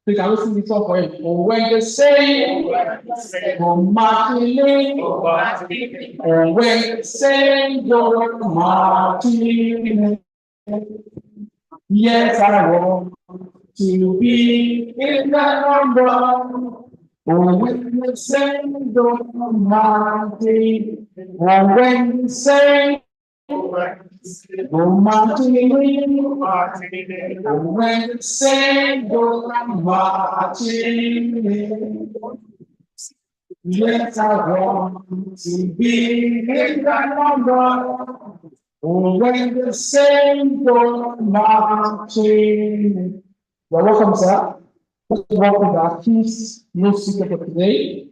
Please, I will sing this song for you. Oh, when they say, oh, Martin, oh, when they say, oh, Martin, yes, I want to be in the number. Oh, when they say, oh, Martin, oh, when they say, oh, Martin, when say go Martin, yes, I want to be in that number. Oh, when the same go Martin. You're welcome, sir. Welcome to our feast, no secret of today.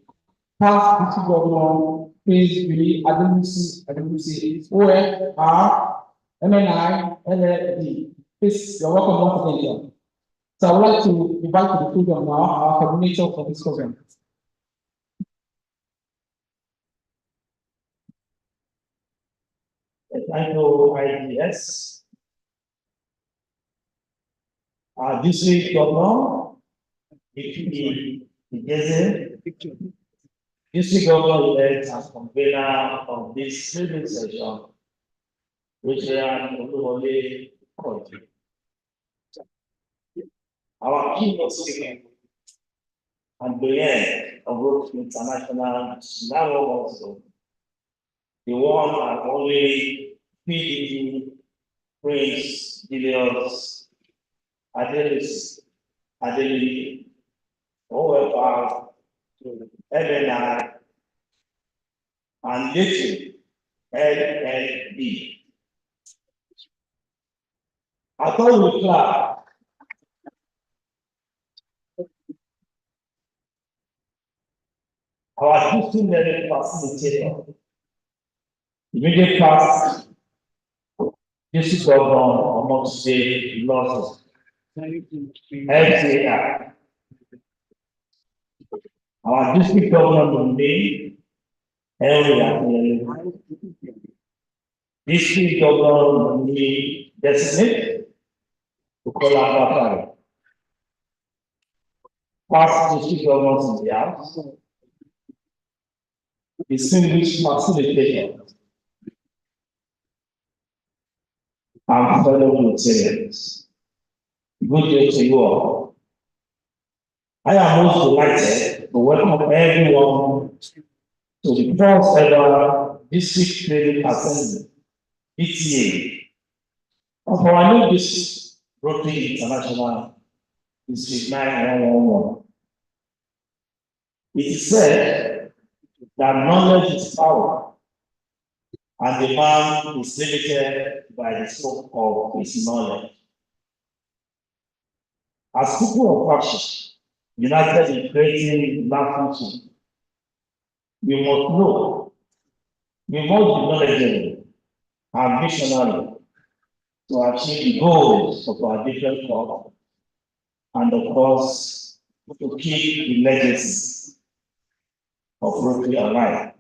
Past District Governor, please be Ademusi, OFR, MNI, LLD. Please, you're welcome once again. So I would like to invite to the podium now our coordinator for this program. I know IDS. Our district governor, the district governor elect as convener of this training session, which we are only country. Our keynote speaker and Brienne of Road International now also the one and only PDG Prince Julius Adeli, OFR, MNI, and Little LLD. I thought we clap. Our district level facilitator, immediate past district governor amongst the losses, DTA. Our district governor nominee, area district governor nominee designate, Bukola. Past district governors in the house, distinguished facilitator, and fellow Rotarians. Good day to you all. I am most delighted to welcome everyone to the first ever district training assembly, DTA, of our new district, Rotary International District 9111. It is said that knowledge is power, and the man is limited by the scope of his knowledge. As people of action, united in creating that function, we must know, we must be knowledgeable and visionary to achieve the goals of our different corps, and of course, to keep the legacy of Rotary alive.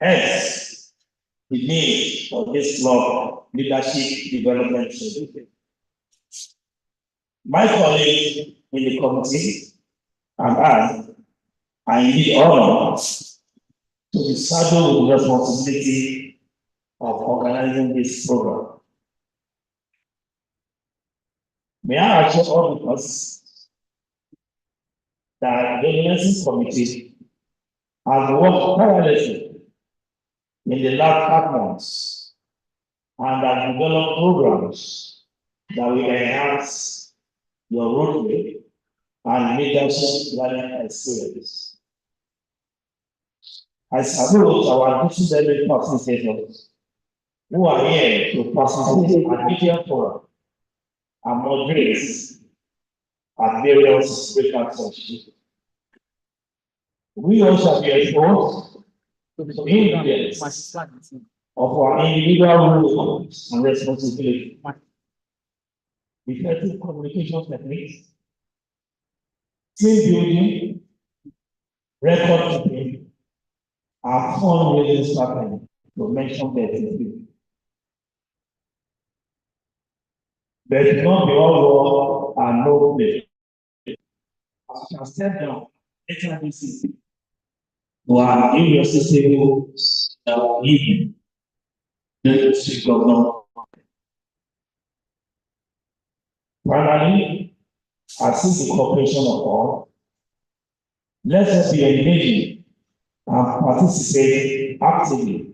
Hence, the need for this club leadership development solution. My colleagues in the committee and I need honor to be saddled with the responsibility of organizing this program. May I assure all of us that the organizing committee has worked tirelessly in the last 5 months and has developed programs that will enhance your Rotary and leadership learning experience. I salute our district facilitators who are here to facilitate a media forum and moderate at various breakout sessions. We also be exposed to the influence of our individual roles and responsibilities. Effective communication techniques, team building, record keeping, and fundraising strategy, to mention that. There should not be all war and no play. shall step down, HRDC, to our irresistible evening, the district governor. Finally, I seek the cooperation of all. Let us be engaging and participate actively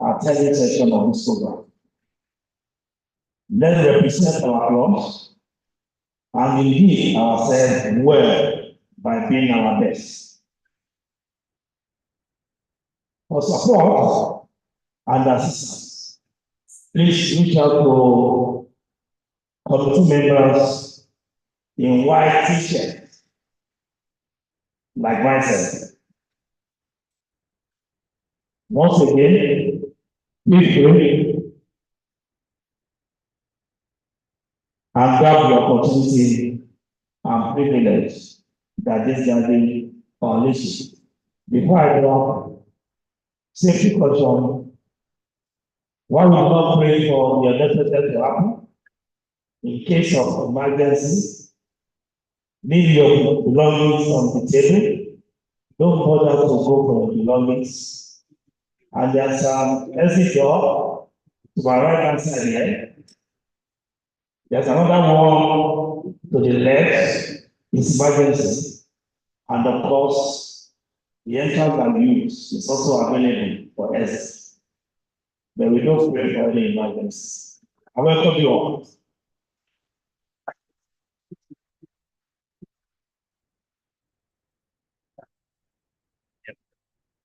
at every session of this program. Let's represent our clubs and indeed ourselves well by being our best. For support and assistance, please reach out to committee members in white t-shirts, like myself. Once again, please pray and grab the opportunity and privilege that this gathering unleashes. Before I go, safety caution. One will not pray for the unexpected to happen. In case of emergency, leave your belongings on the table. Don't bother to go for your belongings. And there's an exit door to my right hand side here. There's another one to the left, it's emergency. And of course, the entrance and use is also available for us. But we don't pray for any emergency. I welcome you all.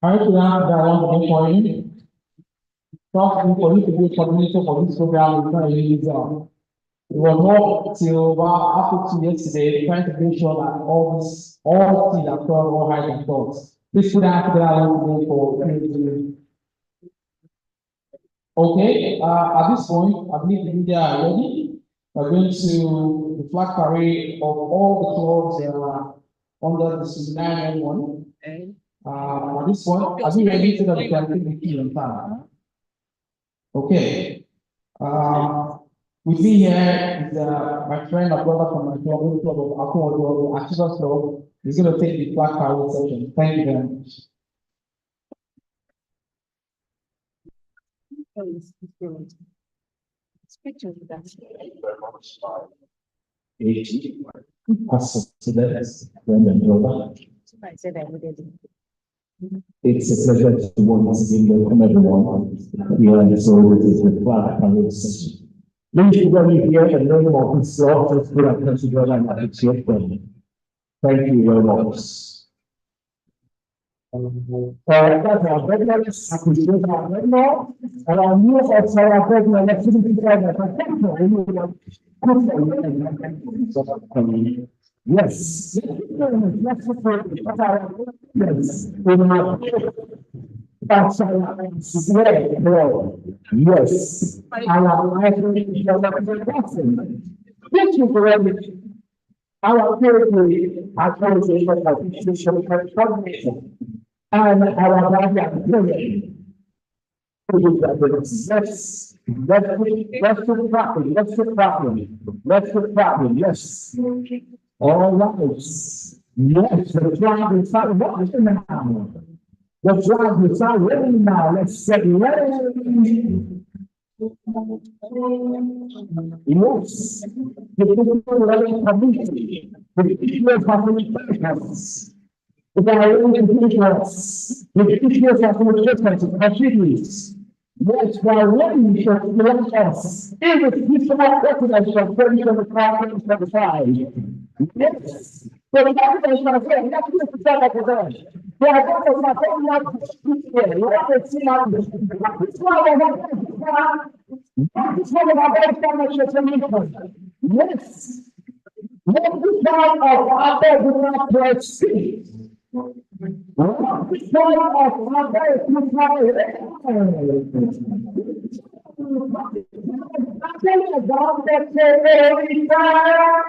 All right, now that I want to do for you. Talking for you to be a coordinator for this program is not an easy job. We were more till about after 2 yesterday, trying to make sure that all things are covered, all height and thoughts. Please put that together. I want to go for you. Okay, at this point, I believe the media are ready. We're going to the flag parade of all the clubs that are under the 911. At this point, are we ready so that we can take the key on time? Okay. With me here is my friend, a brother from my club of Akon, the Achiever's Club. He's going to take the flag parade section. Thank you very much. It's a pleasure to once again welcome everyone here. So this is the flag parade session. Please everybody here in the name of this club, let's put our hands together and appreciate them. Thank you very much. That's our regular appreciation right now. And our new officer, our regular activity yes. Yes. That's yes. Our territory, our translation of institutional transformation, and our value. Yes, that's the problem. That's the problem. That's the problem. Yes. All right. Yes, the job is not working now. The job is not ready now. Let's get ready. Yes, the people running community, the people of communications, the individuals, the people of communications, yes, while running for us, in the people of recognition, for the conference of the side. Yes, so the government is not saying, that's just the side of the world. They are not saying, not to speak here, you have to see how this is. That's why they have that's one of our best financial solutions. Yes. What the part of our do not proceed. What the part of our do not about that every time.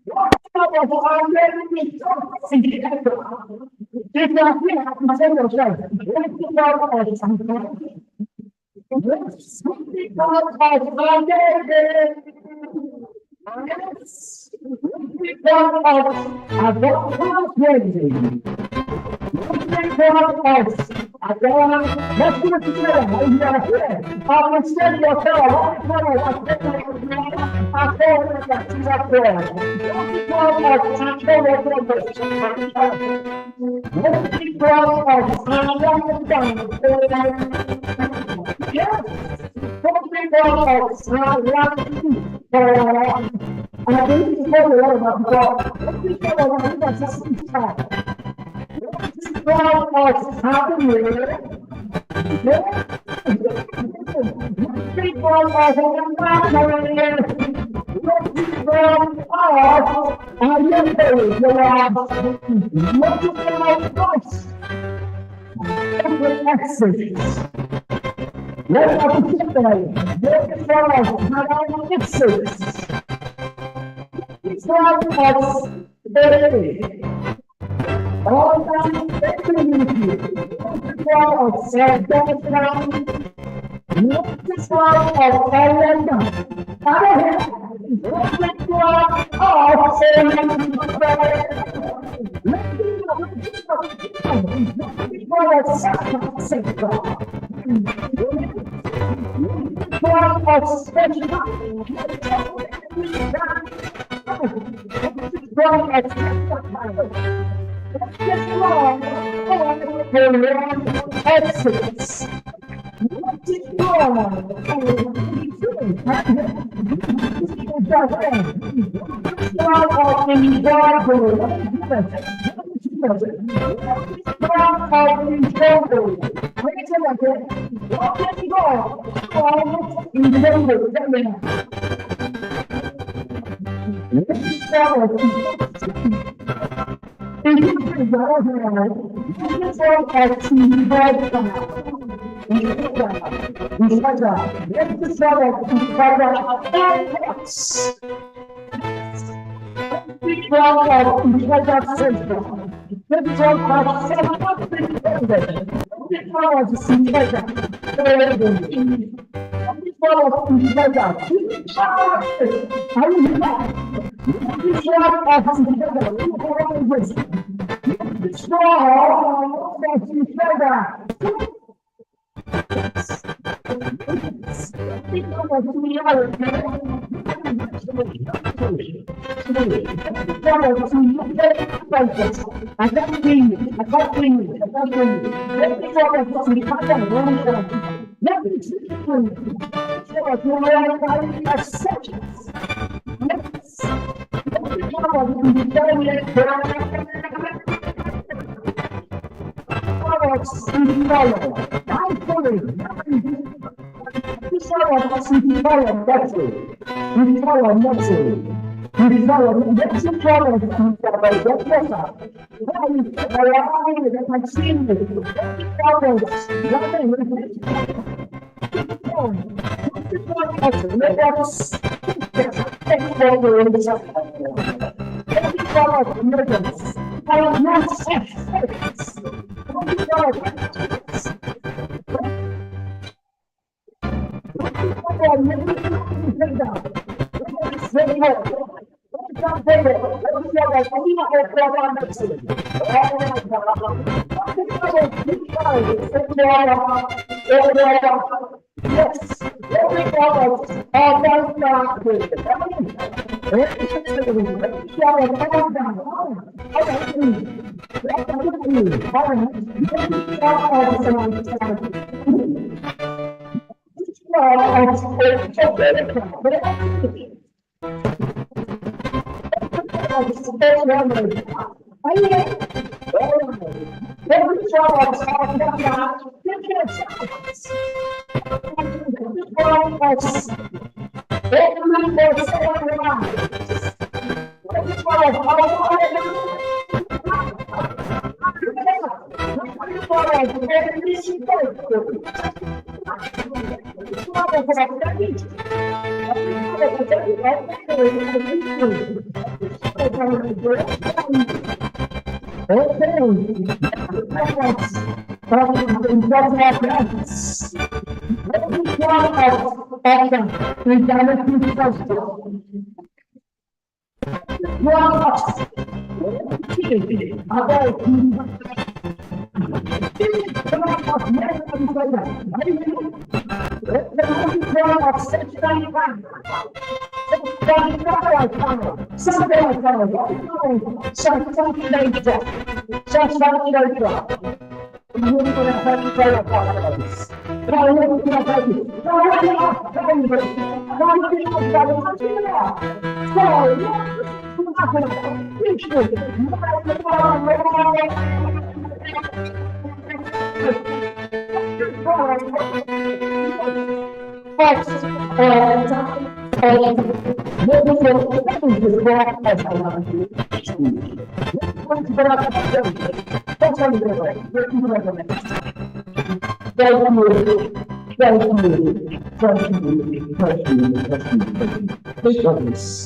What of our enemy if you are here, I can say yourself. What the part of yes, because of our yes,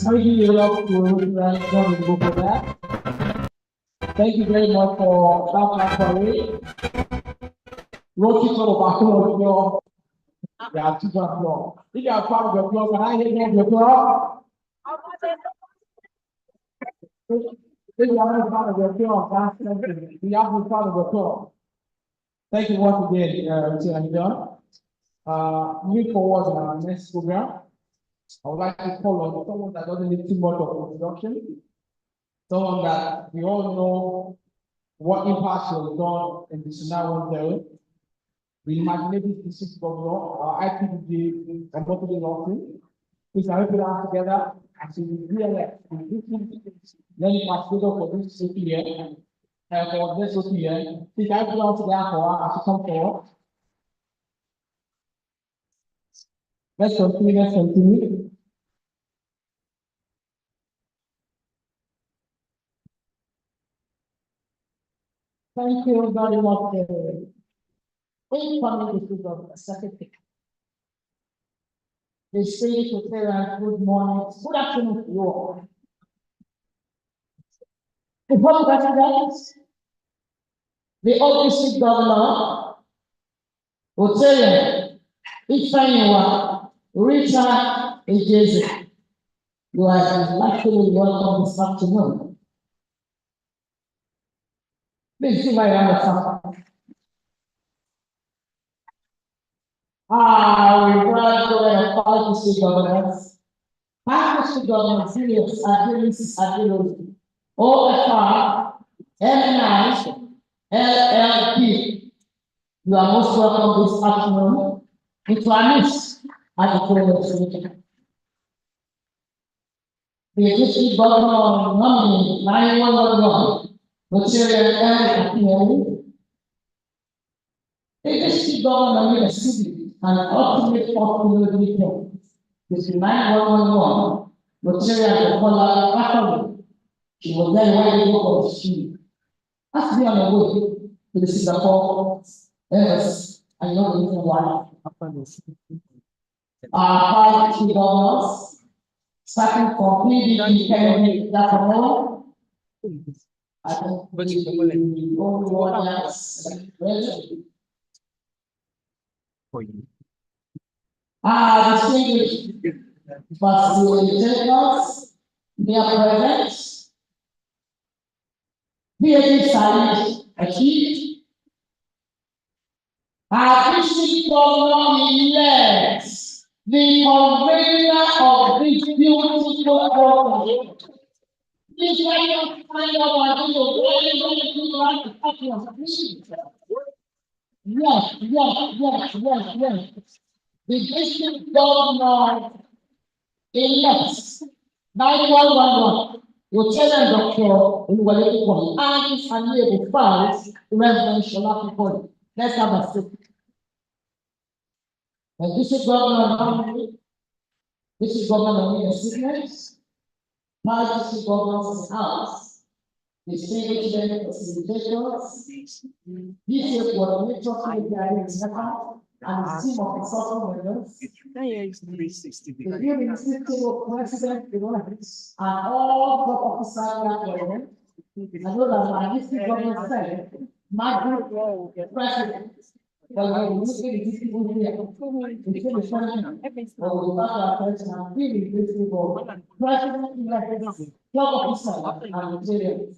Thank you love to right now and go for that. Thank you very much for that parade. Rocky for the floor. Yeah, to the floor. If you are proud of your floor, can I hear your floor? If you are not proud of your floor, we have to be proud of your floor. Thank you once again, Mr. Anita. Moving forward on our next program, I would like to call on someone that doesn't need too much of introduction, someone that we all know what impact she has done in the scenario there. The imaginative district governor, our IPDG, and Dr. Lawson, please help it out together as we reelect and then participator for this year, for this year. Please help it out together for us as we come forward. Let's continue. Thank you very much. Incoming district of Pacific. They say to parents, good morning, good afternoon to you all. Before we get to that, the old district governor will tell you, if anyone, Richard Ejeze, you are actually welcome this afternoon. Please see my hand. We brought the five district governors. Five district governors, serious, agreements, OFR, MNI, LLP. You are most welcome this afternoon into our midst at the College. The district governor nominee 9111, material and appeal. The district governor made a city and ultimate popular detail. This 9111, material of Bola Catholic. She was then ready to go for the street. Has to be on the way to the Singapore embassy. I know the reason why. Our five governors, starting from PDP Kennedy Dafamo, I think the only one that's ready. Distinguished facilitators, their presence, PhD science achieved. Our district governor elects the convener of this beautiful program. This kind of yes. The district governor elects 9111 Lieutenant Dr. Oluwale and his family files Reverend Shola Kikoli. Let's have a seat. The district governor, this is governor in the sickness, now district governor's house, distinguished facilitators, DTA coordinator to the DTA and the team of consulting members, the building system president and all the officers that were. I know that my district governor said, my group president, but when we look at these people here, it's a question of the president and feeling this people, president elected club officer and materials.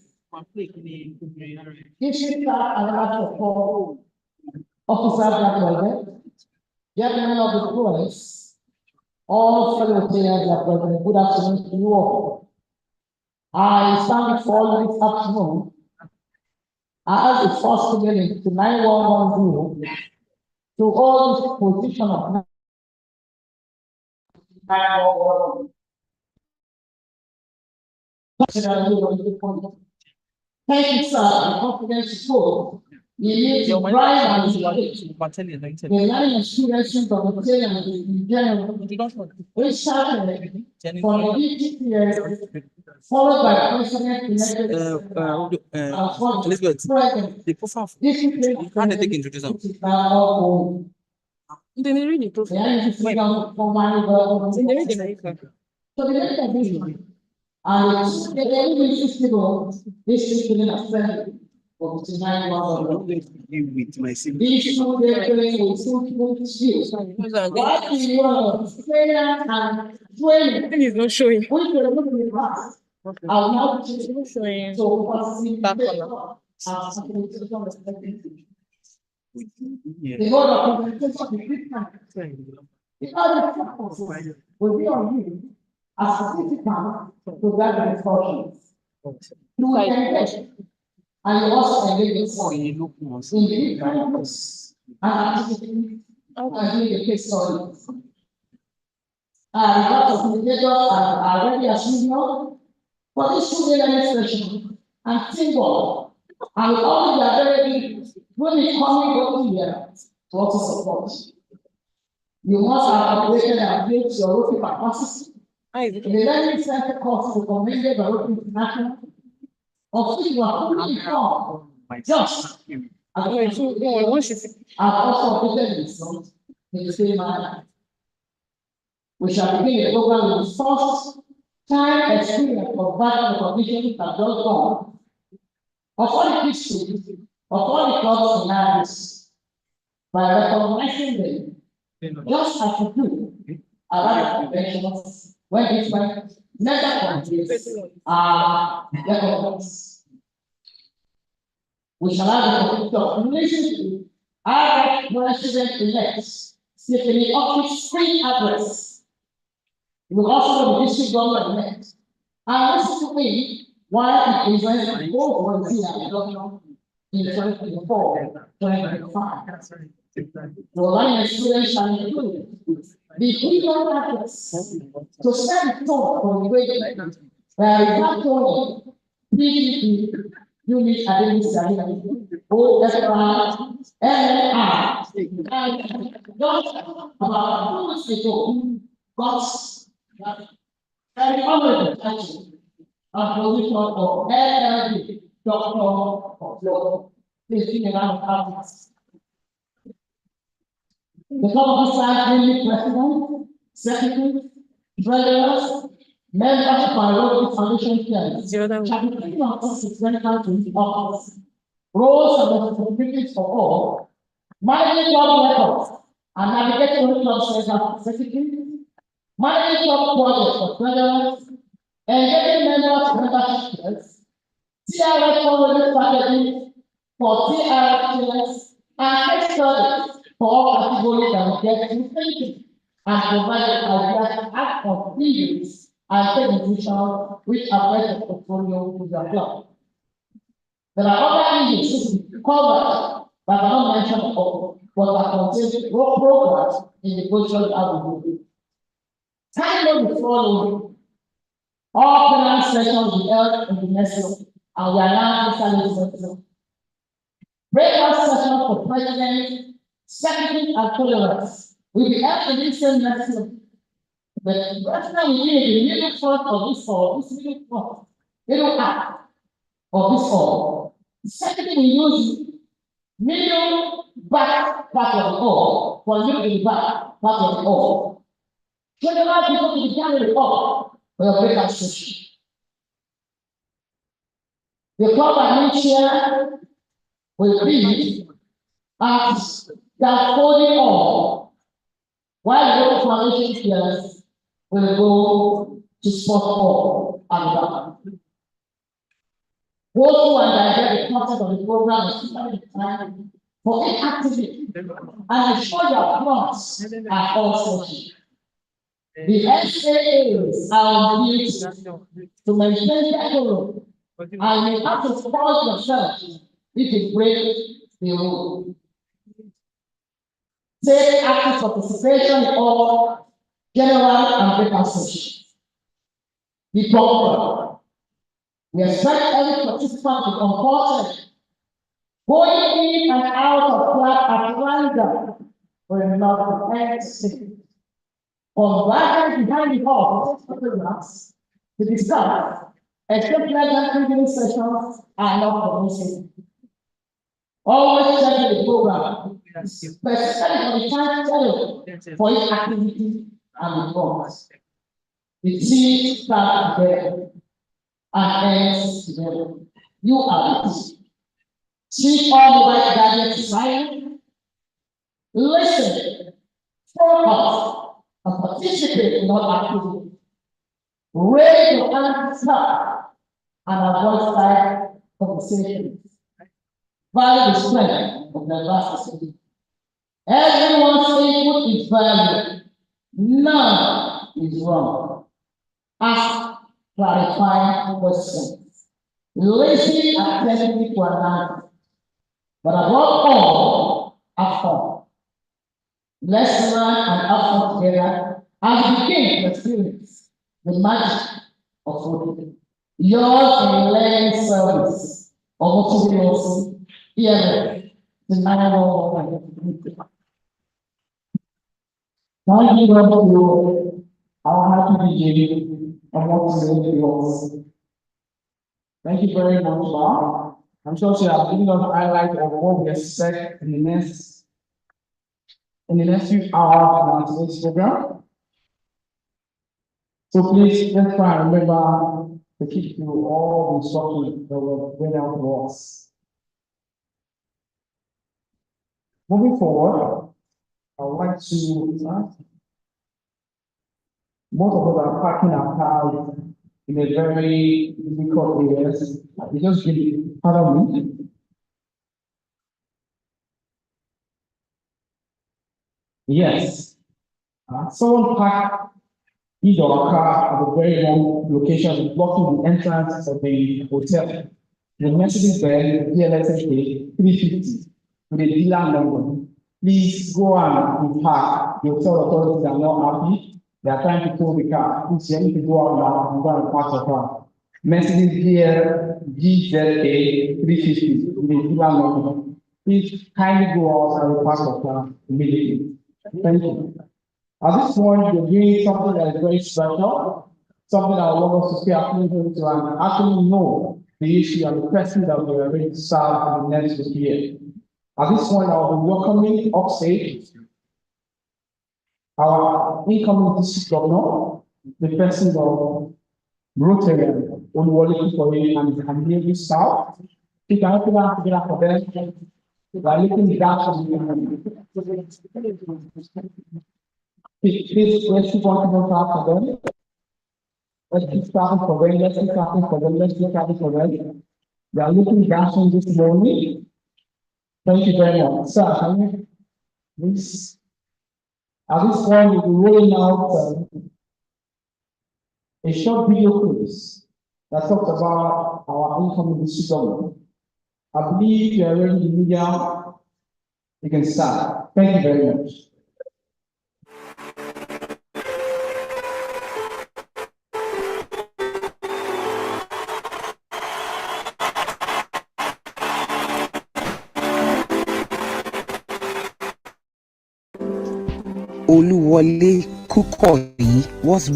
Issue start allowed for officer that were gentlemen of the police, all fellow players that were good afternoon to you all. I stand before you this afternoon as the first beginning to 9110 to hold this position of 9110. Thank you, sir. The confidence is full. You need to drive and the learning experiences of the trainers in general. We started from the DTA, followed by president elected. Elizabeth, the profile. You can't take introduce them. Then they read the profile. So the next vision. And the only people, this is the assembly of tonight was With my siblings. these two declaring with two people skills. What is your prayer and training? He's not showing. We can look at the past. I'll now Showing. so Back color. The whole of the presentation the other purposes will be on you as a participant to that discussions. You will engage and you also engage in the different groups and activities and do the case studies. Lots of communicators are already as usual for this two-day session and teamwork. And all the are very when it comes to here to also support. You must have operated and built your working capacity. The learning center course recommended by Open International, of which you are fully informed, just as I've also operated results in the same manner. We shall begin the program with the first time experience of value recognition that just gone. Of all the history, of all the clubs in Paris, by recognizing them, just as you do, around conventions, when different mega countries are recognized. We shall have the opportunity of listening to our president-elects speaking in office free address. We will also be district government and listen to me while he presents both what he has done in 2024, 2025. The learning experience shall include the freedom address to set the tone for the way where is not only PDP, unit identity, OSR, LNR, and just about 2 weeks ago, got very honorable title and position of LLB, Doctor of Law. Please give me a round of applause. The top of president, secretary, treasurers, members of our local foundation chairs shall be taken on office when come to the office. Roles and responsibilities for all, managing club records and navigating club secretary, managing club projects for treasurers, engaging members of membership chairs, TRS following strategies for TRS chairs, and case studies for all categories that we get to thinking and provide ideas to act on theories and take decisions which affect the portfolio to the club. There are other issues covered but not mentioned before, but are contained programs in the position avenue. Time will be following. All plenary sessions will be held in the next year, and we are now inside the session. Breakout session for president, secretary, and tolerance will be held in this same next year. The president will be in the middle front of this hall, this middle front, middle act of this hall. The secretary will use middle back part of the hall for middle in the back part of the hall. So the last people to the gallery hall for your breakout session. The club admin chair will be as that holding all, while the local foundation players will go to sport hall. and those who understand the content of the program is time for activity and ensure your plots are also cheap. The SAAs are used to maintain the economy, and you have to spoil yourself if you break the rule. Take active participation in all general and paper sessions. Be popular. We expect every participant to compulsory, going in and out of class at random for a lot of exit. Convergence behind the hall for photographs to discuss, except pleasant sessions are not permissible. Always check the program, specifically the time schedule for each activity and the forms. The team starts together and ends together. You are the team. Treat all the right gadgets silent. Listen, focus, and participate in all activities. Raise your hand up and avoid side conversations. Value the strength of diversity. Everyone's input is valuable. None is wrong. Ask clarifying questions. Listen attentively to an answer. But above all, have fun. Let's learn and have fun together and begin to experience the magic of voting. Yours in learning service of motivation here the 911. Now you want to know how happy begin and what to make yours. Thank you very much, Bob. I'm sure she has given us a highlight of what we expect in the next few hours in today's program. So please let's try and remember to keep through all the instructions that were read out to us. Moving forward, I would like to most of us are parking our cars in a very difficult areas. We just give it part of me. Yes. Someone parked his or her car at a very wrong location, blocking the entrance of the hotel. The Mercedes-Benz PLSA 350 with a dealer number. Please go and park. The hotel authorities are not happy. They are trying to pull the car. Please, you need to go out now and go and park your car. Mercedes GZA 350 with a dealer number. Please kindly go out and park your car immediately. Thank you. At this point, we're doing something that is very special, something that I want us to pay attention to and actually know the issue and the person that we are ready to serve in the next year. At this point, I'll be welcoming upstage our incoming district governor, the person of Rotary, Oluwole Kikoyi, and the Hamilton South. You can open up together for them by looking down. Please, let's keep on for them. Let's keep starting for them. Let's keep starting for them. Let's keep starting for them. They are looking down this morning. Thank you very much. Sir, can you please? At this point, we'll be rolling out a short video clips that talks about our incoming district government. I believe you are ready in the media. You can start. Thank you very much. Oluwole Kikoyi was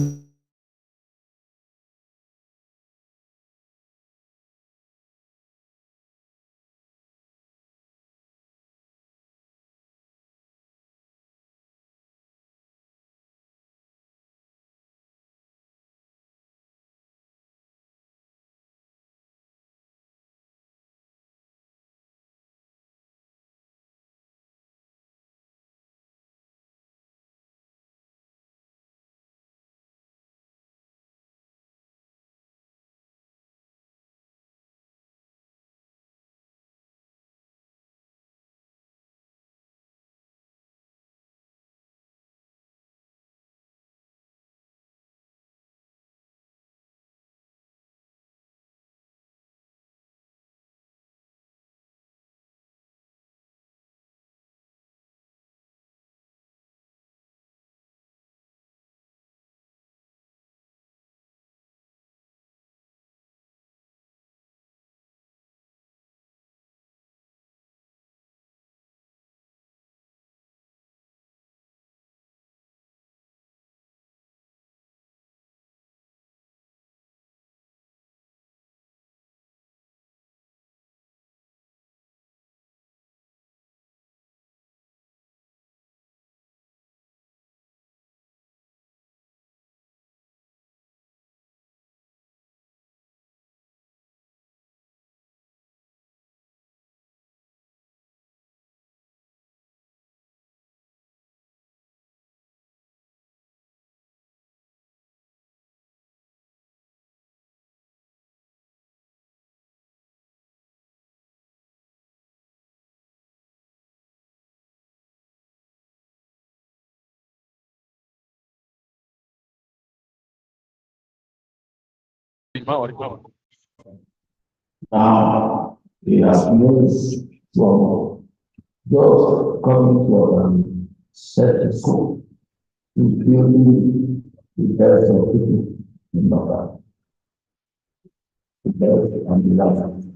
Now, we have moved from just coming from set school to building the best of people in Nova. The best and the last.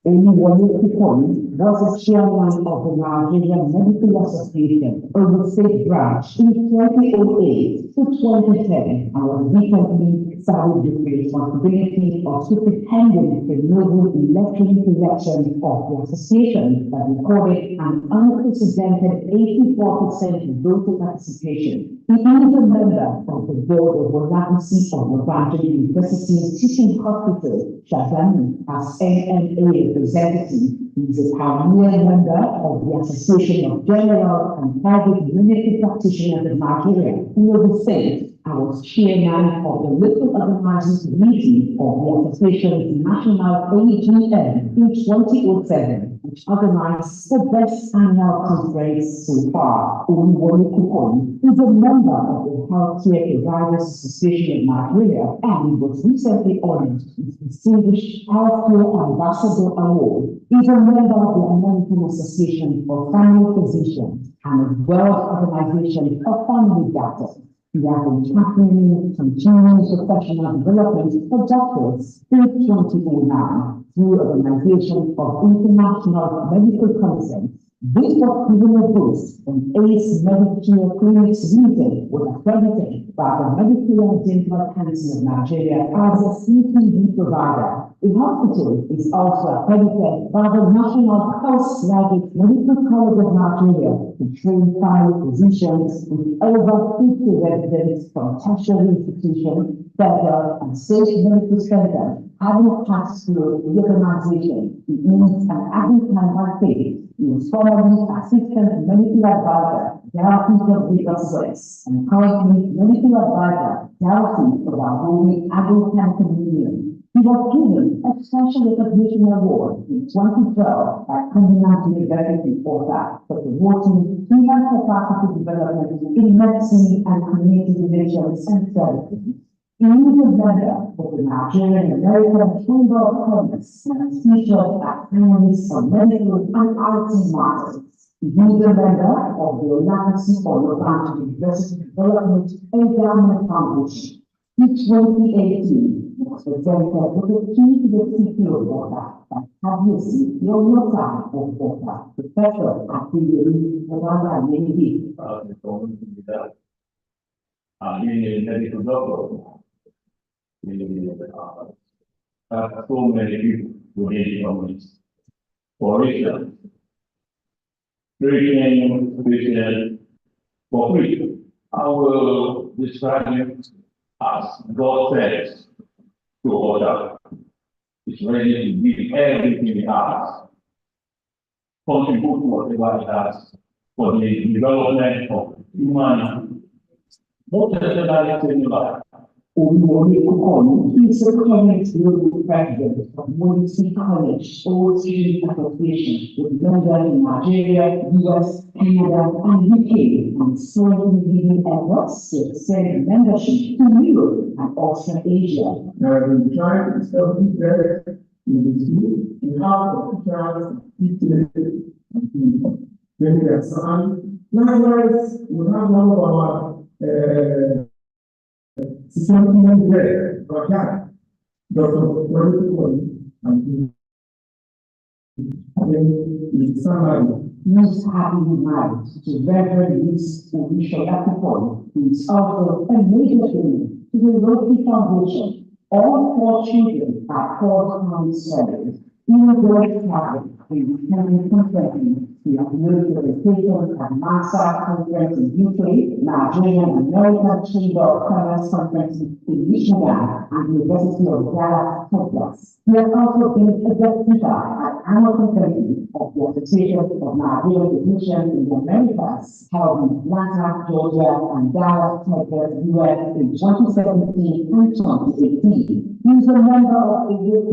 Anyone was a chairman of the Nigerian Medical Association Overseas Branch in 2008 to 2010 and was recently served with the responsibility of superintending the noble election of the association that recorded an unprecedented 84% voter participation. He is a member of the board of Olagusi of Obajo University Teaching Hospital, Shagamu, as NMA representative. He is a pioneer member of the Association of General and Private Unity Practitioners of Nigeria, who oversees I was chairman of the local organizing committee of the Association's National AGM in 2007, which organized the best annual conference so far. Oluwole Kukon is a member of the Healthcare Providers Association of Nigeria and was recently honored with the Distinguished Healthcare Ambassador Award. He is a member of the American Association of Family Physicians and the World Organization of Family Doctors. We have been championing continuing professional development for doctors since 2009 through Organization of International Medical Consent. This was given a boost when ACE Medicare Clinics Limited was accredited by the Medical and Dental Council of Nigeria as a CPD provider. The hospital is also accredited by the National Postgraduate Medical College of Nigeria to train family physicians with over 50 residents from tertiary institutions, federal and state medical centers, having passed through the organization. It means an agri-cancer phase. He was formerly assistant medical advisor, Therapy of Lagos West, and currently medical advisor, Therapy of our holy agri-cancer union. He was given a special recognition award in 2012 by Cambridge University Porter for promoting human capacity development in medicine and community relations and services. He is a member of the Nigerian American Chamber of Commerce and featured at panels on medical and IT matters. He is a member of the Olagusi for Obajo University Development Endowment Foundation. In 2018, was presented with a key to the city of water by Kabiyesi Yonyoka of Water, Professor at the Rwanda Navy. I'm being a medical doctor. So many people within the government. For instance, Christian for free. I will describe it as God says to order. It's ready to give everything it has, contribute whatever it has for the development of humanity. Most especially similar. Oluwole Kukon is a current global president of Modesty College, OT Association, with members in Nigeria, US, Canada, and UK, and slowly leading efforts to extend membership to Europe and Australasia. Now, we try to establish better in the school, we have officials, people, when we are signed. Likewise, we have one of our something there, but yeah, Dr. and then somebody Most happily married to Reverend Miss Orisha Yakupon, who is also a major donor to the Rotary Foundation. All 4 children are 4-time servants. In the World Travel, in 2020, we have moved to the location at NASA Conference in UK, Nigerian American Chamber of Commerce Conference in Michigan, and the University of Dallas, Texas. We have also been a guest speaker at annual conference of the Association of Nigerian Physicians in the Americas, held in Atlanta, Georgia, and Dallas, Texas, US in 2017 and 2018. He is a member of the Youth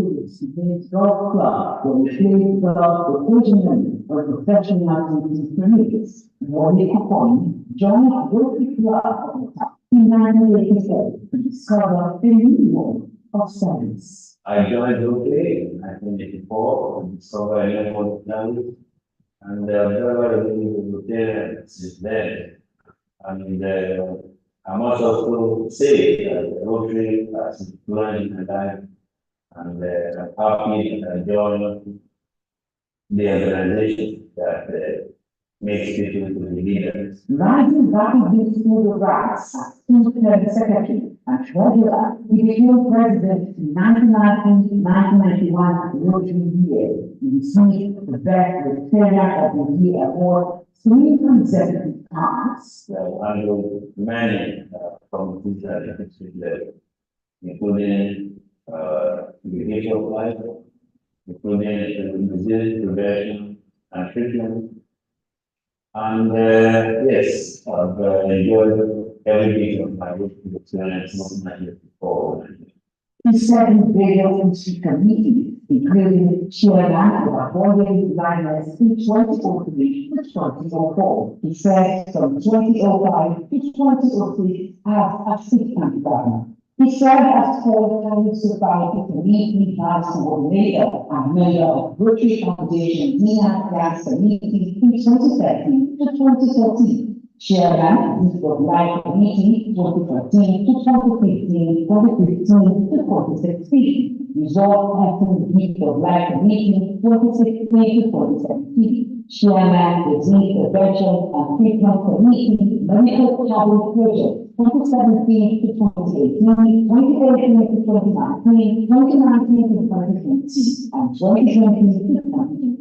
Games Golf Club, where he plays golf occasionally for professional activities permits. Wole Kukon joined Rotary Club in 1987 to discover a new world. of service. I joined DTA in 1984 and discovered airport planning and never really retired since then. And I must also say that Rotary has influenced my life and I'm happy that I joined the organization that makes people to be leaders. Rising rapidly through the ranks as interim secretary and treasurer, he became president in 1990-1991 Rotary year. He received the Best Rotarian of the Year award 3 consecutive times. So I know many committees at the district level, including education of life, including disease prevention and treatment. And yes, I've enjoyed every bit of my work experience, not before. He served in various district committees, including chairman of the Boarding Liners in 2003 to 2004. He served from 2005 to 2006 as assistant governor. He served as Coordinating Society Committee Vice Coordinator and member of Rotary Foundation Nina Grants Committee in 2013 to 2014. Chairman of the Life Committee 2014 to 2015, 2015 to 2016. Resolved Acting Youth of Life Committee 2016 to 2017. Chairman of the Prevention and Treatment Committee Medical Travel Project 2017 to 2018, 2018 to 2019, 2019 to 2020, and 2020 to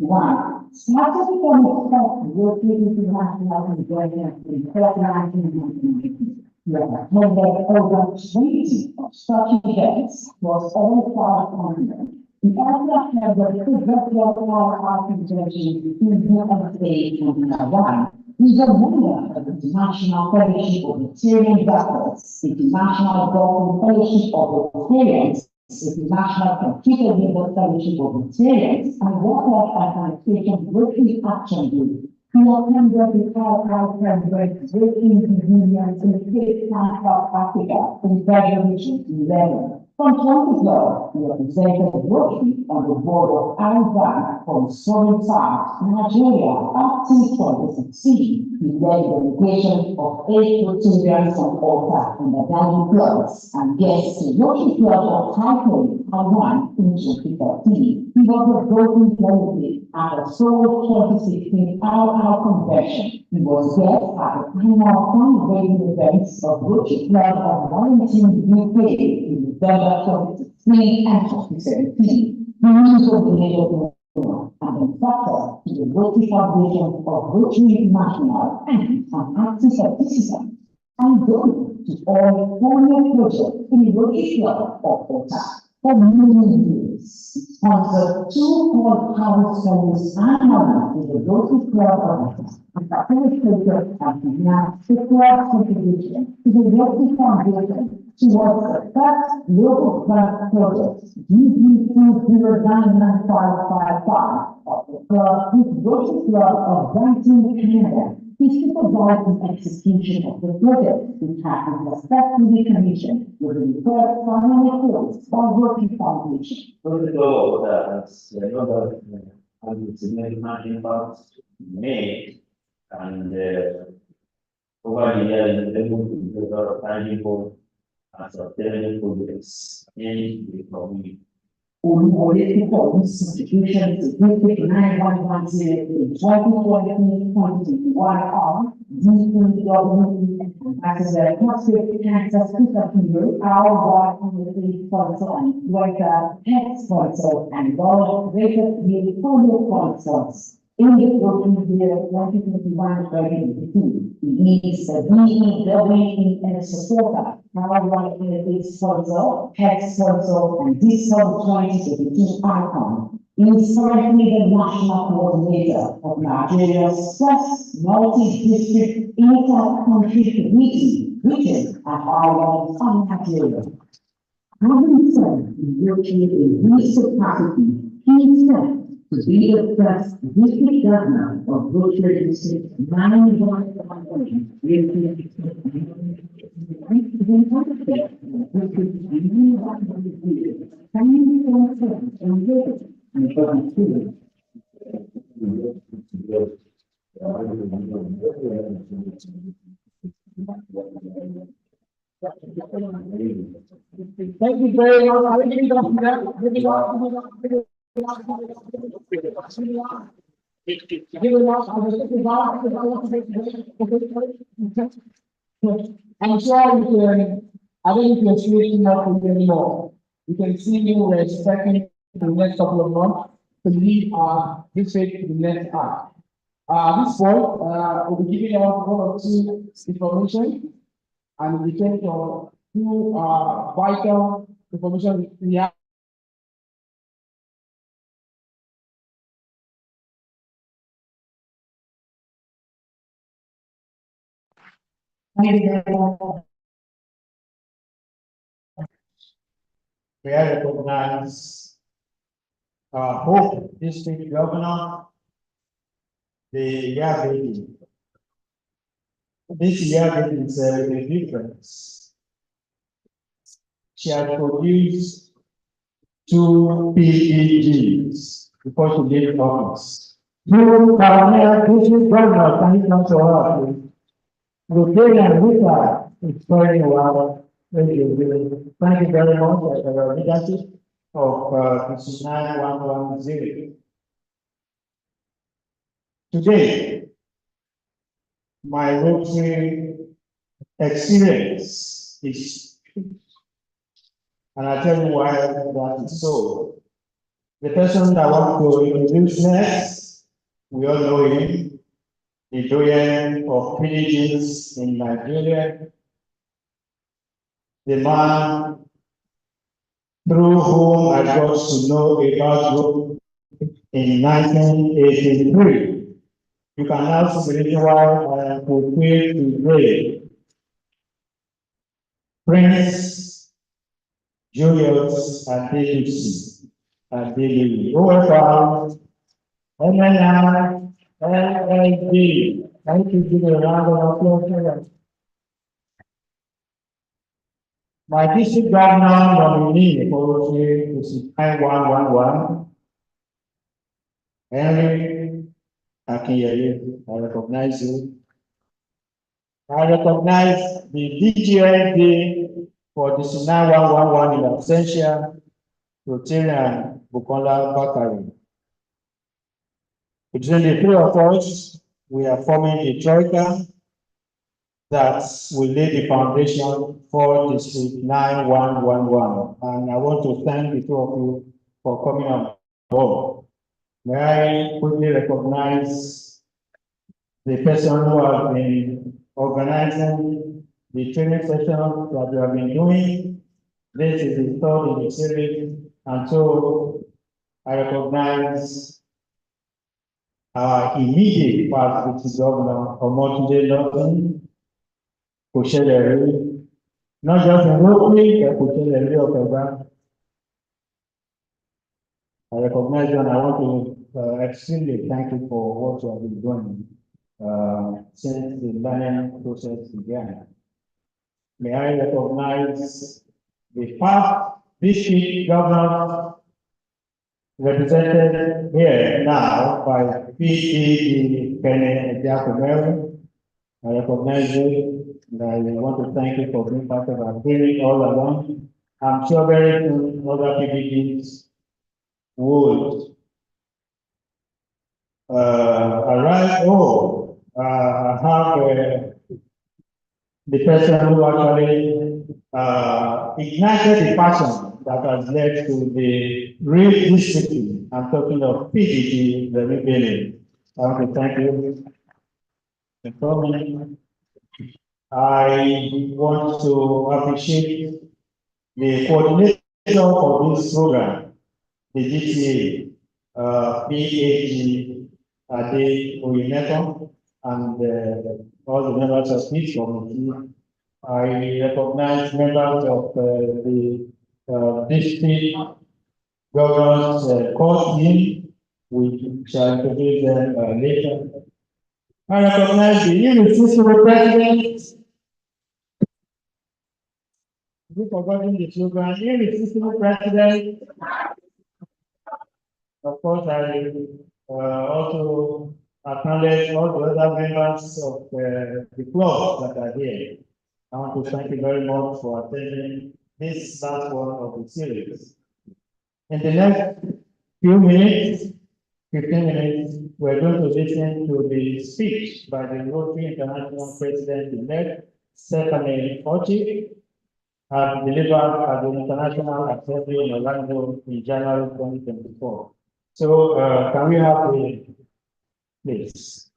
2021. Starting from the top, European International Convention in 1990, we have attended over 20 of such events across all 5 continents. We also have the virtual power convention in USA and Taiwan. He's a member of the International Fellowship of Rotarian Doctors, the International Golden Fellowship of Rotarians, the International Computer User Fellowship of Rotarians, and Wildlife Administration Rotary Action Group. He attended the Power Conference Working Unions in Cape Town, South Africa, in February 2011. From 2012, he represented Rotary on the board of Arizona from Southern South, Nigeria, up to 2016. He led the delegation of 8 Rotarians from Malta and the Dani clubs and guests to Rotary Club of Taipei, Taiwan in 2013. He was a voting delegate at the Seoul 2016 Our Convention. He was guest at the annual fundraising events of Rotary Club of Wellington, UK in November 2016 and 2017. He was a major and instructor to the Rotary Foundation of Rotary International and an active participant and going to all formal projects in the Rotary Club of Malta. For many years, he sponsored 2 power schools annually in the Rotary Club of Malta and facilitated and now the club's contribution to the Rotary Foundation towards the first local club project, DB 2099555 of the club with Rotary Club of Brampton, Canada. He supervised the execution of the project, which has been successfully commissioned with the first final report by Rotary Foundation. First of all, that's another significant impact made, and over the years, able to develop tangible and sustainable progress in the community. Only for this institution to take 9110 in 2021 on DTA as a prostate cancer superhero, our community sponsor and writer, head sponsor, and World Greatest Portfolio sponsors. In the Rotary year 2021-2022, he is the DEWE supporter, our community sponsor, head sponsor, and Discord 2022 icon. He is currently the national coordinator of Nigeria's first multi-district inter-country committee, written at our Nigeria. Having served in Rotary in this capacity, he said to be the first district governor of Rotary District 911 Thank you very much. I think we got that. I'm sure you can, I don't think you're really not anymore. You can see you were expecting the next couple of months to lead our district to the next act. This point, we'll be giving out one or two information and we take your two vital information we have. May I recognize Hope District Governor, the year baby. This year baby is a difference. She has produced 2 PEGs before she leaves office. You, District Governor, can you come to her, please? Lieutenant Rita is very well. Thank you very much for the leadership of this 9110. Today, my Rotary experience is, and I'll tell you why that is so. The person that I want to introduce next, we all know him, the doyen of villages in Nigeria, the man through whom I got to know about you in 1983. You can now see the reason why I am fulfilled today. Prince Julius Adelusi Adelili, OFR, MNI, LLD. Thank you, give a round of applause. My district governor nominee for Rotary is 9111. Henry Akinyele, I recognize you. I recognize the DTA for this 9111 in absentia, Rotarian Bukola Bakari. Between the three of us, we are forming a troika that will lay the foundation for District 9111. And I want to thank the two of you for coming on board. May I quickly recognize the person who has been organizing the training session that we have been doing. This is the third in the series, and so I recognize our immediate past with governor Omotunde Lawson, Kosheleri, not just in Rotary, but Kosheleri of Eba. I recognize you and I want to extremely thank you for what you have been doing since the learning process began. May I recognize the past district governors represented here now by P.E. Kenny Ejakumeri. I recognize you and I want to thank you for being part of our training all along. I'm sure very soon other PDGs would arrive. I have the person who actually ignited the passion that has led to the real districting. I'm talking of PDG, the rebellion. I want to thank you for coming. I want to appreciate the coordinator for this program, the DTA, PAG, Ade Oyeneto, and all the members of this committee. I recognize members of the district governors court team. We shall introduce them later. I recognize the irresistible president We've forgotten the slogan, irresistible president. Of course, I also acknowledge all the other members of the club that are here. I want to thank you very much for attending this last one of the series. In the next few minutes, 15 minutes, we're going to listen to the speech by the Rotary International President-elect, Stephanie Ochi, delivered at the International Assembly in Orlando in January 2024. So, can we have the, please?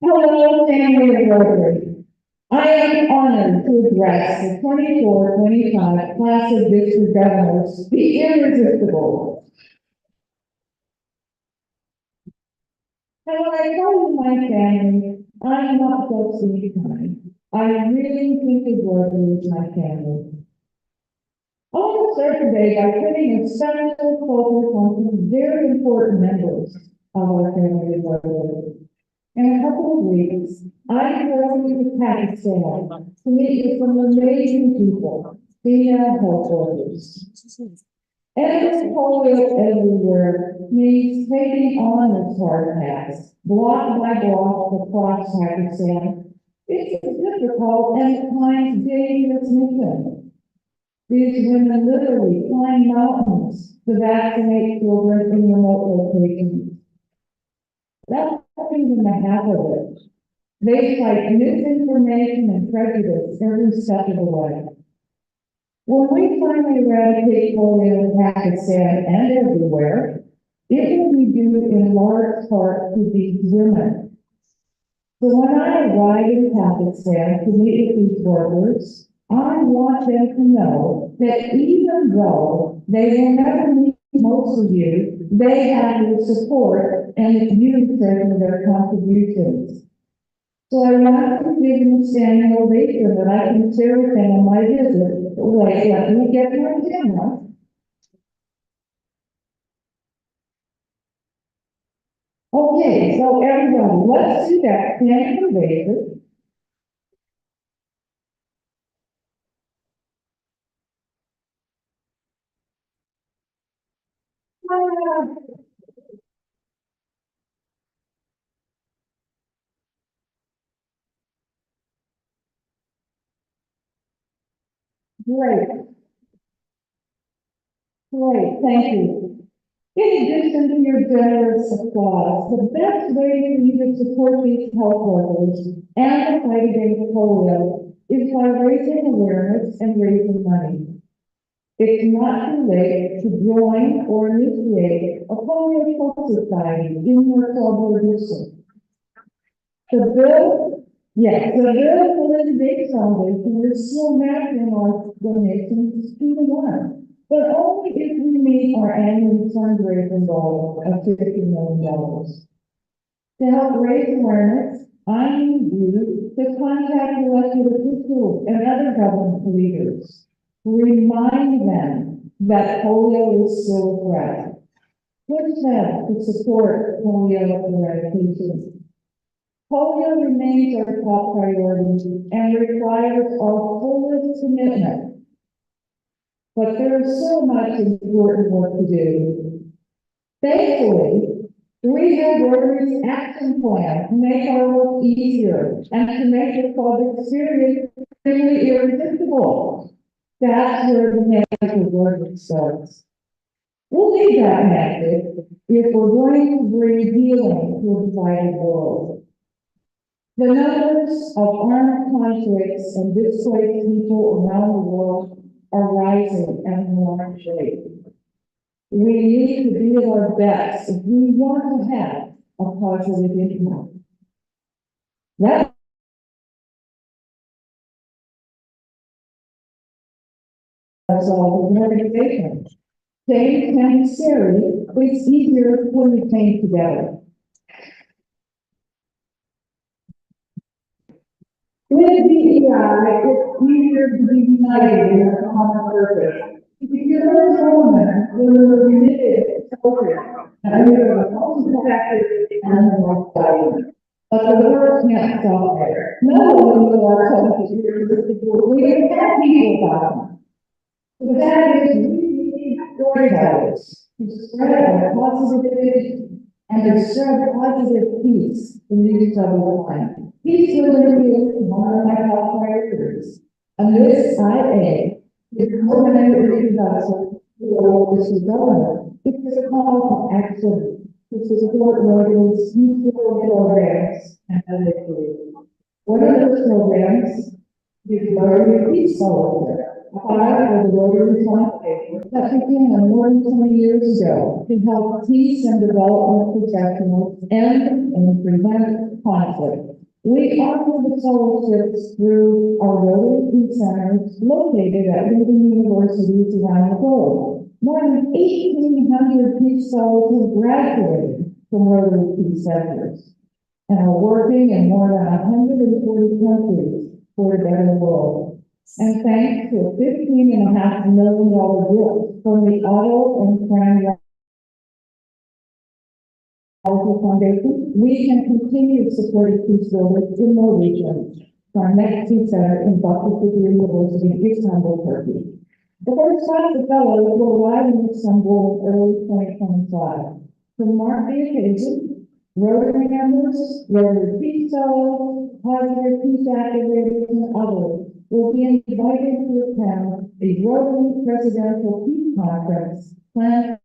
Hello, family of Rotary. I am honored to address the 24-25 class of district governors, the irresistible. And when I tell you my family, I'm not just the kind. I really think of Rotary as my family. I want to start today by putting a special focus on some very important members of our family of Rotary. In a couple of weeks, I'm traveling to Pakistan to meet with some amazing people, female health workers. Ending polio everywhere means taking on this hard task, block by block across Pakistan. It's a difficult and at times dangerous mission. These women literally climb mountains to vaccinate children in remote locations. That's not even the half of it. They fight misinformation and prejudice every step of the way. When we finally eradicate polio in Pakistan and everywhere, it will be due in large part to these women. So when I arrive in Pakistan to meet with these workers, I want them to know that even though they will never meet most of you, they have your support and you for their contributions. So I want to give them a standing ovation that I can share with them on my visit. Wait, let me get my camera. Okay, so everybody, let's do that standing ovation. Great. Great, thank you. In addition to your generous applause, the best way for you to support these health workers and the fight against polio is by raising awareness and raising money. It's not too late to join or initiate a polio health society in your club or district. The bill, yes, the bill for the Big Foundation is still matching our donations 2-to-1, but only if we meet our annual fundraising goal of $50 million. To help raise awareness, I need you to contact elected officials and other government leaders. Remind them that polio is still a threat. Push them to support polio eradication. Polio remains our top priority and requires our fullest commitment. But there is so much important work to do. Thankfully, we have Rotary's action plan to make our work easier and to make the club experience really irresistible. That's where the magic work starts. We'll need that magic if we're going to bring healing to a divided world. The numbers of armed conflicts and displaced people around the world are rising at an alarming rate. We need to do our best if we want to have a positive impact. That's all the organization. Things can be scary, but it's easier when we came together. With DEI, it's easier to be united in a common purpose. If you're a woman, we're committed to focus and we are most effective and most valuable. But the work can't stop there. No one will our country we have people about. The fact is, we need storytellers to spread a positive and to spread positive peace in these troubled times. Peace building is one of my top priorities. And this IA is coordinated introduction to the local government. It's a call to action to support Rotary youthful programs and other careers. One of those programs is Rotary Peace Soldier. Applied for the Rotary Foundation that began more than 20 years ago to help peace and development professionals end and prevent conflict. We offer the fellowships through our Rotary Peace Centers located at leading universities around the globe. More than 1,800 peace fellows have graduated from Rotary Peace Centers and are working in more than 140 countries for a better world. And thanks to a $15.5 million gift from the Otto and Fran Foundation, we can continue supporting peace builders in more regions. Our next peace center in Bakırkent University in Istanbul, Turkey. The first class of fellows will arrive in Istanbul in early 2025. To mark the occasion, Rotary members, Rotary Peace Fellows, positive peace activators, and others will be invited to attend a Rotary Presidential Peace Conference planned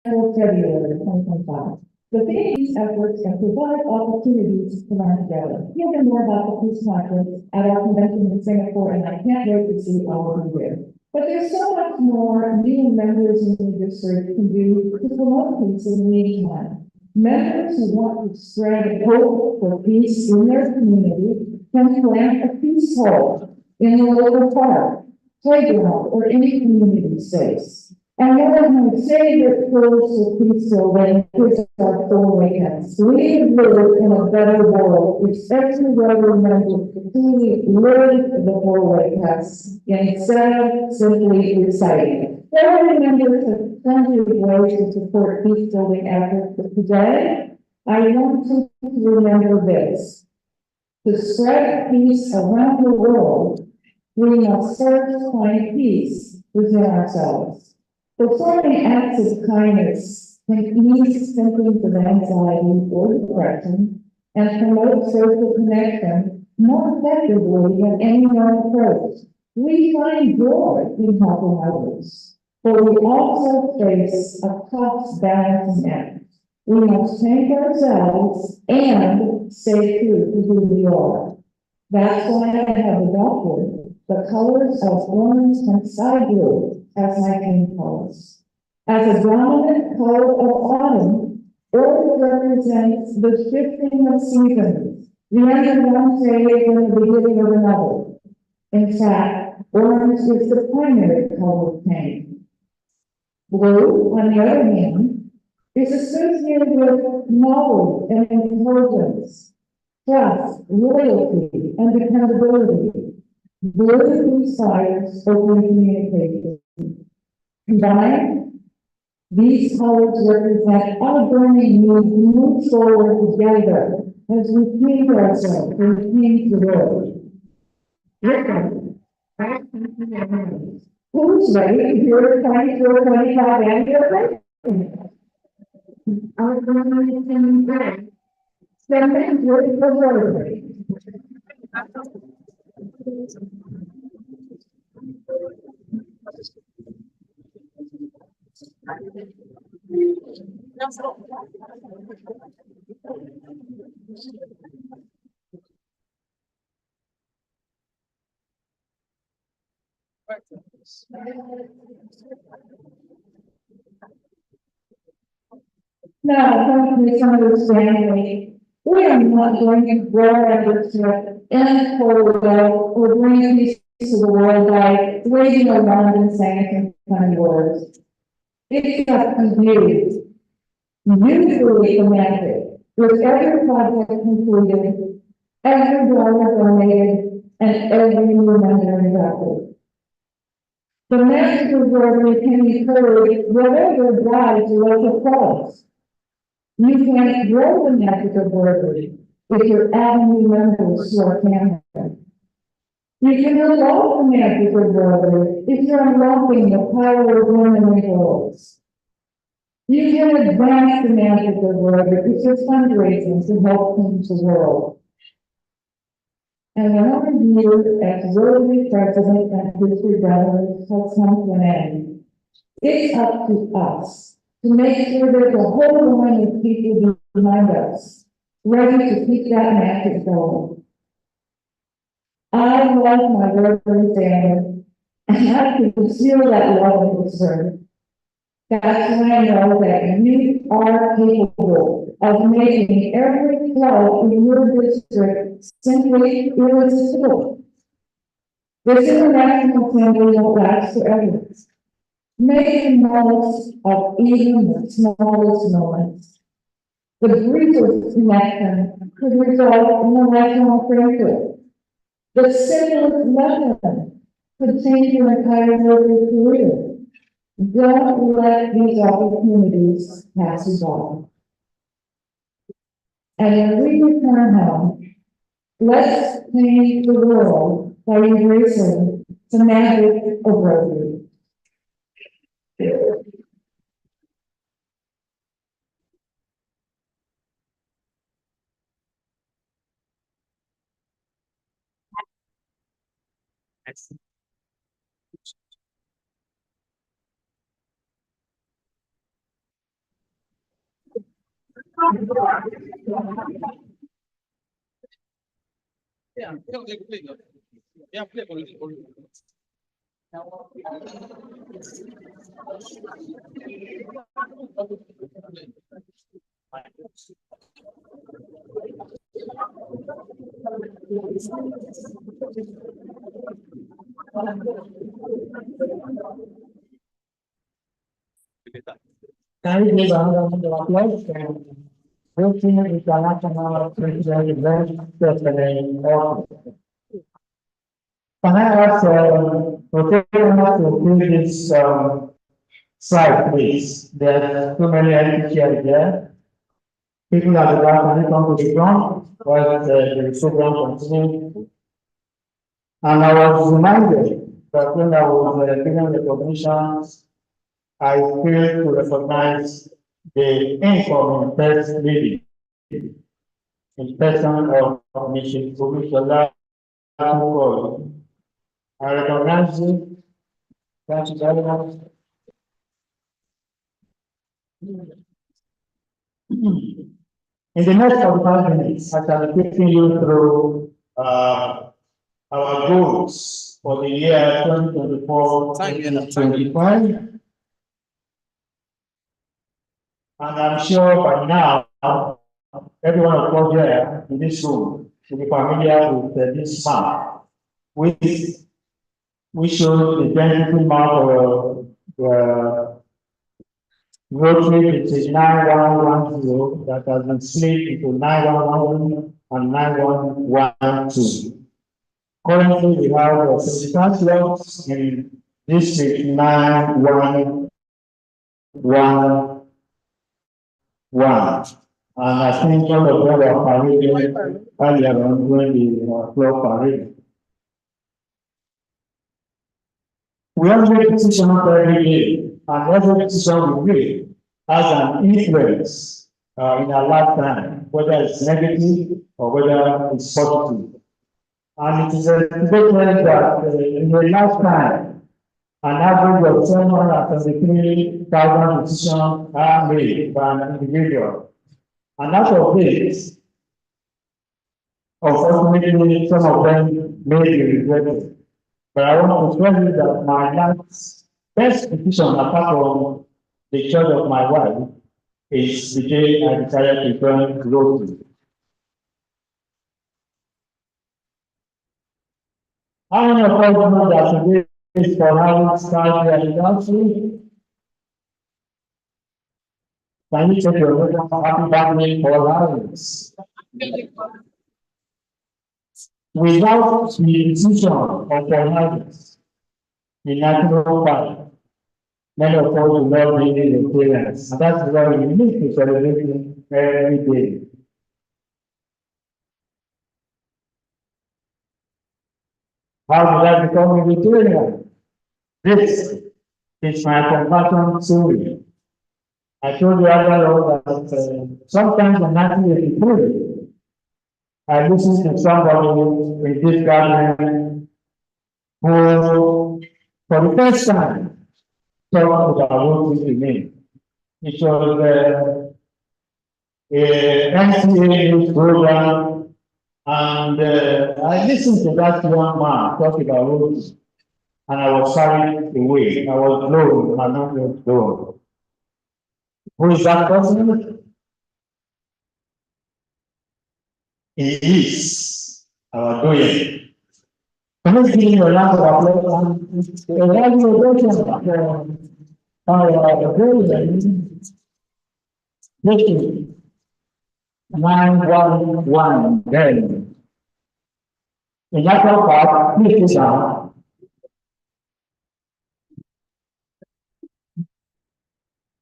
for February 2025. The theme of these efforts can provide opportunities to learn together. You'll hear more about the peace conference at our convention in Singapore, and I can't wait to see all of you there. But there's so much more new members in the district can do to promote peace in the meantime. Members who want to spread hope for peace in their community can plant a peace hole in the local park, playground, or any community space. And one of my favorite tools for peace building is our 4-way house. We live in a better world if every Rotary member truly live the 4-way house instead of simply reciting it. Rotary members have plenty of ways to support peace building efforts, but today I want you to remember this. To spread peace around the world, we must first find peace within ourselves. Performing acts of kindness can ease symptoms of anxiety or depression and promote social connection more effectively than any one approach. We find joy in helping others, but we also face a tough balancing act. We must change ourselves and stay true to who we are. That's why I have adopted the colors of orange and sky blue as my theme colors. As a dominant color of autumn, orange represents the shifting of seasons, the end of one phase and the beginning of another. In fact, orange is the primary color of pain. Blue, on the other hand, is associated with knowledge and intelligence, trust, loyalty, and dependability. Blue inspires open communication. Combined, these colors represent our burning need to move forward together as we change ourselves and change the world. Who's ready to hear 24, 25 annual? Our burning and spending with the Rotary. Now, don't misunderstand me. We are not going to grow our district in Florida or bring peace to the world by waving around and saying kind of words. It's just confused, usually commanded, With every project completed, every dollar donated, and every new member inducted. The magic of Rotary can be heard wherever drives local cause. You can't grow the magic of Rotary if you're adding new members to our campaign. You can develop the magic of Rotary if you're unlocking the power of women and girls. You can advance the magic of Rotary if you're fundraising to help change the world. And another year as Rotary president and history brothers has come to an end. It's up to us to make sure there's a whole line of people behind us, ready to keep that magic going. I love my Rotary family, and I can feel that love and concern. That's when I know that you are capable of making every flow in your district simply irresistible. This international assembly will last forever. Make the most of even the smallest moments. The briefest connection could result in a lifelong friendship. The simplest lesson could change your entire Rotary career. Don't let these opportunities pass you by. And when we return home, let's change the world by embracing the magic of Rotary. Can we give a round of applause? Working international president event yesterday. Can I ask Rotarians to fill this slide, please? There are too many empty chairs there. People at the back can come to the front while the program continues. And I was reminded that when I was giving recognitions, I failed to recognize the incoming first lady in person of Mrs. Olushola. I recognize you. Thank you very much. In the next 45 minutes, I shall be taking you through our goals for the year 2024-2025. And I'm sure by now, everyone of us here in this room should be familiar with this map, which shows the identity map of Rotary. It is 9110 that has been split into 9111 and 9112. Currently, we have 75 slots in district 9111. And I think all of them are parading earlier on when the floor parade. We have made decisions every day, and every decision we make has an influence in our lifetime, whether it's negative or whether it's positive. And it is a statement that in your lifetime, an average of 723,000 decisions are made by an individual. And out of this, unfortunately, some of them may be regretted. But I want to tell you that my last best decision, apart from the choice of my wife, is the day I decided to join Rotary. How many of us know that today is for having started the anniversary? Can you take your happy birthday for lives? Without the decision of formalities, the national party, many of us will not be the parents. And that's why we need to celebrate it every day. How did I become a vegetarian? This is my compassion story. I told you earlier that sometimes I'm not really food. I listened to somebody in this gathering who, for the first time, talked about what it means. It was a NCA news program, and I listened to that young man talk about roads, and I was carried away. I was blown, my mind was blown. Who is that person? He is our doyen. Let's give him a round of applause and a round of applause for our doyen. Listen, 911 then. In that part, please sit down.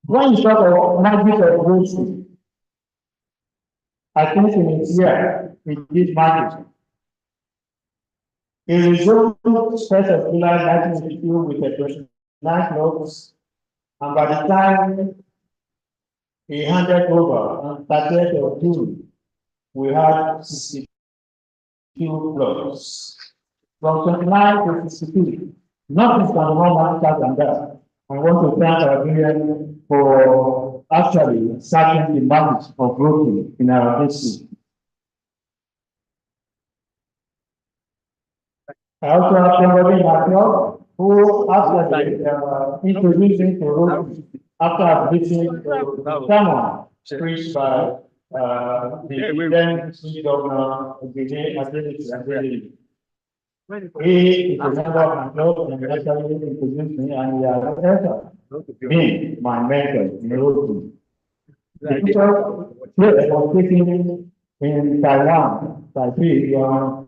When you talk about magic of wisdom, I think in its year, it is magic. It resolved first of July 1982 with a 29 notes, and by the time he handed over on 30th of June, we had 62 plots. From 29 to 62, nothing can more matter than that. I want to thank our union for actually starting the march of voting in our history. I also have somebody in our club who actually introduced me to voting after listening to someone preached by the then Chief Governor of the day. He is a member of my club and actually introduced me, and he has been my mentor in voting. The picture here was taken in Taiwan, Taipei,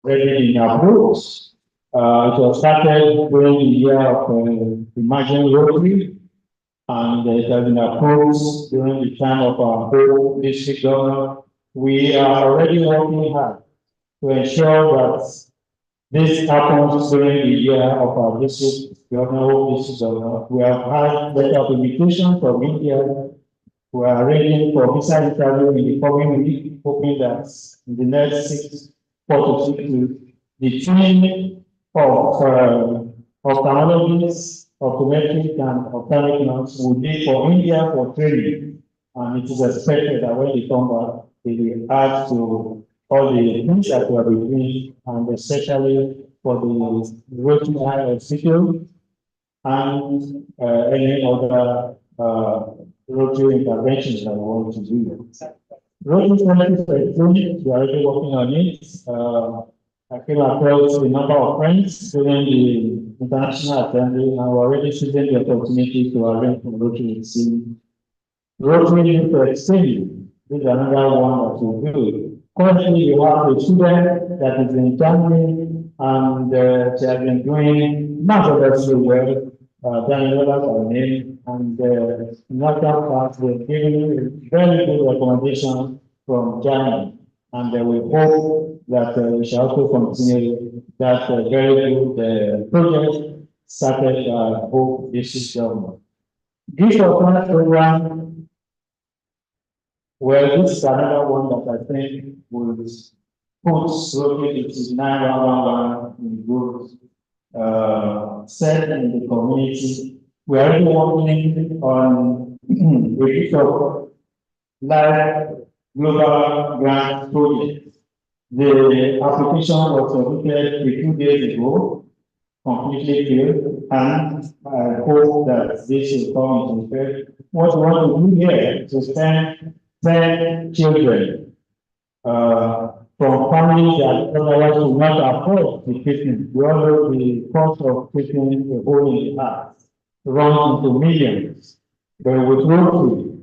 already in approach. It was started during the year of Imagine Rotary, and it has been approved during the time of our whole district governor. We are already working hard to ensure that this happens during the year of our district governor. We have had letter of invitation from India. We are arranging for visa interview in the coming week, hoping that in the next 4 to 6 weeks, the team of ophthalmologists, optometrists, and ophthalmic will be for India for training. And it is expected that when they come back, they will add to all the things that we are doing, and especially for the Rotary Eye Institute and any other Rotary interventions that we want to do. Rotary 2013, we are already working on it. I came across a number of friends during the international assembly, and we're already seizing the opportunity to arrange for Rotary to see. Rotary to exchange. This is another one that we do. Currently, you have a student that is in Germany, and she has been doing marvelously well. Daniela, her name, and in that part, they're giving a very good recommendation from Germany, and we hope that we shall also continue that very good project started by both district government. This was program. Well, this is another one that I think will put Rotary to 9111 in good set in the community. We are already working on a bit of live global grant project. The application was submitted a few days ago, completely filled, and I hope that this will come into effect. What we want to do here is to spend 10 children from families that otherwise would not afford the treatment. We all know the cost of treatment a hole in the heart runs into millions. But with Rotary,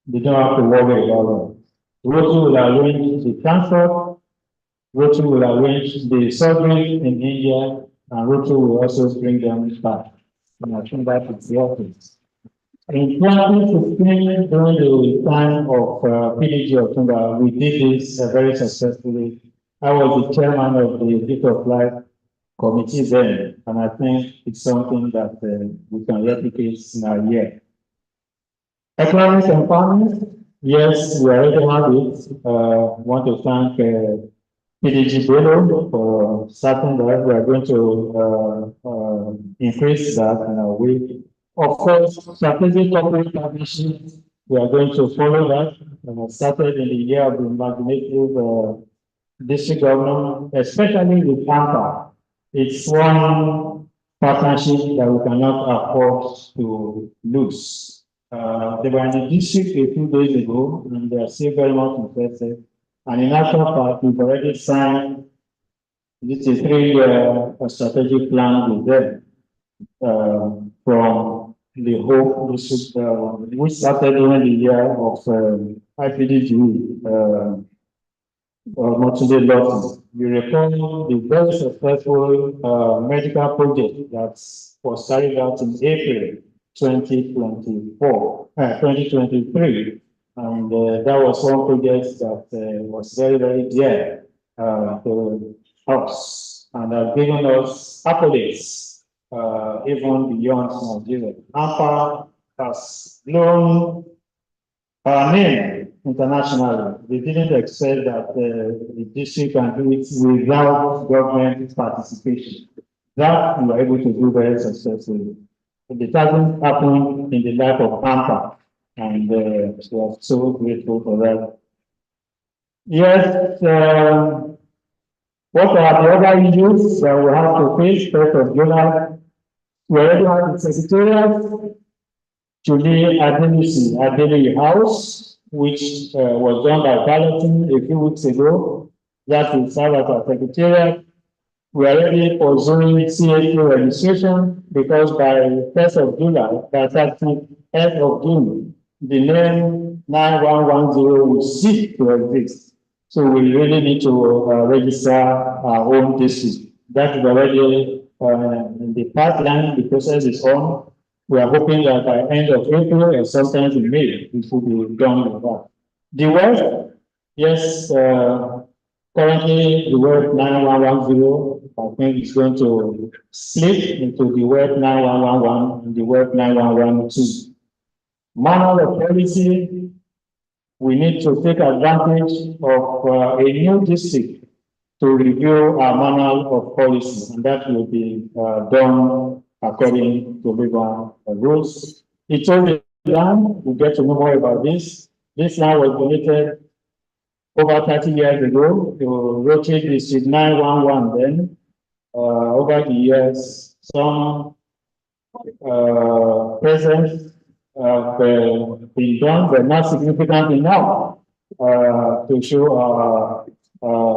they don't have to worry about it. Rotary will arrange the transport, Rotary will arrange the surgery in India, and Rotary will also bring them back. And I think that is the office. In 2015, during the time of PDG October, we did this very successfully. I was the chairman of the Gift of Life committee then, and I think it's something that we can replicate in our year. Economic empowerment, yes, we already have it. Want to thank PDG Bello for starting that. We are going to increase that in our way. Of course, strategic corporate partnership, we are going to follow that. Started in the year of the imaginative district government, especially with AMPA. It's one partnership that we cannot afford to lose. They were in the district a few days ago, and they are still very much interested. And in actual fact, we've already signed this is a 3-year strategic plan with them from the whole district, which started during the year of IPDG. Multiple losses. You recall the very successful medical project that was carried out in April 2023. And that was one project that was very, very dear to us and have given us accolades even beyond Nigeria. AMPA has known our name internationally. They didn't expect that the district can do it without government participation. That we were able to do very successfully. It hasn't happened in the life of AMPA, and we are so grateful for that. Yes, what are the other issues that we have to face? 1st of July, we already have the Secretariat, Julie Adenisi House, which was done by balloting a few weeks ago. That will serve as our Secretariat. We are already pursuing CAQ registration because by 1st of July, by 30th of June, the name 9110 will cease to exist. So we really need to register our own district. That is already in the pipeline. The process is on. We are hoping that by end of April or sometime in May, it will be done with that. The web, yes, currently the web 9110, I think is going to split into the web 9111 and the web 9112. Manual of policy, we need to take advantage of a new district to review our manual of policy, and that will be done according to the rules. It's already done. We get to know more about this. This land was donated over 30 years ago to Rotary District 911 then. Over the years, some presents have been done, but not significant enough to show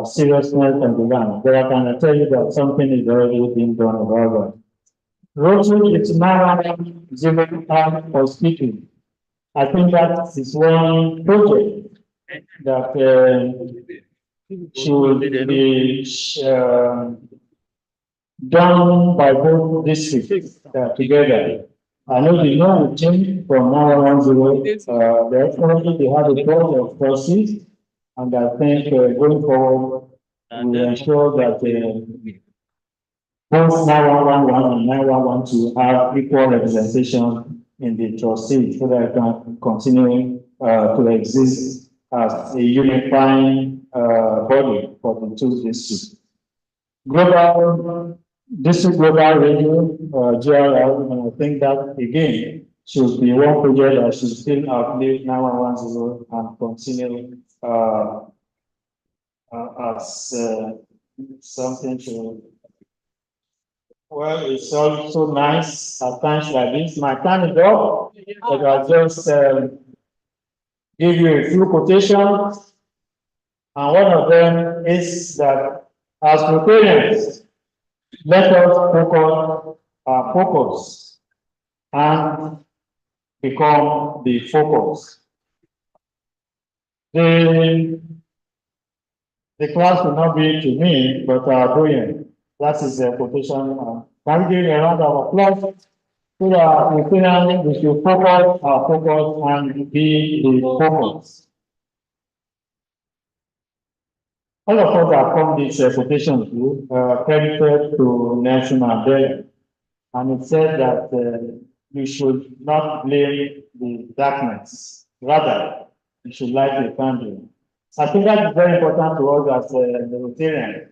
seriousness on the land. But I can tell you that something is already being done about that. Rotary is now zero time for speaking. I think that is one project that should be done by both districts together. I know the law will change from 910. They have a board of trustees, and I think going forward, we will ensure that both 9111 and 9112 have equal representation in the trustees so that it can continue to exist as a unifying body for the two districts. District Global Radio, GRL, and I think that again should be one project that should still outlive 9110 and continue as something to. Well, it's also nice at times like this. My time is up, but I'll just give you a few quotations. And one of them is that as Rotarians, let us focus our focus and become the focus. The class will not be to me, but our doing. That is a quotation. Can we give a round of applause so that we should focus our focus and be the focus. All of us have come this quotation to credited to Nelson Mandela, and it said that you should not blame the darkness, rather you should light the candle. I think that is very important to us as Rotarians.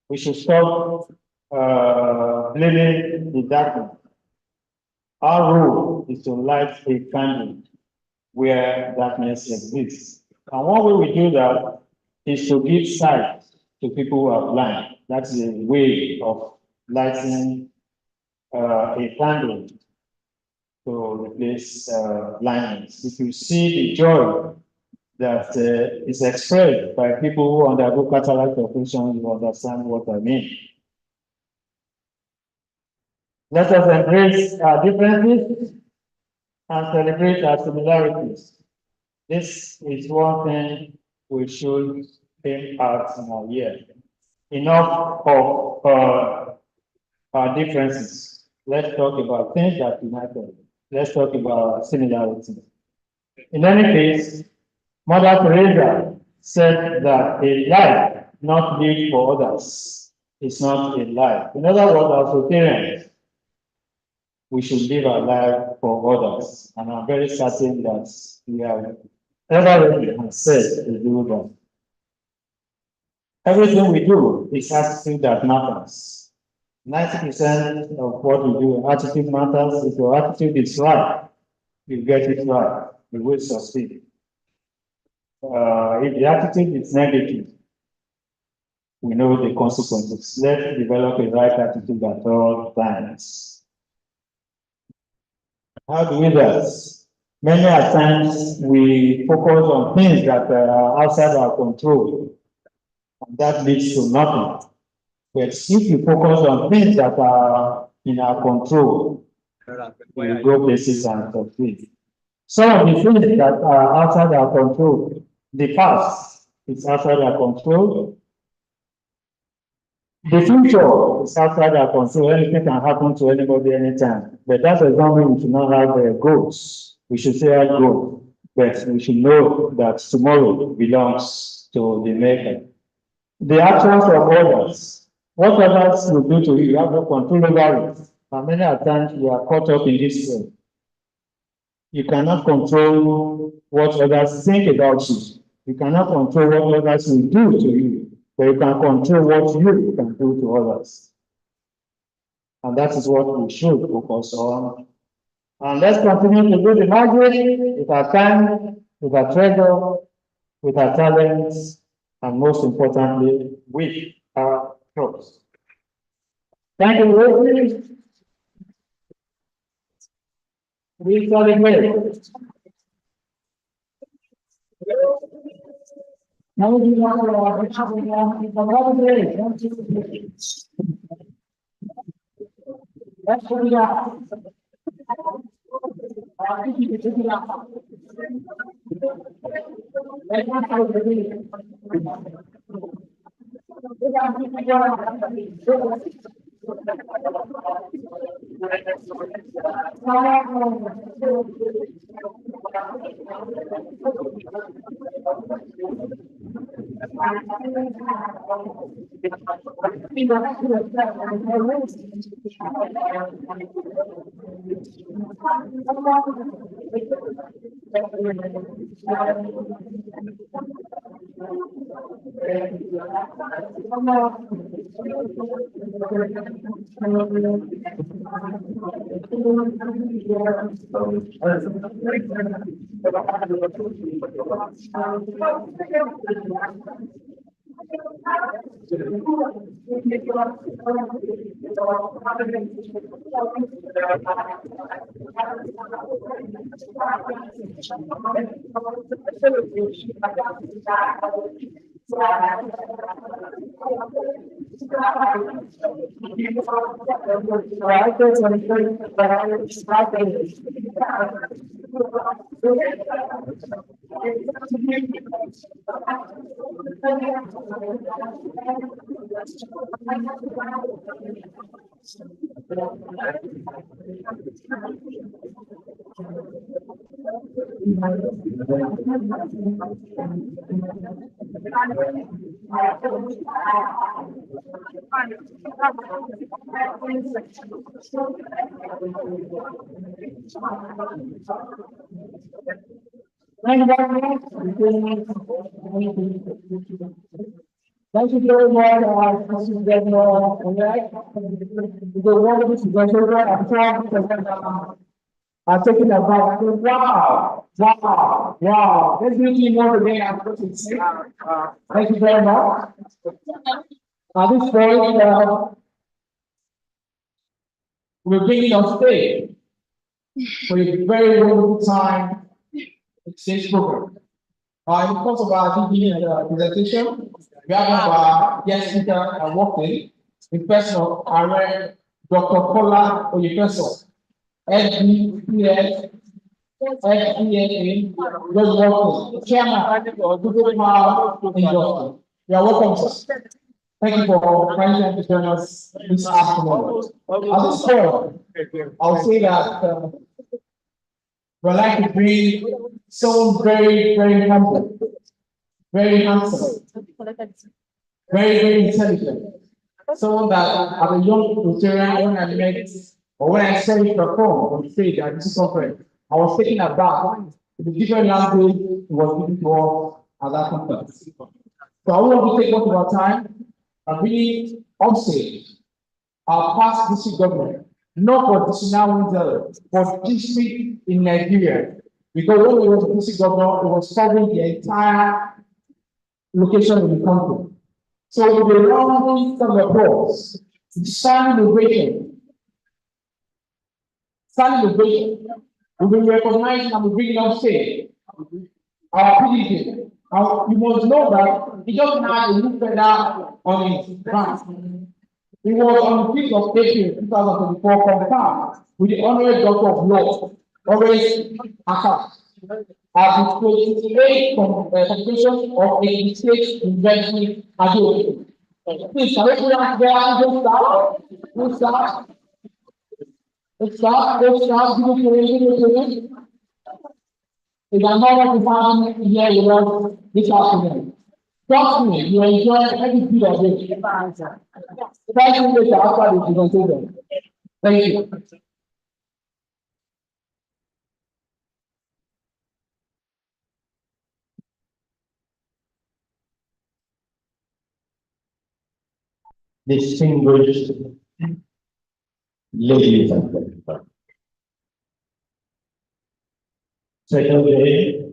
We should stop blaming the darkness. Our role is to light a candle where darkness exists. And one way we do that is to give sight to people who are blind. That's a way of lighting a candle to replace blindness. If you see the joy that is expressed by people who undergo cataract operation, you understand what I mean. Let us embrace our differences and celebrate our similarities. This is one thing we should aim at in our year. Enough of our differences. Let's talk about things that unite us. Let's talk about similarities. In any case, Mother Teresa said that a life not lived for others is not a life. In other words, as Rotarians, we should live our life for others. And I'm very certain that we have ever said to do that. Everything we do is attitude that matters. 90% of what we do, attitude matters. If your attitude is right, you get it right, you will succeed. If the attitude is negative, we know the consequences. Let's develop a right attitude at all times. How do we do that? Many times we focus on things that are outside our control, and that leads to nothing. But if you focus on things that are in our control, we will go places and succeed. Some of the things that are outside our control, the past is outside our control. The future is outside our control. Anything can happen to anybody anytime. But that does not mean we should not have goals. We should say our goal, but we should know that tomorrow belongs to the maker. The actions of others, what others will do to you, you have no control over it. And many times you are caught up in this way. You cannot control what others think about you. You cannot control what others will do to you, but you can control what you can do to others. And that is what we should focus on. And let's continue to do the magic with our time, with our treasure, with our talents, and most importantly, with our trust. Thank you very much. We celebrate. Now we want that's what we got. Thank you very much, Mrs. Governor. The one is I'm taking a back. Wow, wow, wow. Let's do it more again. Thank you very much. At this point, we're bringing on stage for a very wonderful time exchange program. In the course of our DTA presentation, we have our guest speaker walking in person of our Dr. Kola Oyepeso, SBPS, SBNA, was walking, chairman of Google Power Industry. You are welcome, sir. Thank you for finding to join us this afternoon. At this point, I'll say that we'd like to bring someone very, very humble, very handsome, very, very intelligent. Someone that as a young Rotarian, when I met or when I saw him perform on stage at this conference, I was taken aback with the different language he was giving to us at that conference. So I want to take much of our time and really on stage our past district government, not for Disneyland, but district in Nigeria. Because when he was district governor, it was covering the entire location in the country. So with the round of applause, standing ovation, we will recognize and we bring it on stage. Our PDP. You must know that he doesn't have a new feather on his brand. He was on the 5th of April 2024 confirmed with the honorary doctor of law, always attached. arbitrate competition of a state investment agreement. Please, can we put out there and start? We'll start. Let's start. Give it. If I'm not having here with us this afternoon, trust me, you enjoy every bit of it. Thank you later after the presentation. Thank you. Distinguished ladies and gentlemen. Second day,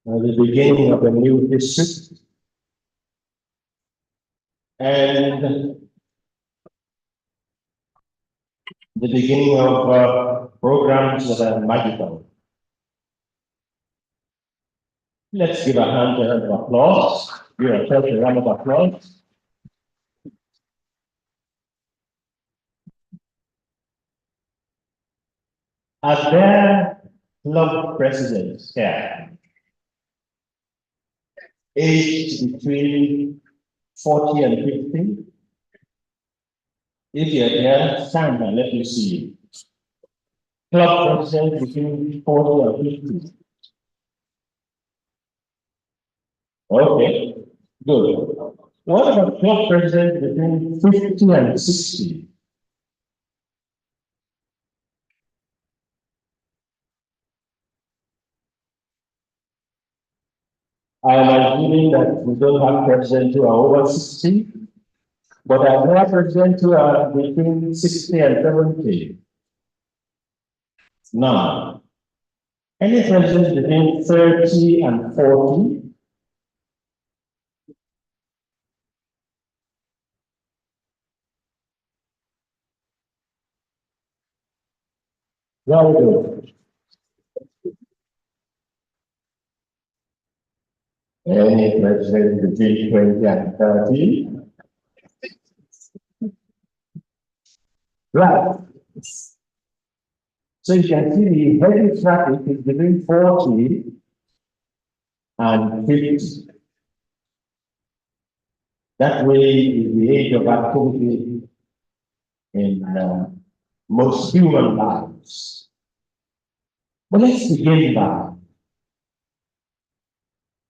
at the beginning of a new district, and the beginning of programs that are magical. Let's give a round of applause. Give ourselves a round of applause. As their club presidents here, aged between 40 and 50, if you're there, stand and let me see you. Club president between 40 and 50. Okay, good. What about club president between 50 and 60? I am assuming that we don't have presidents who are over 60, but I have presidents who are between 60 and 70. None. Any president between 30 and 40? Very good. Any president between 20 and 30? Right. So you can see the heavy traffic is between 40 and 50. That way is the age of activity in most human lives. But let's begin by,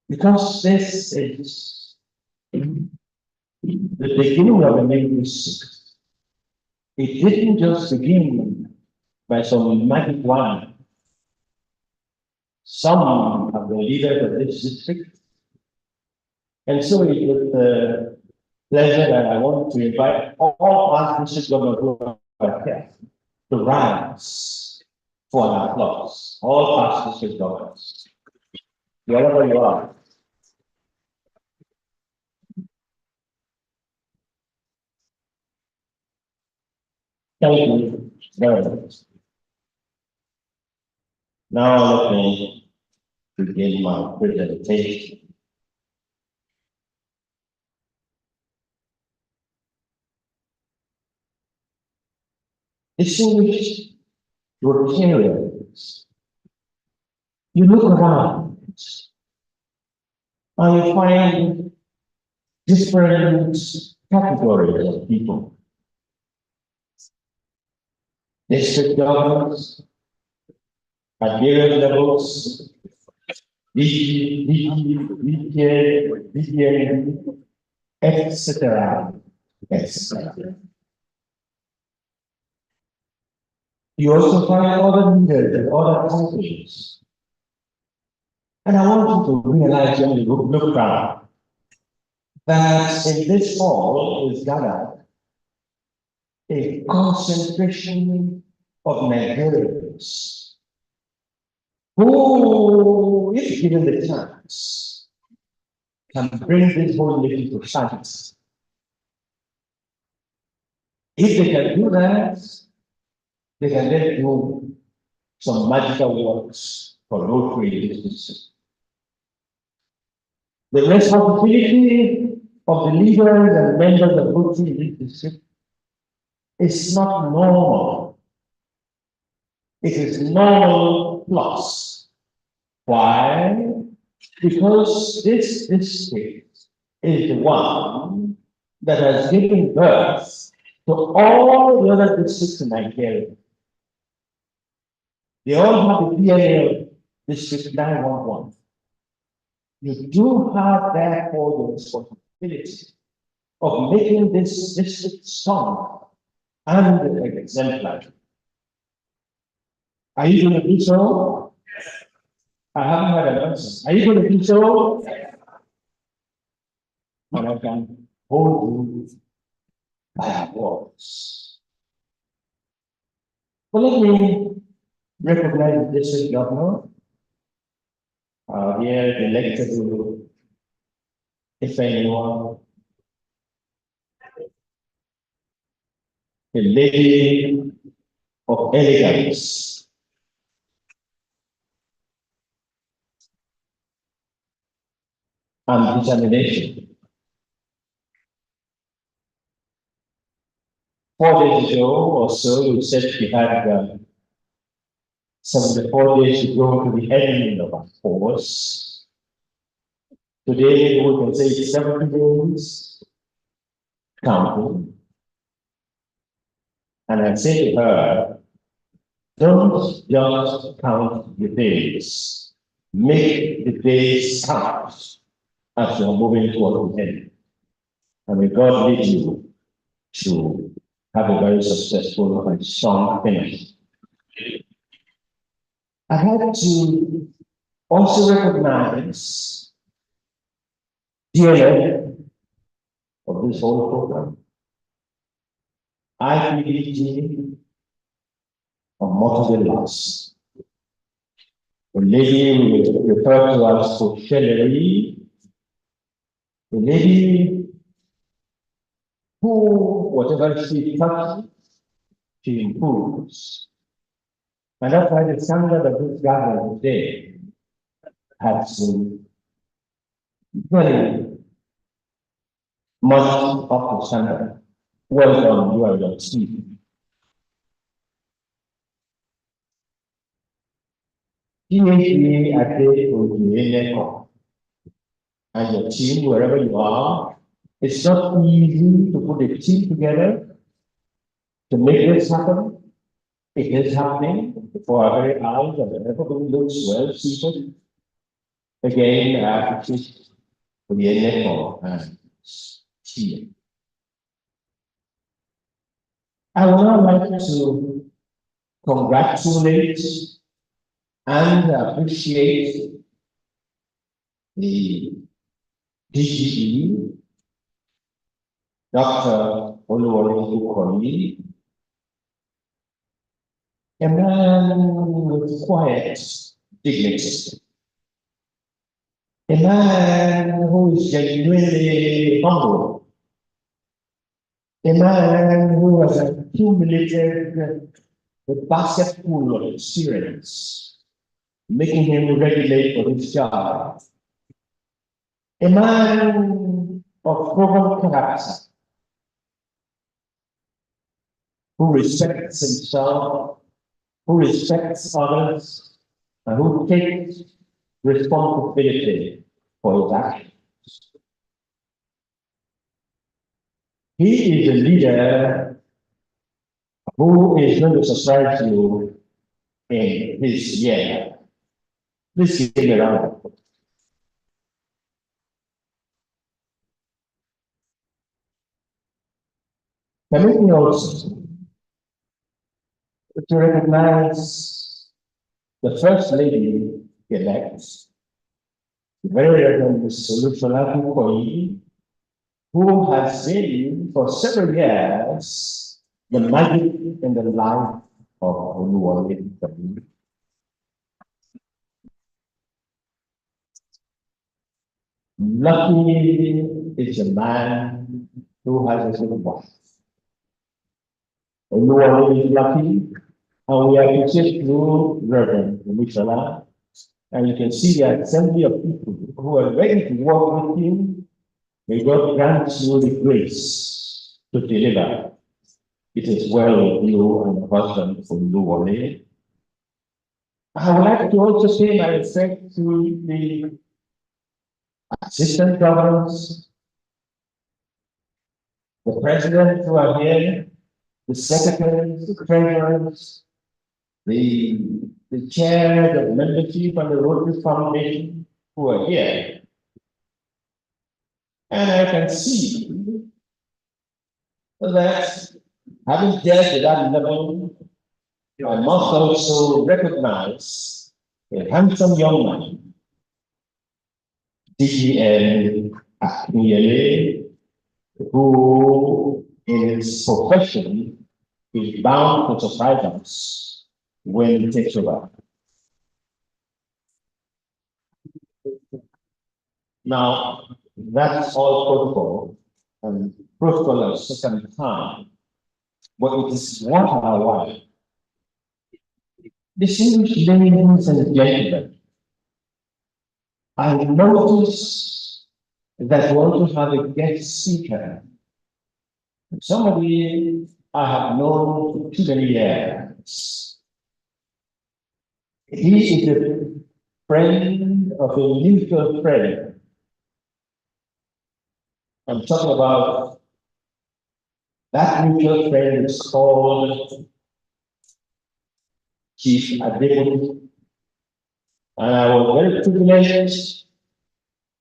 because this is the beginning of a new history. It didn't just begin by some magic wand. Some of the leaders of this district. And so it is with pleasure that I want to invite all past district governors who are here to rise for an applause. All past district governors, wherever you are. Thank you very much. Now let me begin my presentation. Distinguished Rotarians, you look around and you find different categories of people. District governors at various levels, DTA, etc. etc. You also find other leaders and other countries. And I want you to realize when you look around that in this hall is gathered a concentration of Nigerians who, if given the chance, can bring this whole nation to science. If they can do that, they can then do some magical works for Rotary businesses. The responsibility of the leaders and members of Rotary district is not normal. It is normal plus. Why? Because this district is the one that has given birth to all the other districts in Nigeria. They all have the DNA of District 911. You do have, therefore, the responsibility of making this district strong and exemplary. Are you going to do so? I haven't had an answer. Are you going to do so? And I can hold you by words. Well, let me recognize the district governor. Here elected to, if anyone, a lady of elegance. And determination. 4 days ago or so, we said we had 74 days to go to the end of our force. Today, we can say it's 70 days, counting. And I say to her, don't just count the days, make the days count as you're moving toward the end. And may God lead you to have a very successful and strong finish. I had to also recognize DTA of this whole program, IPDG of multiple loss. The lady we refer to as Sociality, the lady who, whatever she touches, she improves. And that's why the standard of this gathering today has been very much up to standard. Well done, you are your team. DTA at the and your team, wherever you are, it's not easy to put a team together to make this happen. It is happening before our very eyes, and everybody looks well seated. Again, I appreciate for the NFO and team. I would now like to congratulate and appreciate the DGE, Dr. Oluwole, a man with quiet dignity, a man who is genuinely humble, a man who has accumulated a basket full of experience, making him ready for his job. A man of proven character, who respects himself, who respects others, and who takes responsibility for his actions. He is a leader who is going to surprise you in his year. Please give me a round of applause. Permit me also to recognize the First Lady elect, very Reverend Ms. Olusola Akintoye, who has been for several years the magic in the life of Oluwole. Lucky is a man who has a good wife. Oluwole is lucky, and we appreciate you, Reverend Olusola. And you can see the assembly of people who are ready to work with him. May God grant you the grace to deliver. It is well with you and the husband for Oluwole. I would like to also pay my respect to the assistant governors, the president who are here, the secretaries, the treasurers, the chair, the membership, and the Rotary Foundation who are here. And I can see that having dealt with that level, I must also recognize a handsome young man, DTA Akinyele, who in his profession is bound to surprise us when he takes over. Now, that's all protocol, and protocol at a certain time, but it is what I want. Distinguished ladies and gentlemen, I notice that we want to have a guest speaker. Somebody I have known for too many years. He is a friend of a mutual friend. I'm talking about that mutual friend is called Chief Adebolu. And I was very privileged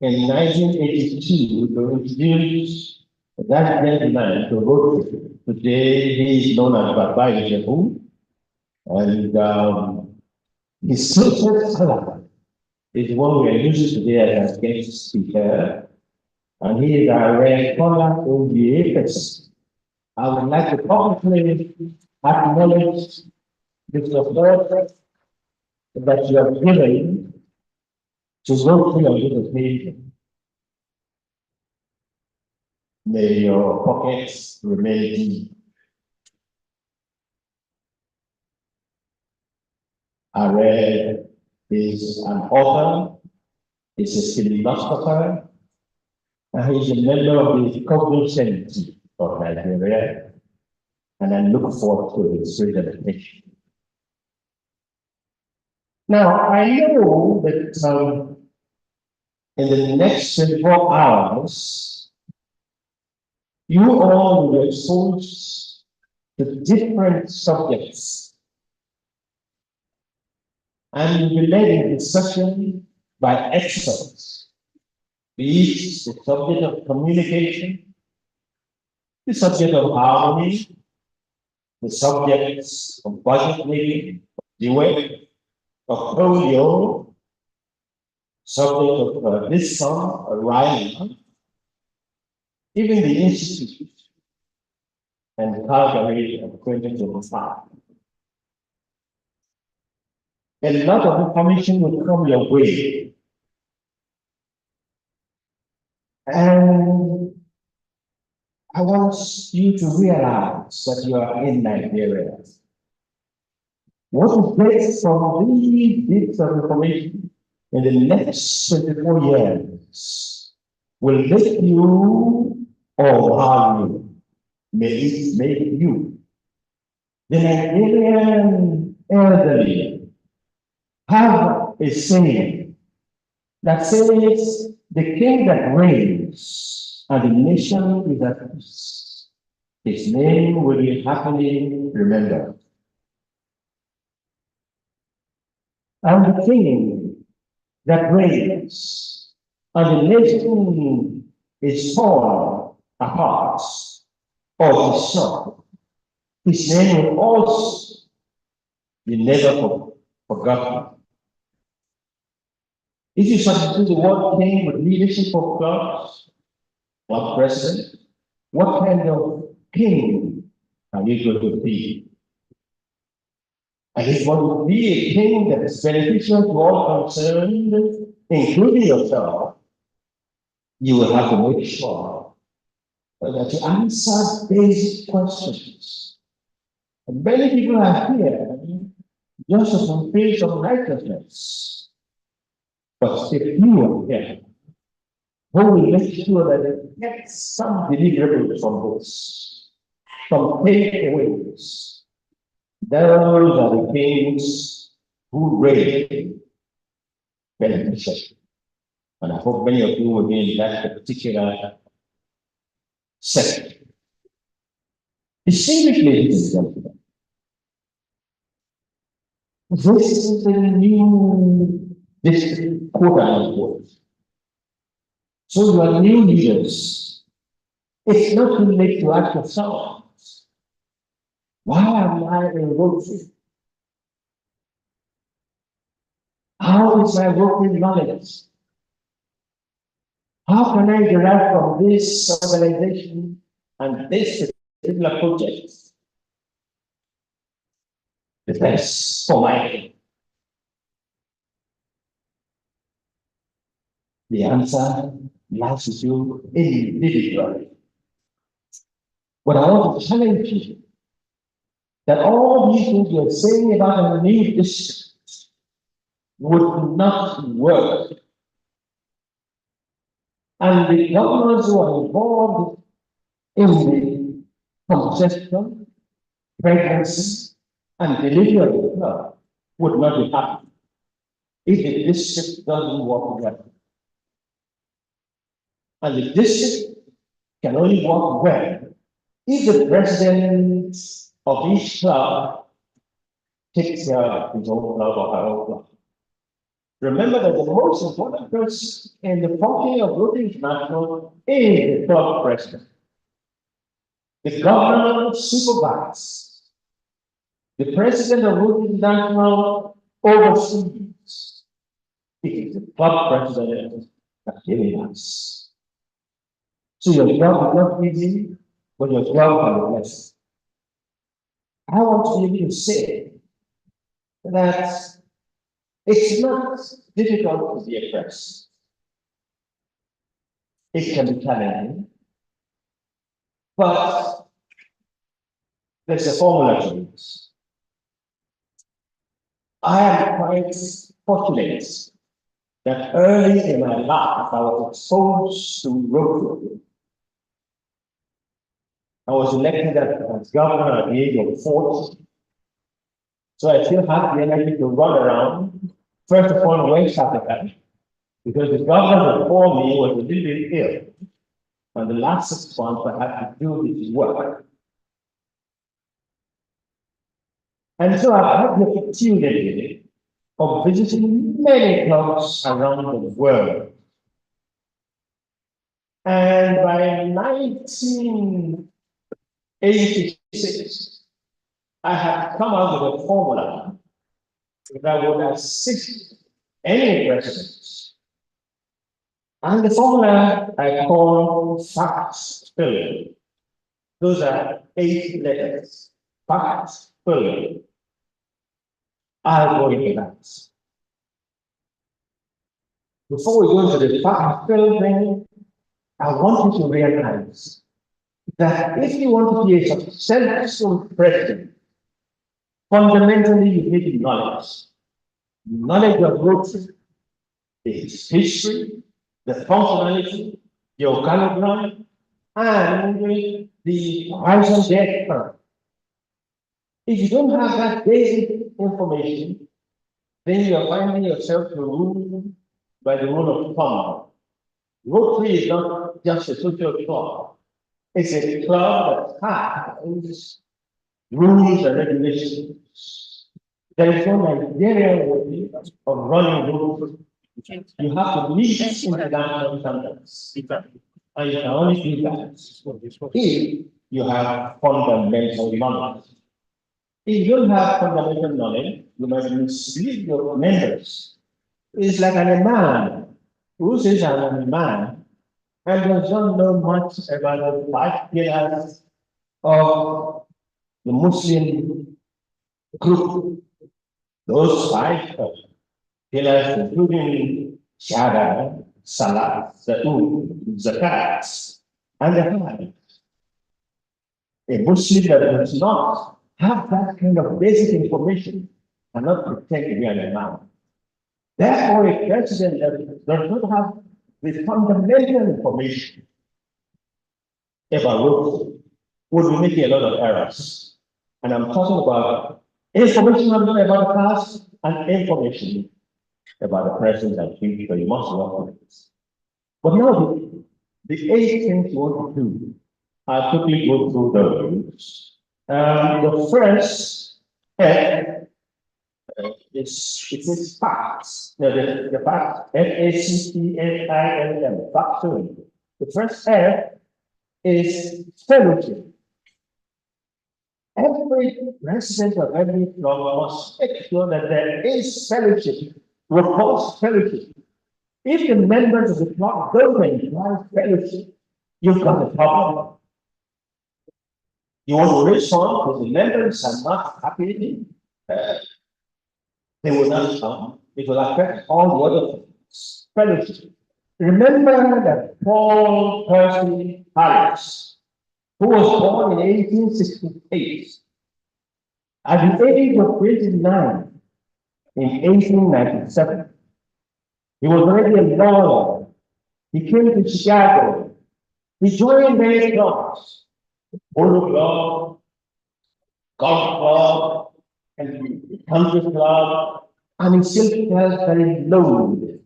in 1982 to introduce that gentleman to Rotary. Today he is known as Baba Ijebu, and his social salary is one we are using today as guest speaker, and he is our rare scholar of the APEX. I would like to publicly acknowledge the support that you have given to Rotary on this occasion. May your pockets remain deep. Are is an author, is a philosopher, and he's a member of the Cognition of Nigeria, and I look forward to his presentation. Now, I know that in the next 24 hours, you all will be exposed to different subjects, and you'll be led in discussion by experts, be it the subject of communication, the subject of harmony, the subjects of budget making, the way of polio, subject of this song, Ryan, even the Institute and Calgary of 2025. A lot of information will come your way. And I want you to realize that you are in Nigeria. What you get from these bits of information in the next 24 years will make you or harm you. May it make you. The Nigerian elderly have a saying that says, the king that reigns and the nation is at peace, his name will be happily remembered. And the king that reigns and the nation is torn apart or destroyed, his name will also be never forgotten. If you substitute the word king with leadership of God, or president, what kind of king are you going to be? And if one would be a king that is beneficial to all concerned, including yourself, you will have to make sure that you answer basic questions. And many people are here just to fulfill some righteousness. But if you are here, who will make sure that it gets some deliverables from this, some takeaways? Those are the kings who really beneficial. And I hope many of you will be in that particular sector. Distinguished ladies and gentlemen, this is a new district, quote unquote. So you are new leaders. It's not too late to ask yourselves, why am I in Rotary? How is my Rotary knowledge? How can I derive from this organization and this particular project the best for my? The answer lies with you individually. But I want to challenge you that all these things you're saying about a new district would not work. And the governors who are involved in the conception, pregnancy, and delivery of the club would not be happy if the district doesn't work well. And the district can only work well if the president of each club takes care of his own club or her own club. Remember that the most important person in the functioning of Rotary International is the club president. The governor supervises. The president of Rotary International oversees. It is the club president that really us. So your job is not easy, but your job is blessed. I want to be able to say that it's not difficult to be a press. It can be challenging, but there's a formula to this. I am quite fortunate that early in my life I was exposed to Rotary. I was elected as governor at the age of 40. So I still have the energy to run around, first of all, West Africa, because the governor before me was a little bit ill. And the last 6 months I had to do his work. And so I've had the opportunity of visiting many clubs around the world. And by 1986, I had come out with a formula that would assist any president. And the formula I call facts filling. Those are 8 letters. Facts filling. I'll go into that. Before we go into the fact filling, I want you to realize that if you want to be a successful president, fundamentally you need knowledge. Knowledge of Rotary, its history, the functionality, the organogram, and the horizon debt curve. If you don't have that basic information, then you're finding yourself ruled by the rule of thumb. Rotary is not just a social club. It's a club that has rules and regulations. There is no Nigerian way of running Rotary. You have to meet international standards. And you can only do that if you have fundamental knowledge. If you don't have fundamental knowledge, you must mislead your members. It's like a man who says I'm a man and does not know much about the 5 pillars of the Muslim group. Those 5 pillars, including Shahada, Salah, Zakat, and the Hajj. A Muslim that does not have that kind of basic information cannot pretend to be an imam. Therefore, a president that does not have the fundamental information about Rotary would be making a lot of errors. And I'm talking about Information about the past and information about the present and future. You must work with this. But now the 8 things you want to do, I'll quickly go through those. The first is facts. The facts, FACTILM, factoring. The first F is fellowship. Every resident of every floor must make sure that there is fellowship, robust fellowship. If the members of the flock don't enjoy fellowship, you've got a problem. You want to raise funds, but the members are not happy, they will not come. It will affect all the other things. Fellowship. Remember that Paul Percy Harris, who was born in 1868, at the age of 29 in 1897, he was already a lawyer. He came to Chicago. He joined various clubs, Polo Club, Golf Club, and Country Club, and he still felt very lonely.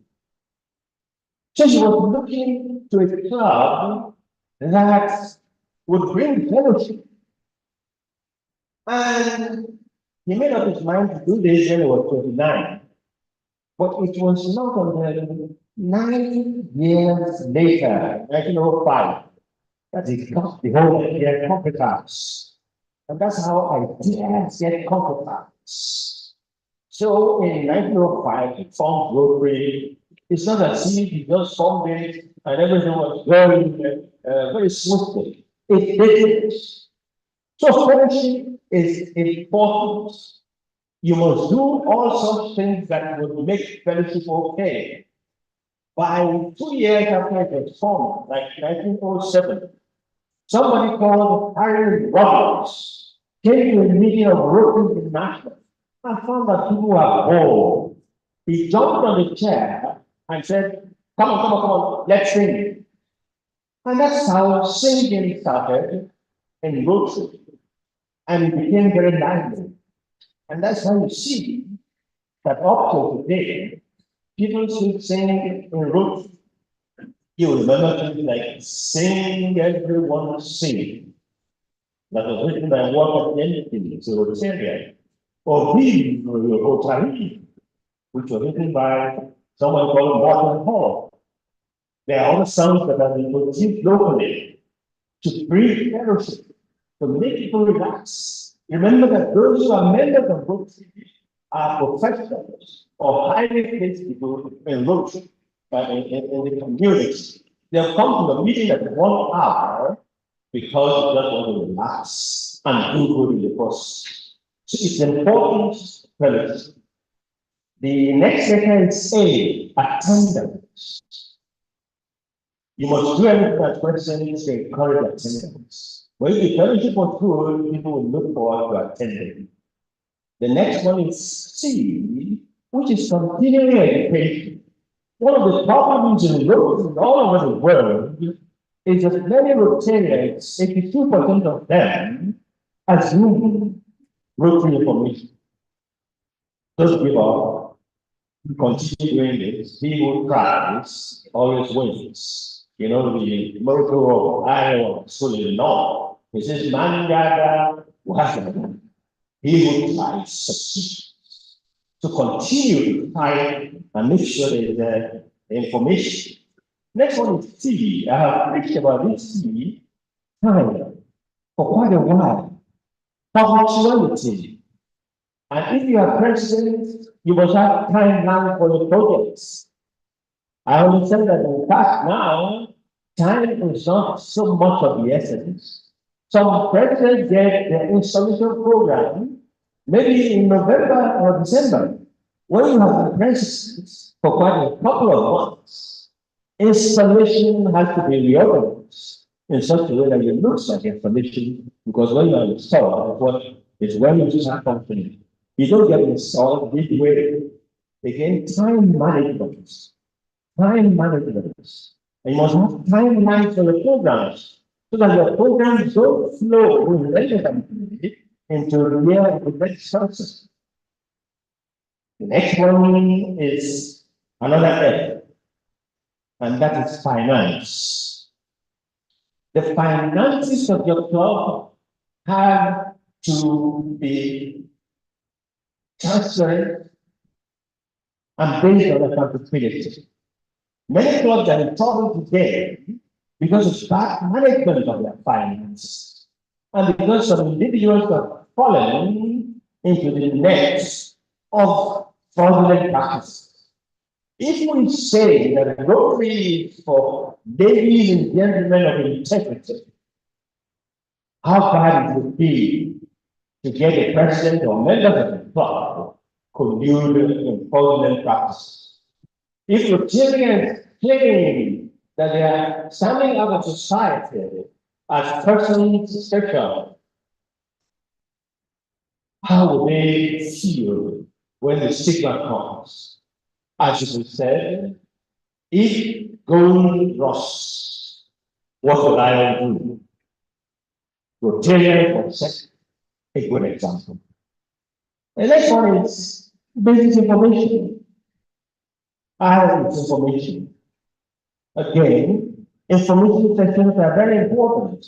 So he was looking to a club that would bring fellowship. And he made up his mind to do this when he was 29. But it was not until 9 years later, 1905, that he got the whole idea competence. And that's how ideas get competence. So in 1905, he formed Rotary. It's not as if he just formed it and everything was going very smoothly. It didn't. So fellowship is important. You must do all such things that would make fellowship okay. By 2 years after it was formed, like 1907, somebody called Harry Roberts came to a meeting of Rotary International and found that people were bored. He jumped on the chair and said, come on, let's sing. And that's how singing started in Rotary. And it became very lively. And that's how you see that up to today, people still sing in Rotary. You remember things like sing, everyone sing. That was written by Walter Jenkins, a Rotarian. Or Vive Rotary, which was written by someone called Morton Hall. There are other songs that have been produced locally to bring fellowship, to make people relax. Remember that those who are members of Rotary are professionals or highly placed people in Rotary, in the community. They have come to the meeting at 1 hour because they just want to relax and do good in the process. So it's important fellowship. The next letter is A, attendance. You must do everything that questions to encourage attendance. When the fellowship was good, people will look forward to attending. The next one is C, which is continuing education. One of the problems in Rotary all over the world is that many Rotarians, 82% of them, assume Rotary information. Just give up, continue doing this. He who tries always wins. You know, the motto of Iowa school in the north. It says, Mangada Wahada. He who tries succeeds. To continue to try and make sure there is information. Next one is T. I have preached about this T time for quite a while. Punctuality. And if you are president, you must have timeline for your projects. I understand that in fact now, time is not so much of the essence. Some presidents get their installation program maybe in November or December. When you have the president for quite a couple of months, installation has to be reorganized in such a way that it looks like installation, because when you are installed, what is when you start functioning. You don't get installed this way. Again, time management. Time management. And you must have timelines for the programs so that your programs don't flow irrelevantly into the year of the next person. The next one is another F, and that is finance. The finances of your club have to be transparent and based on accountability. Many clubs are in trouble today because of bad management of their finances and because some individuals have fallen into the nets of fraudulent practices. If we say that the Rotary is for ladies and gentlemen of integrity, how bad it would be to get a president or members of the club collude in fraudulent practices. If Rotarians claim that they are standing up in society as persons special, how will they feel when the stigma comes? As it was said, if gold rusts, what will I do? Rotarian for set a good example. The next one is basic information. I have this information. Again, information sessions are very important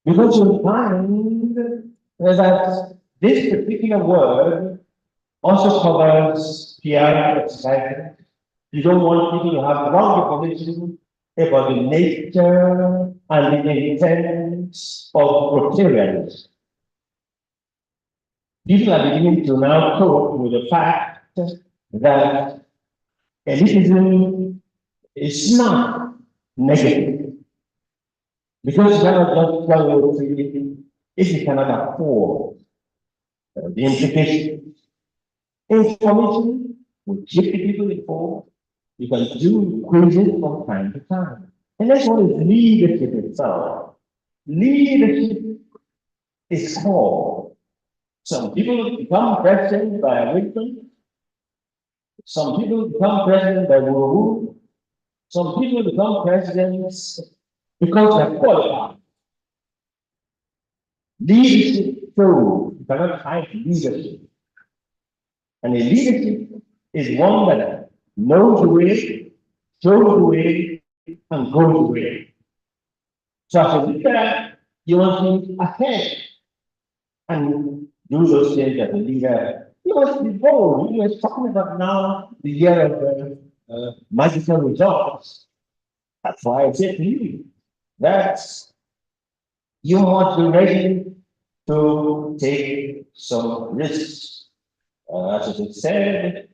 because you'll find that this particular word also covers PR excitement. You don't want people to have wrong information about the nature and the intent of Rotarians. People are beginning to now cope with the fact that elitism is not negative. Because you cannot just tell Rotary if you cannot afford the implication. Information will keep people informed. You can do quizzes from time to time. And that's what is leadership itself. Leadership is called. Some people become president by appointment. Some people become president by woo. Some people become presidents because they're qualified. Leadership, so you cannot hide leadership. And a leadership is one that knows the way, shows the way, and goes the way. So as a leader, you want to be ahead and do those things as a leader. You must be bold. You were talking about now the year of magical results. That's why I said to you that you must be ready to take some risks. As it is said,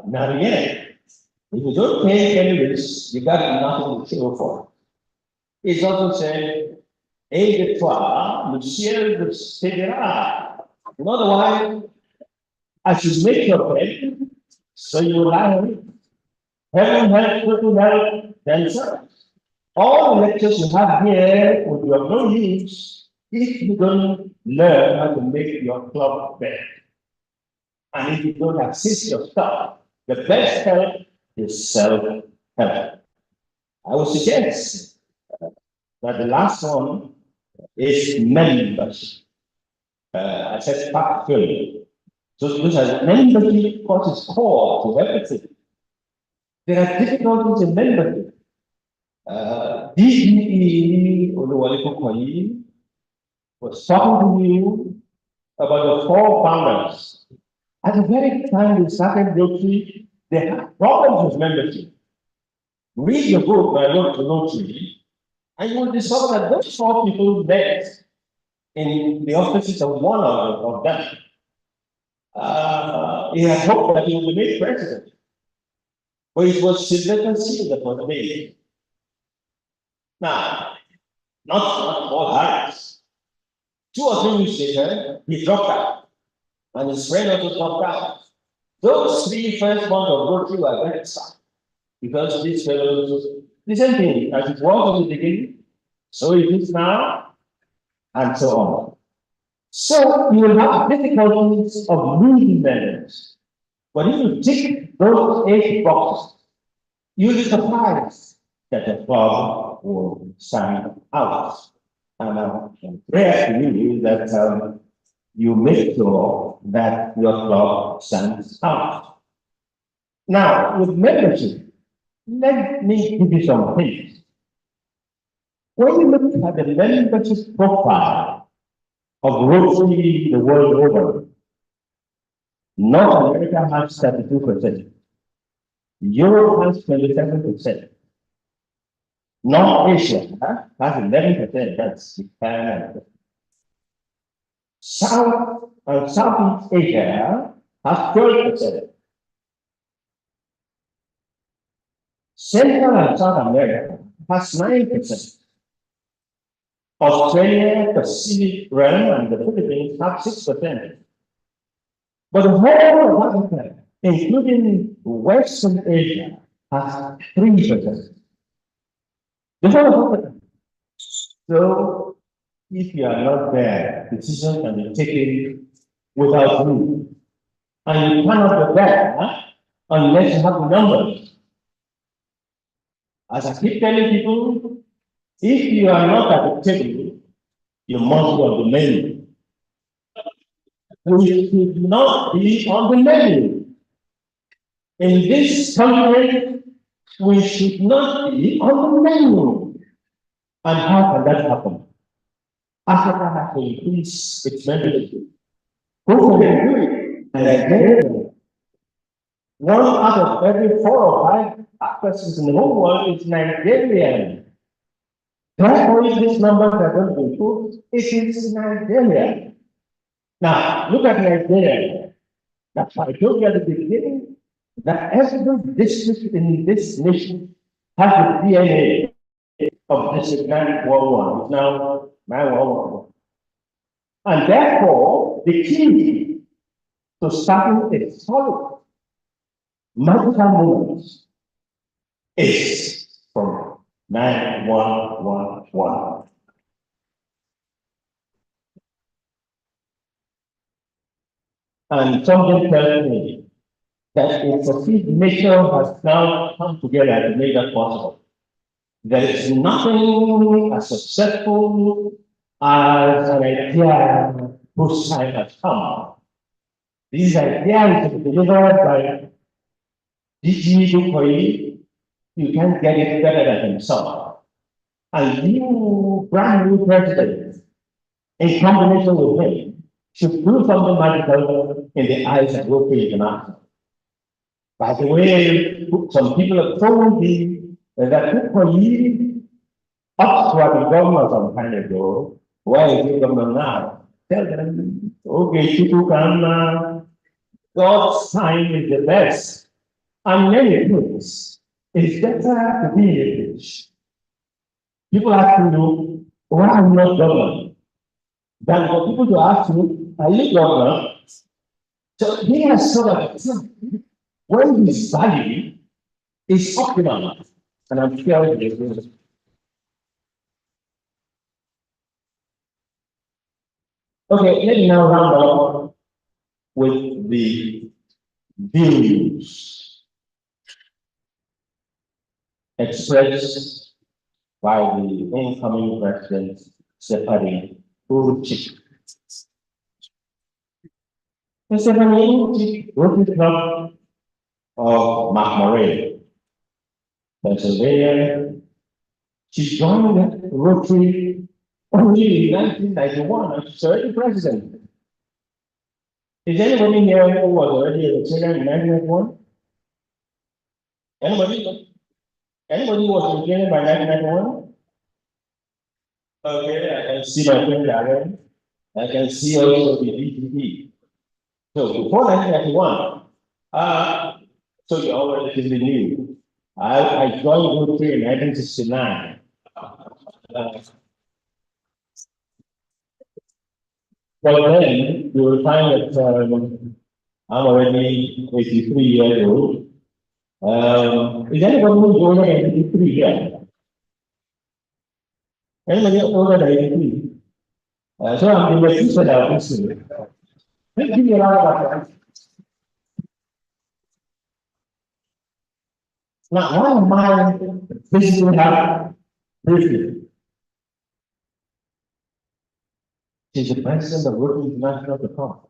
not yet. If you don't take any risks, you got nothing to show for. It's also said, aide-toi, le ciel te cédera. In other words, as you make your bed, so you lie on it. Heaven helps you to help themselves. All the lectures you have here will be of no use if you don't learn how to make your club better. And if you don't assist yourself, the best help is self-help. I would suggest that the last one is membership. I said part filling. So this has membership because it's core to everything. There are difficulties in membership. DTA was talking to you about the 4 founders. At the very time we started Rotary, they had problems with membership. Read the book by Dr. Rotary, and you will discover that those 4 people met in the offices of one of them. He had hoped that he would be made president, but it was Sylvester Seal that was made. Now, not Paul Harris. 2 or 3 weeks later, he dropped out, and his friend also dropped out. Those 3 first months of Rotary were very sad, because these fellows, the same thing as it was in the beginning, so it is now, and so on. So you will have difficulties of losing members. But if you tick those 8 boxes, you'll be surprised that the club will stand out. And prayer to you that you make sure that your club stands out. Now, with membership, let me give you some things. When you look at the membership profile of Rotary the world over, North America has 32%, Europe has 27%, North Asia has 11%, that's Japan. Southeast Asia has 12%. Central and South America has 9%. Australia, Pacific Rim, and the Philippines have 6%. But the whole of Africa, including Western Asia, has 3%. The whole of Africa. So, if you are not there, decisions can be taken without you. And you cannot be there unless you have the numbers. As I keep telling people, if you are not at the table, you must be on the menu. We should not be on the menu. In this country, we should not be on the menu. And how can that happen? Africa has to increase its membership. Who can do it? And Nigeria. 1 out of every 4 or 5 persons in the whole world is Nigerian. Therefore, if these numbers are going to improve, it is Nigeria. Now, look at Nigeria. That's why I told you at the beginning that every district in this nation has the DNA of District 911. It's now 911. And therefore, the key to starting a solid medical movement is from 911. And something tells me that it's a field nature has now come together to make that possible. There is nothing as successful as an idea whose time has come. These ideas are delivered by DTA for you can't get it better than himself. And you, brand new president, in combination with him, should do something magical in the eyes of Rotary International. By the way, some people have told me that Kukoyi up to the government some time ago. Why is the government now? Tell them, okay, people can, God's time is the best. And many things, it's better to be in a village. People ask you, why are you not governor? Than for people to ask you, are you governor? So he has sort of when his value is optimal, and I'm sure it is. Okay, let me now round up with the views expressed by the incoming president, Stephanie Uruchik. Stephanie Uruchik wrote the club of McMurray, Pennsylvania. She joined Rotary only in 1991, and she's already president. Is anybody here who was already a Rotarian in 1991? Anybody? Anybody who was a Rotarian by 1991? Okay, I can see my friend Darren. I can see also the DTP. So before 1991, so you already knew. I joined Rotary in 1969. But then you will find that I'm already 83 years old. Is anybody who's older than 83 here? Anybody older than 83? So I'm the teacher of this. Let's give you a lot of that. Now, why am I basically have briefly? She's the president of Rotary International to come.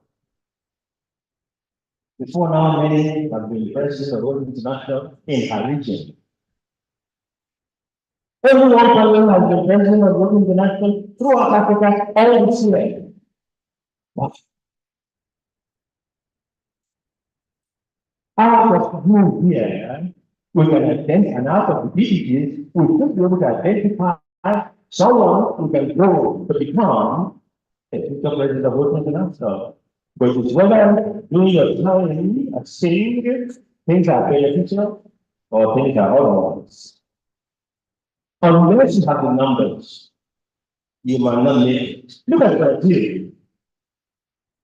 Before now, many have been president of Rotary International in her region. Every one person has been president of Rotary International throughout Africa all this year. Out of you here, we can identify, and out of the DTAs, we should be able to identify someone who can grow to become a future president of Rotary International. But it's whether doing your time and saying things are beneficial or things are otherwise. Unless you have the numbers, you might not make it. Look at Brazil.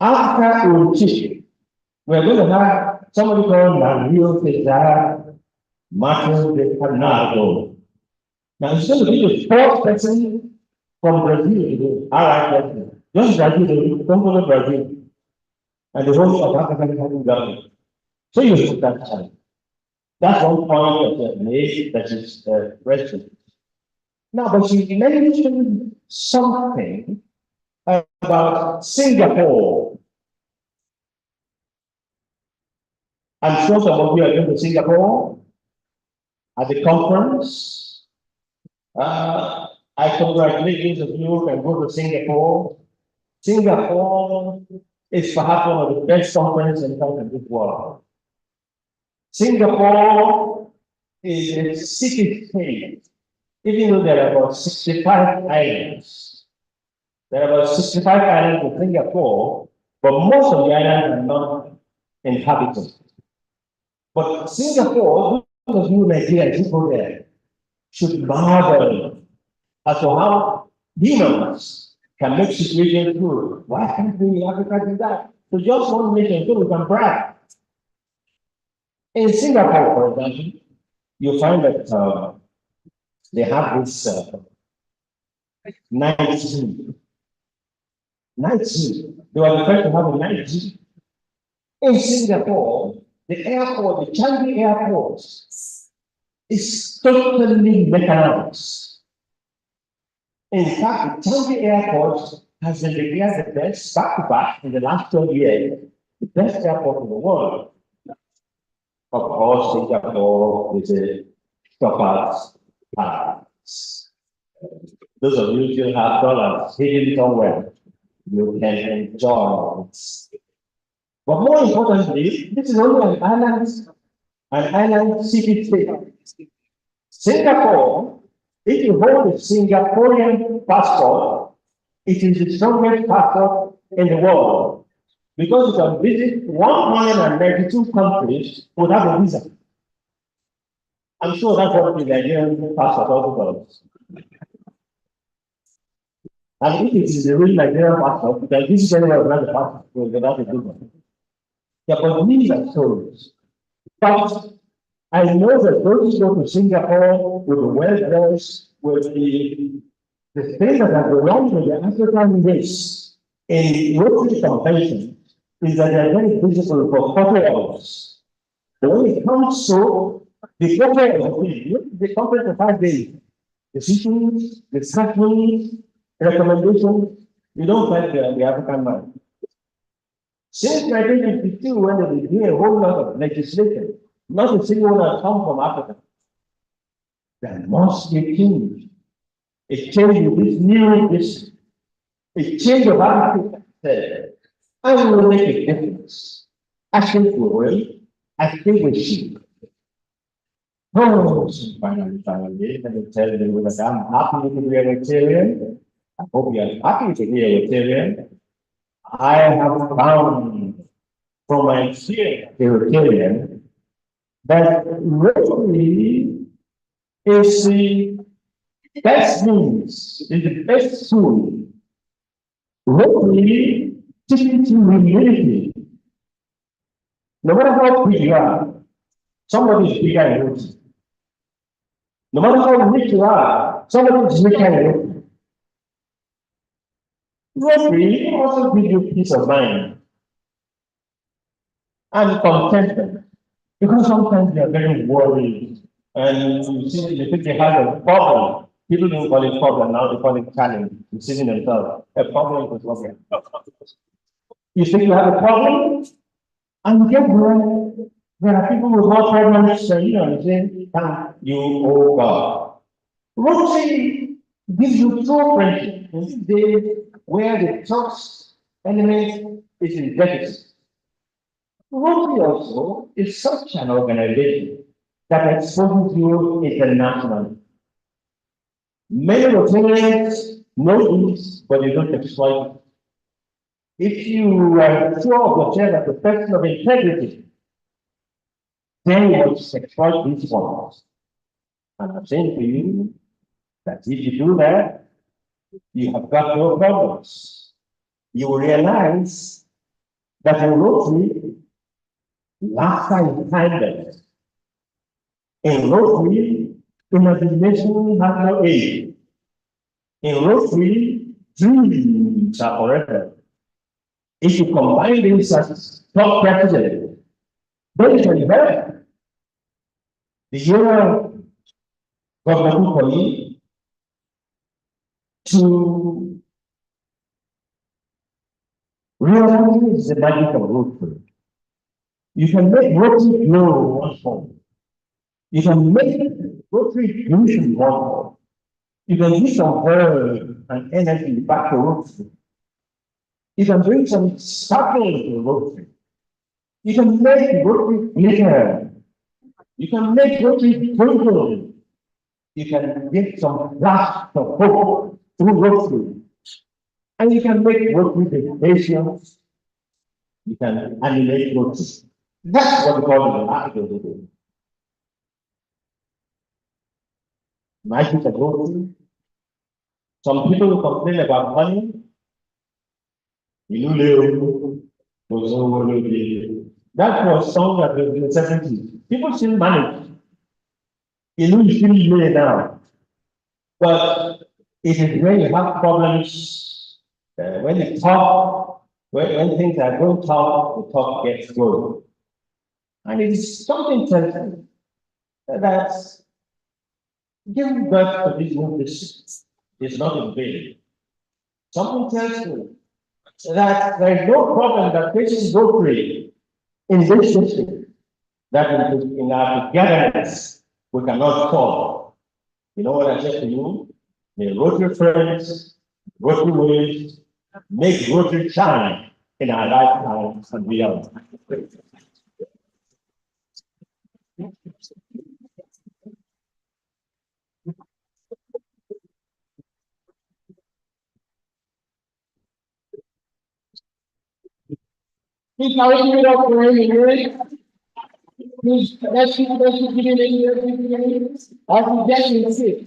After Uruchi, we're going to have somebody called Mario Cesar Martin de Bernardo. Now, he's going to be the fourth person from Brazil to do president. Just Brazil, don't go to Brazil. And the whole of Africa is having government. So you put that aside. That's one point that made that is rested. Now, but she mentioned something about Singapore. I'm sure some of you are going to Singapore at the conference. I congratulate those of you who can go to Singapore. Singapore is perhaps one of the best conference centers in this world. Singapore is a city-state, even though there are about 65 islands. There are about 65 islands in Singapore, but most of the islands are not inhabited. But Singapore, those of you Nigerians people there, should marvel as to how humans can make situations good. Why can't we in Africa do that? So just one nation, so we can brag. In Singapore, for example, you find that they have this night zoo. Night zoo. They were the first to have a night zoo. In Singapore, the airport, the Changi airport, is totally mechanized. In fact, the Changi airport has been declared the best back-to-back in the last 12 years, the best airport in the world. Of course, Singapore is a shoppers paradise. Those of you who have dollars hidden somewhere, you can enjoy it. But more importantly, this is only an island city-state. Singapore, if you hold a Singaporean passport, it is the strongest passport in the world. Because you can visit 192 countries without a visa. I'm sure that's what the Nigerian passport also does. And if it is a real Nigerian passport, you can visit anywhere without the passport, without a visa. Yeah, but these are stories. But I know that those who go to Singapore with the well-dressed, with the thing that belongs to the African race in Rotary Convention is that they are very visible for 40 hours. But when it comes to the 40 hours, they complete the 5 days. Decisions, discussions, recommendations, you don't find the African man. Since 1952, when they were doing a whole lot of legislation, not a single one has come from Africa. There must be a change. A change with this new vision. A change of Africa. I will make a difference. I think we will. I think we should. Oh, finally, let me tell you that I'm happy to be a Rotarian. I hope you are happy to be a Rotarian. I have found from my experience as a Rotarian that Rotary is the best means, is the best tool. Rotary teaches you humility. No matter how big you are, somebody is bigger in Rotary. No matter how rich you are, somebody is richer in Rotary. Rotary also gives you peace of mind and contentment. Because sometimes they are very worried and you see, you think they have a problem. People don't call it problem, now they call it challenge, deceiving themselves. A problem is a problem. You think you have a problem, and get there are people with more problems than you, and say, thank you, oh God. Rotary gives you true friendship in this day where the trust element is in deficit. Rotary also is such an organization that exposes you internationally. Many Rotarians know this, but they don't exploit it. If you are sure of yourself as a person of integrity, then you must exploit these forms. And I'm saying to you that if you do that, you have got no problems. You will realize that in Rotary, laughter is kindness. In Rotary, imagination has no age. In Rotary, dreams are forever. If you combine this as top president, then you can help the young government employee to realize the magic of Rotary. You can make Rotary grow one form. You can make Rotary fusion one form. You can give some verb and energy back to Rotary. You can bring some sparkle to Rotary. You can make Rotary glitter. You can make Rotary twinkle. You can give some flash of hope through Rotary. And you can make Rotary the patience. You can animate Rotary. That's what we call the article. Magic of Rotary. Some people will complain about money. That was sung at the 70s. People still manage. Is still lay now. But it is when you have problems, when you talk, when things are going tough, the talk gets going. And it is something telling that giving birth to this new district is not in vain. Something tells me that there is no problem that faces Rotary in this district, that in our togetherness we cannot solve. You know what I said to you? May Rotary friends, Rotary ways, make Rotary shine in our lifetime and beyond. Please, now we give it up for him. Please, let's give it up. I'll be getting sick.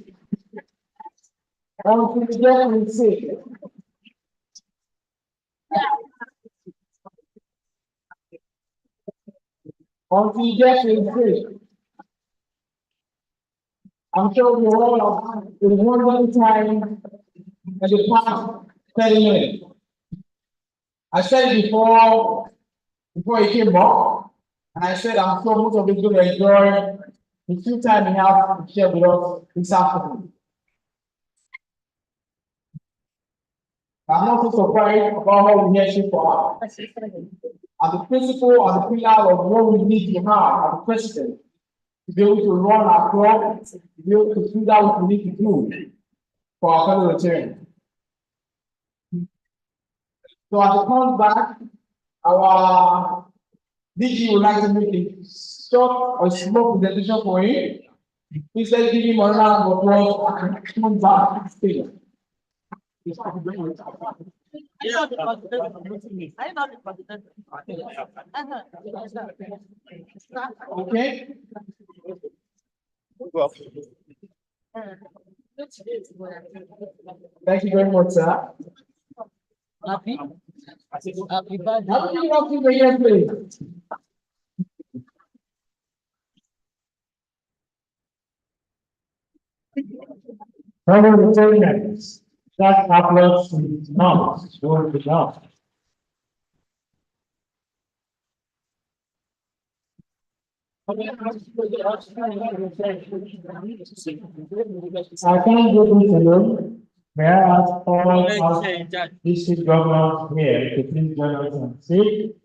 I'll be getting sick. Until getting sick. I'm sure we all have one time at the past 30 minutes. I said it before he came up, and I said I'm sure most of you will enjoy the few time he has to share with us this afternoon. I'm not so surprised about how we hear for us. As the principle and the pillar of what we need to have as the president, to be able to run our club, to be able to do that what we need to do for our fellow Rotarians. So as it comes back, our DG would like to make a short or small presentation for him. Please let's give him a round of applause and come back to the stage. Okay. Thank you very much, sir. Happy birthday. Happy birthday, please. Fellow Rotarians, that applause is not going to enough. I can't do this alone. May I ask all our district governors here to please join us and speak?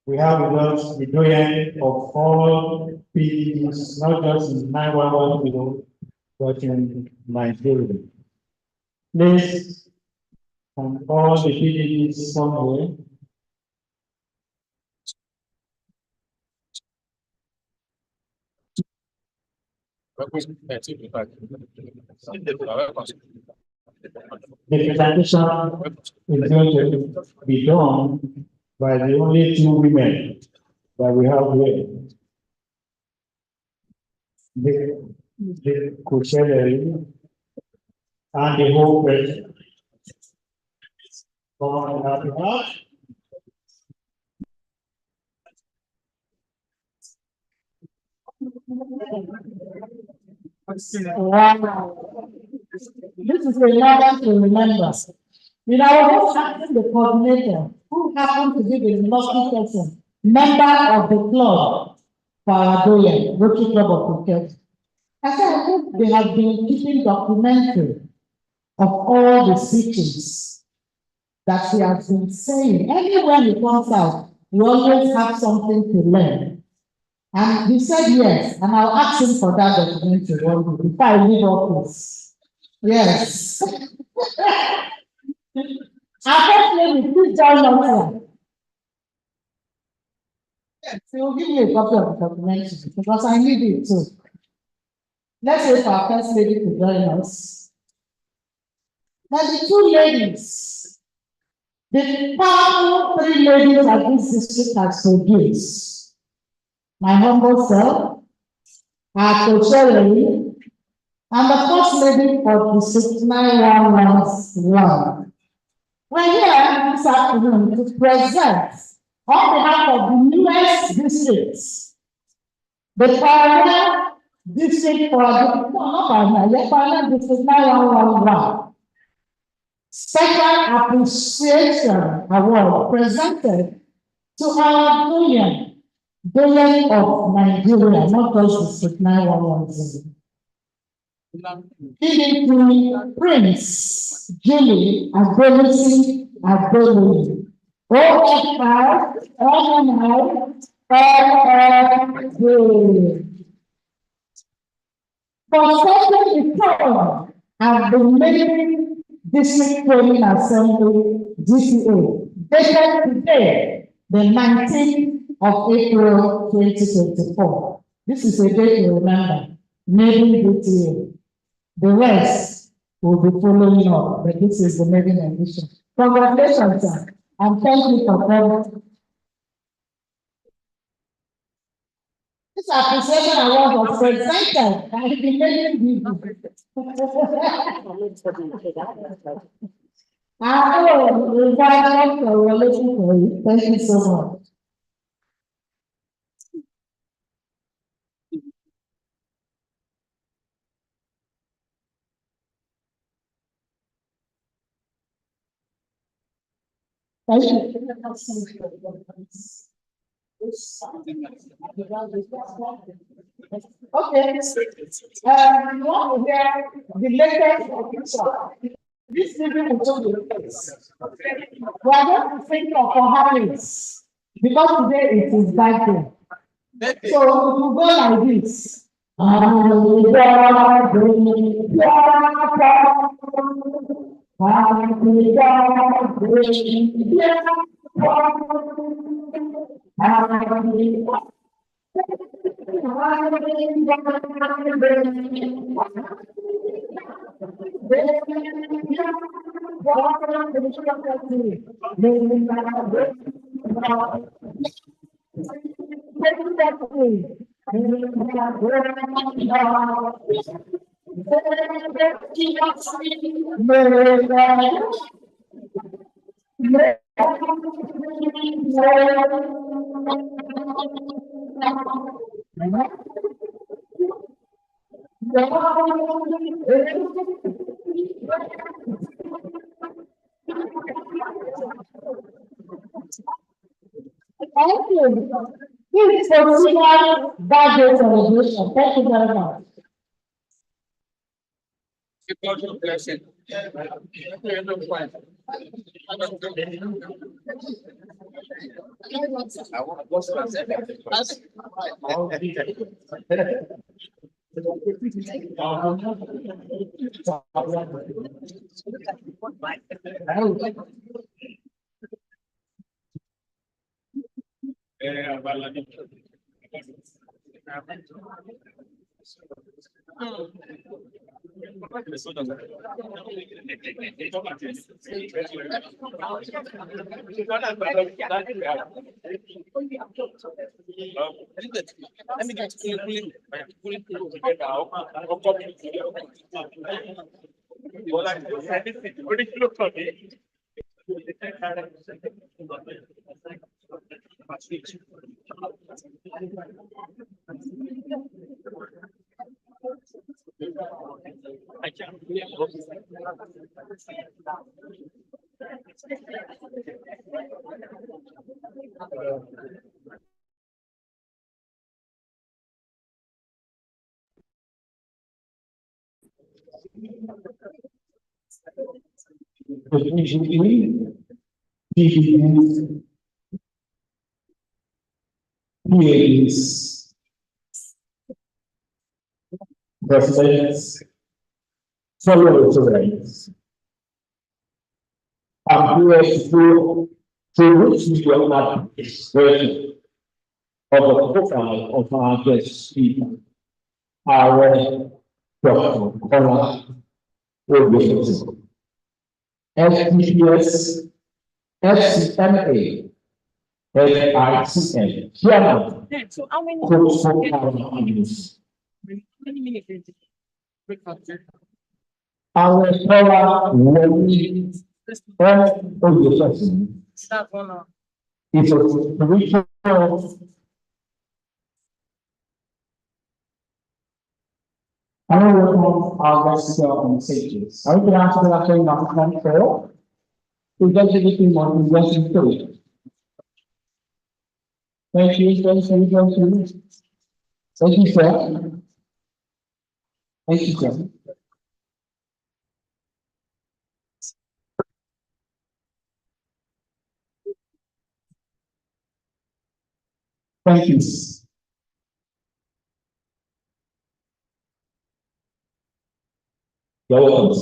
We have with us the doyen of all PDs, not just in 911 below, but in Nigeria. Please, from all the PDs somewhere. The presentation is going to be done by the only two women that we have here. The co-secretary and the whole president. Come on, help me out. Wow. This is a moment to remember. You know, I was asking the coordinator, who happened to be the lucky person, member of the club for our doyen, Rotary Club of Phuket. I said, I think they have been keeping documentary of all the speeches that he has been saying. Anywhere he comes out, we always have something to learn. And he said yes, and I'll ask him for that documentary one day before I leave office. Yes. Unfortunately, please join us here. Yes, he will give me a copy of the documentary because I need it too. Let's wait for our first lady to join us. Now the two ladies, the powerful three ladies that this district has produced. My humble self, our co-secretary, and the first lady for District 9111. We're here this afternoon to present, on behalf of the newest districts, the Pioneer District for Pioneer District 9111. Special Appreciation Award presented to our doyen of Nigeria, not just District 9110. Giving to Prince Julie Adolisi Adolisi. OFR, for second return at the main District Training Assembly DTA, dated today, the 19th of April 2024. This is a day to remember, maiden DTA. The rest will be following up, but this is the maiden edition. Congratulations, sir, and thank you for coming. This appreciation award was presented by the maiden DTA. Thank you so much. Thank you. Okay. You want to hear the latest official. This evening will show the latest. We are going to think of Harris because today it is birthday. So it will go like this. Thank you. Please consider budget celebration. Thank you very much. Let me get PAs, presidents, fellow veterans, appears to which we are not expression of the profile of our guest speaker, our Dr. Kola Oyedepo, FPPS, FCMA, FICM, Chairman, So how many? Coastal Power News. Many minutes. Our Kola Oyedepo, Start one hour. is a spiritual. I don't know our guests on stages. I would answer that question not to for. We get anything more than just into it. Thank you, thank you, thank you. Thank you, sir. Thank you, sir. Thank you. You're welcome.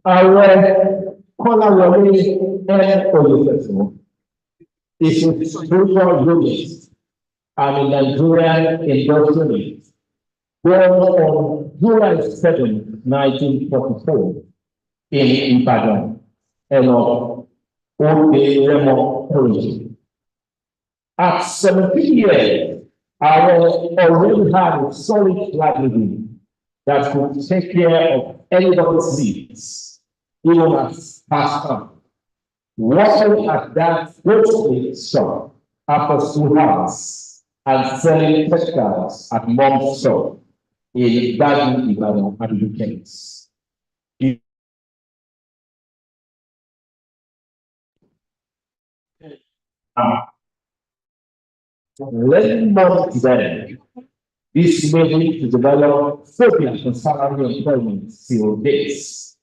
Our caller will be Oyedepo. It's a spiritual unit and a Nigerian industrialist. Born on July 7, 1944, in Ibadan, and of Ode Remo origin. At 17 years, I already had a solid livelihood that could take care of anybody's needs, even as pastor. Working at that grocery shop after school hours and selling textiles at mom's shop in Daddy Ibadan at the weekends. Learning more today, this made me to develop phobia for salary employment till days.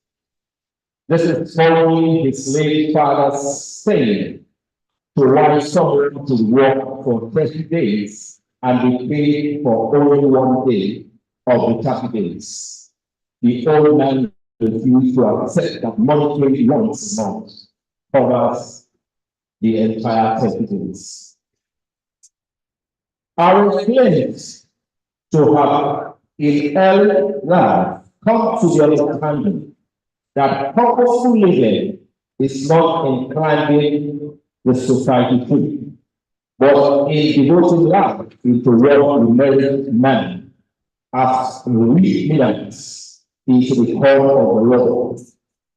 This is following his late father's saying to write someone to work for 30 days and be paid for only 1 day of the 30 days. The old man refused to accept that monetary once a month covers the entire 30 days. I was pleased to have in early life come to the understanding that purposeful living is not in climbing the society tree, but in devoting life into what we merit man as remnants into the call of the Lord,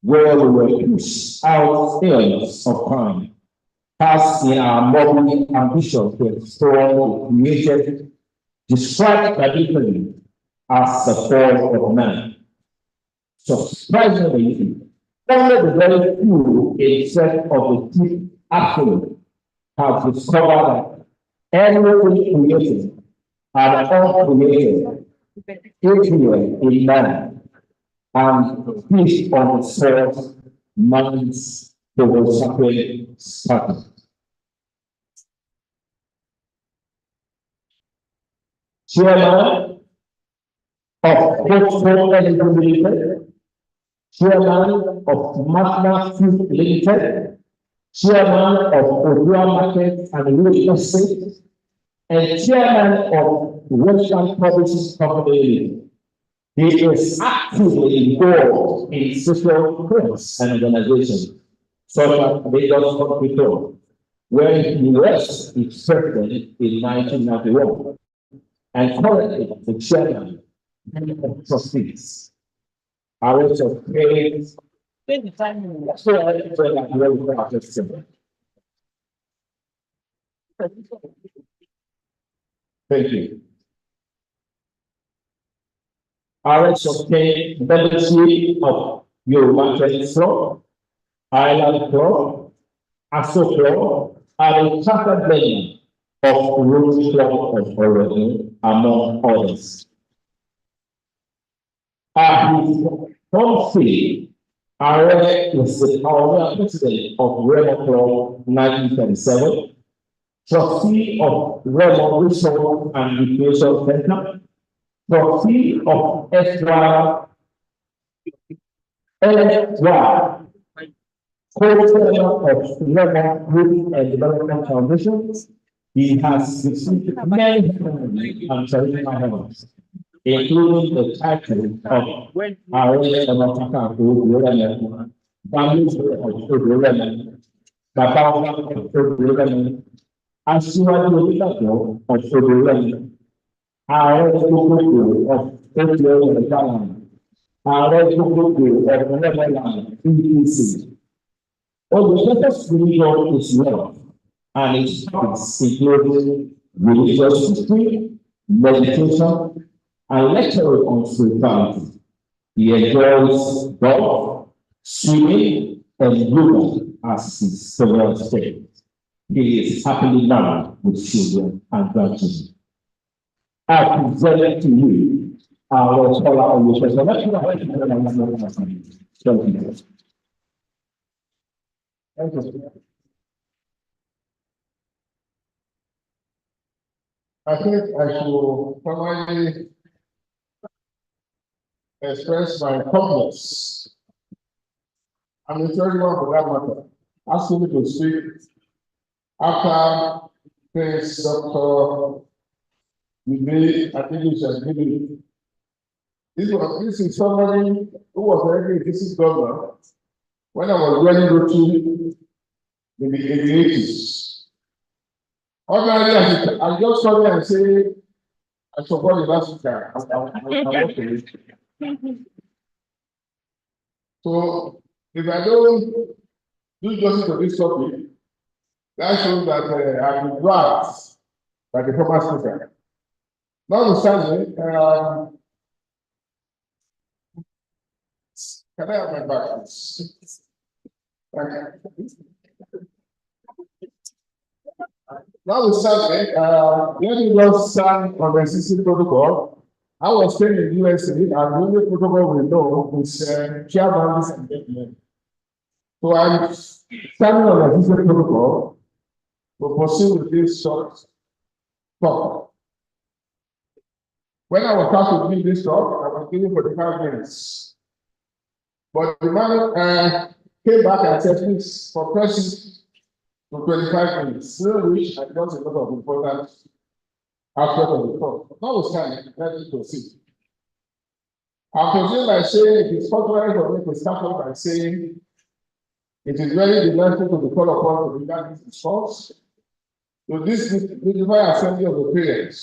where we were pushed out areas of time, past in our moral ambition to explore the created, described biblically as the fall of man. Surprisingly, only the very few, except of the chief absolute, have discovered that Everything created and uncreated everywhere in man and feast on the source man's sacred status. Chairman of Hopeful Energy Limited, Chairman of Magna Food Limited, Chairman of Odua Market and Real Estate, and Chairman of Western Publishing Company. He is actively involved in social causes and organizations, such as Lagos Hospital, where he was its president in 1991, and currently the chairman of trustees. I also pay. Thank you. I also pay membership of Yoruba Training Club, Island Club, Aso Club, and a chartered member of Rotary Club of Oregon, among others. Humphrey Are is the president of Remo Club 1937, trustee of Remo Resource and Recreation Center, trustee of SY, co-chair of Remo Group and Development Foundation. He has received many and traditional honors, including the title of Array of Africa Group, Values of Development, Baba of Development, Asiwaju Olùdàpọ̀ of Development, Ààrẹ Gbogbogbò of Oṣù Ghana, Ààrẹ Gbogbogbò of Netherlands EPC. The spiritual is love, and its topics include religious history, meditation, and lecture on spirituality. He enjoys golf, swimming, and yoga as his favorite state. He is happily married with children and grandchildren. I present to you our scholar on your person. Thank you. I think I should formally express my compliments. I'm the third one for that matter. Asking me to speak after this Dr. I think you should give it. This is somebody who was already a district governor when I was running Rotary in the 80s. Ordinarily, I just come here and say, I forgot the last time. So, if I don't do justice to this topic, that shows that I've been dragged by the former speaker. Notwithstanding, can I have my back, please? Notwithstanding, when we just signed on the CC protocol, I was staying in the USA, and the only protocol we know is share boundaries and development. So I'm standing on the CC protocol to proceed with this short talk. When I was asked to give this talk, I was given 45 minutes. But the man came back and said, please, for pressing to 25 minutes, which I got a lot of important aspects of the talk. Notwithstanding, let me proceed. I'll proceed by saying it is possible for me to start off by saying it is very delightful to be called upon to regard this response to this divine assembly of the parents.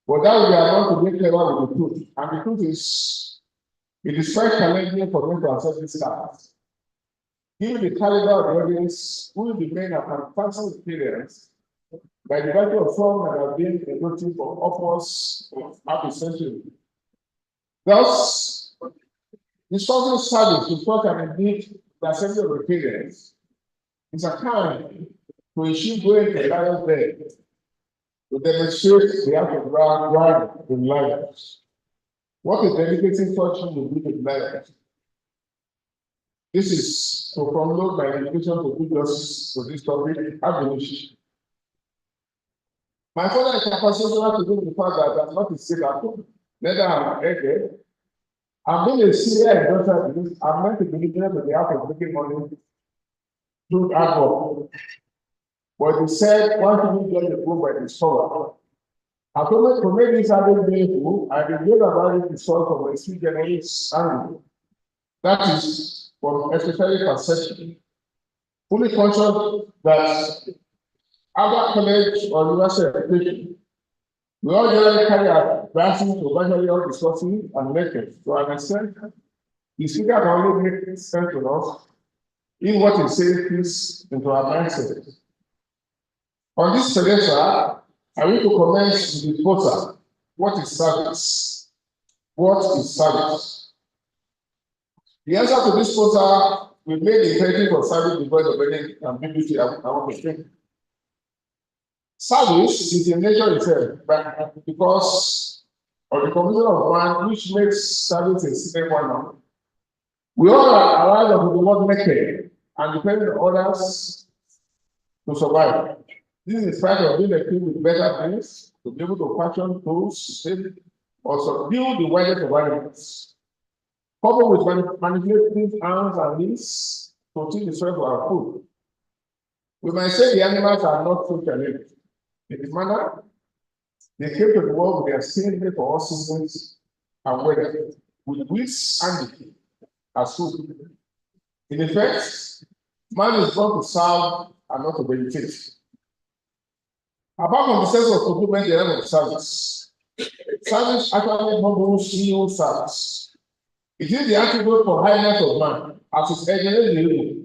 But that we are not to make clever with the truth. And the truth is, it is quite challenging for them to accept this task. Given the caliber of the audience, who will be made a fantastic experience by the virtue of some that have been a routine for upwards of half a century. Thus, the social service is what can indeed the assembly of the parents is a kind to issue going to the lion's bed to demonstrate the act of God in life. What a dedicated function will be in life. This is to promote my dedication to do justice to this topic. Abolition. My father is capacity to do the fact that I'm not a slave at home. Neither am I again. I'm being a serious daughter because I'm meant to be given to the art of making money through hard work. But he said, why should you get the book by the scholar? I told him to make this habit meaningful, I revealed about it to solve for my sweet generous angle. That is from especially perception. Fully conscious that after college or university education, we all generally carry our branches to virtually all discussing and making to an extent. The speaker can only make sense to us in what he says fits into our mindset. On this semester, I want to commence with the poster. What is service? What is service? The answer to this poster will make the imperative of service because of any ambiguity I want to think. Service is in nature itself, but because of the condition of man which makes service a secret one. We all are alive of the word naked and depending on others to survive. This is in spite of being equipped with better things to be able to fashion tools to save or subdue the widest of animals. Coupled with manipulating arms and limbs to till the soil for our food. We might say the animals are not food challenged. In the manner, they came to the world with their skin for all seasons and weather, with weeds and as food. In effect, man is born to serve and not to benefit. Apart from the sense of fulfillment, the end of service. Service actually humbles you service. It is the attribute for highness of man, as is evidently.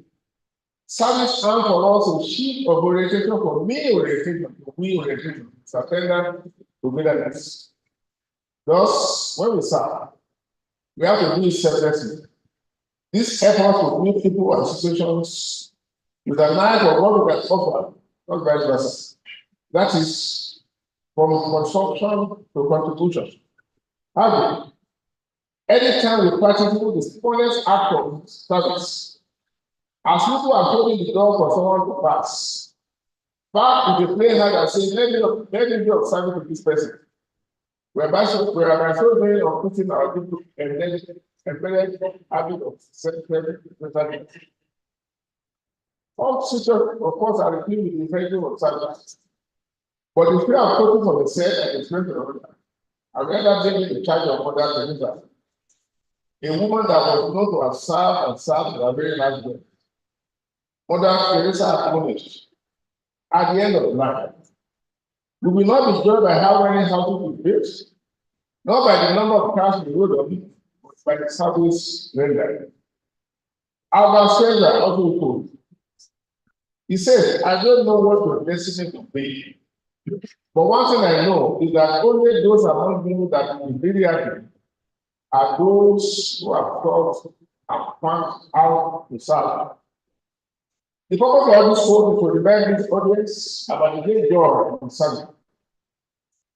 Service stands for us a sheet of orientation for me orientation, it's attendant to middleness. Thus, when we serve, we have to do it selflessly. This effort to meet people and situations with an eye for what we can offer, not vice versa. That is from consumption to contribution. However, anytime we practice the smallest act of service, as people are holding the door for someone to pass, back with the plain hand and saying, let me be of service to this person. We are so many of putting our people and then embedded habit of self-service. All situations, of course, are repeated with the effective of service. But if we are focused on the self and the strength of another, I'd rather take the charge of Mother Teresa, a woman that was known to have served in a very large way. Mother Teresa acknowledged at the end of life, we will not be judged by how many houses we built, not by the number of cars we rode on, but by the service rendered. Albert Schweitzer also told, he said, I don't know what your destiny will be, but one thing I know is that only those among you that will be really happy are those who have thought and found out to serve. The purpose of this quote is to remind this audience about the great joy of serving.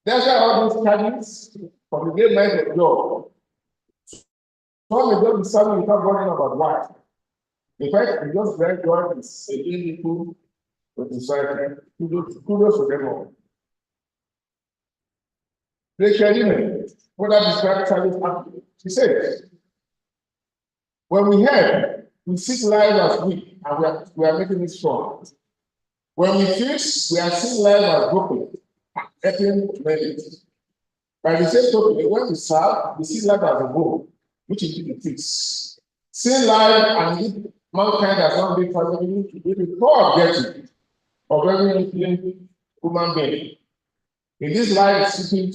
That's why all these charges from the great mind of God. Some may just be serving without worrying about why. In fact, we just very joy is a meaningful to society. Kudos to them all. Rachel Lehman, what I described service actively. She said, when we help, we seek life as weak, and we are making it strong. When we fix, we are seeing life as broken, helping to make it. By the same token, when we serve, we see life as a goal, which is the fix. Seeing life and lead mankind as one big family is the core objective of every human being. In this life, seeking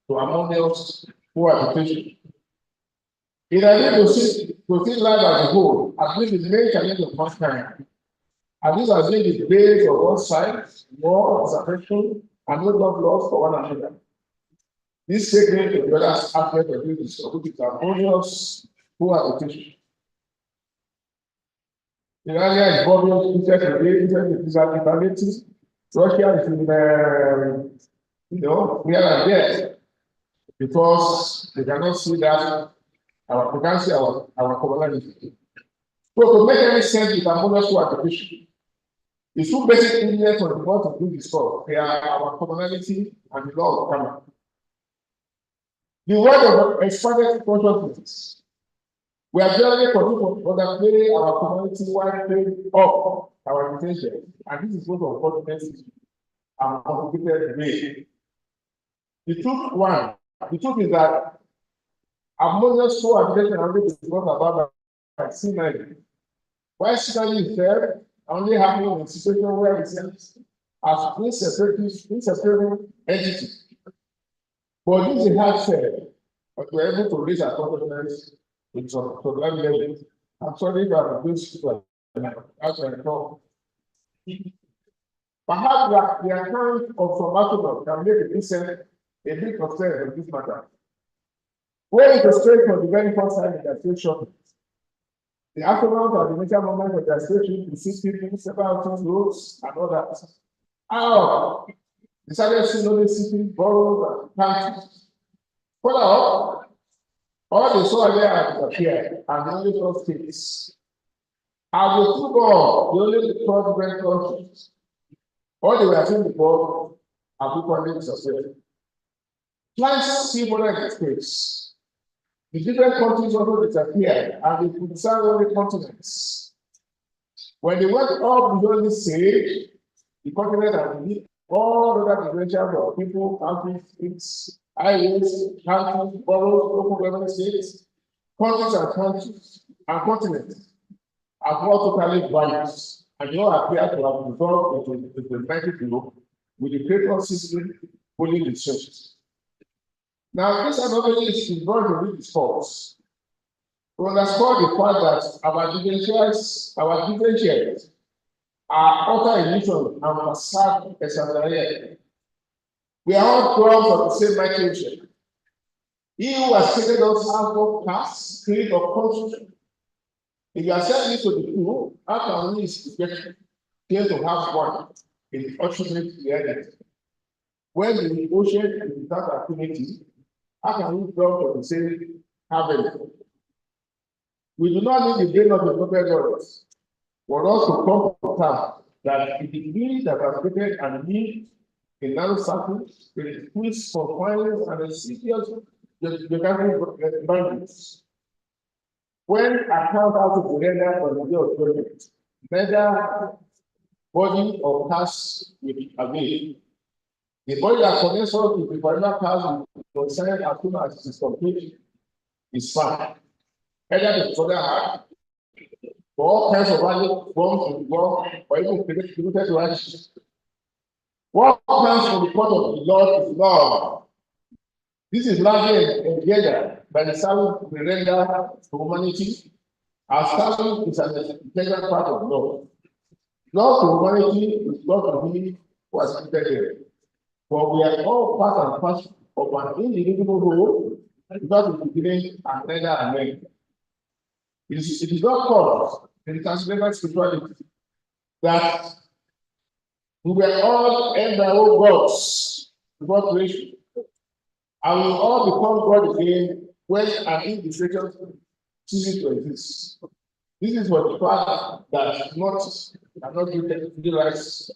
to harmonious cohabitation. In addition to see life as a whole, I believe the main challenge of mankind, and this has been the base of all sides, war, separation, and no love lost for one another. This segment of the other aspect of it is harmonious cohabitation. The area is Bobby, Russia is in we are there because they cannot see that we can see our commonality. So to make any sense with harmonious co-operation, the two basic ingredients of the world to do this for, they are our commonality and the law of karma. The word of expanded consciousness. We are generally continuing to underplay our community while playing up our intention, and this is what unfortunate and complicated way. The truth is that harmonious co-operation only is brought about by synergy. While synergy is there, only happening in situations where it seems as inseparable entities. But this is hard said, but we're able to raise our confidence with some level. I'm sorry if I'm doing super. That's what I know. Perhaps the account of some astronaut can make a big concern of this matter. Where is the straight from the very first time in their station? The astronauts at the initial moment of their station to see people, several roads, and others. How? Decided to know the city, boroughs, and counties. Follow up, all they saw there had disappeared, and they only saw states. As they took on, they only saw different countries. All they were seeing before have equally disappeared. Flights see modern space. The different countries also disappeared, and they could discern only continents. When they went up beyond this stage, the continent had been all other dimensions of people, countries, states, highways, counties, boroughs, local government states, countries and continents have all totally vanished, and they all appear to have dissolved into the United Globe with the great system fully researched. Now, this anomaly is going to be discussed to underscore the fact that our differentiators are utter illusion and facade exaggeration. We are all drawn from the same microchip. He who has created us has no class, creed, or culture. If you accept this to be true, how can we expect to have one in the ultimate reality? When the ocean is without activity, how can we draw from the same heaven? We do not need the brain of the prophet gods for us to come to terms that it is we that are created and live in narrow circles with twist for violence and insidious geographic boundaries. When account out to be rendered for the day of judgment, neither body or task will be available. The body that connects us with the forever task will be concerned as soon as it is complete is fine. Either the further heart, for all kinds of value forms to work, or even created to action. What comes from the court of the Lord is love. This is largely engendered by the service we render to humanity. Our service is an integral part of love. Love to humanity is love to Him who has created. For we are all part and parcel of an indivisible whole, without the beginning and neither and end. It is not called in transcendental spirituality that we were all embryo gods before creation, and we all become God again when an individual ceases to exist. This is what the fact that cannot be rights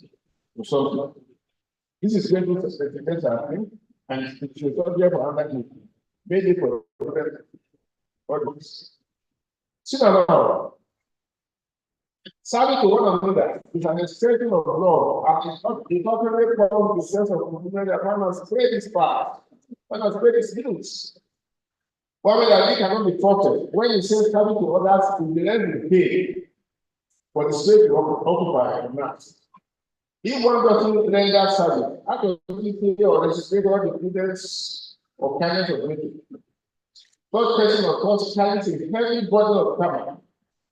to something. This is going to expectations happening, and it should not be for other people. Maybe for others. See now, serving to one another is an expression of love, and it's not really called the sense of community that one must spread his part, one must spread his news. One way that he cannot be faulted when he says serving to others to the end of the day for the space to occupy or not. If one doesn't render service, how does he pay or register all the goodness or kindness of nature? Such person of course carries a heavy burden of karma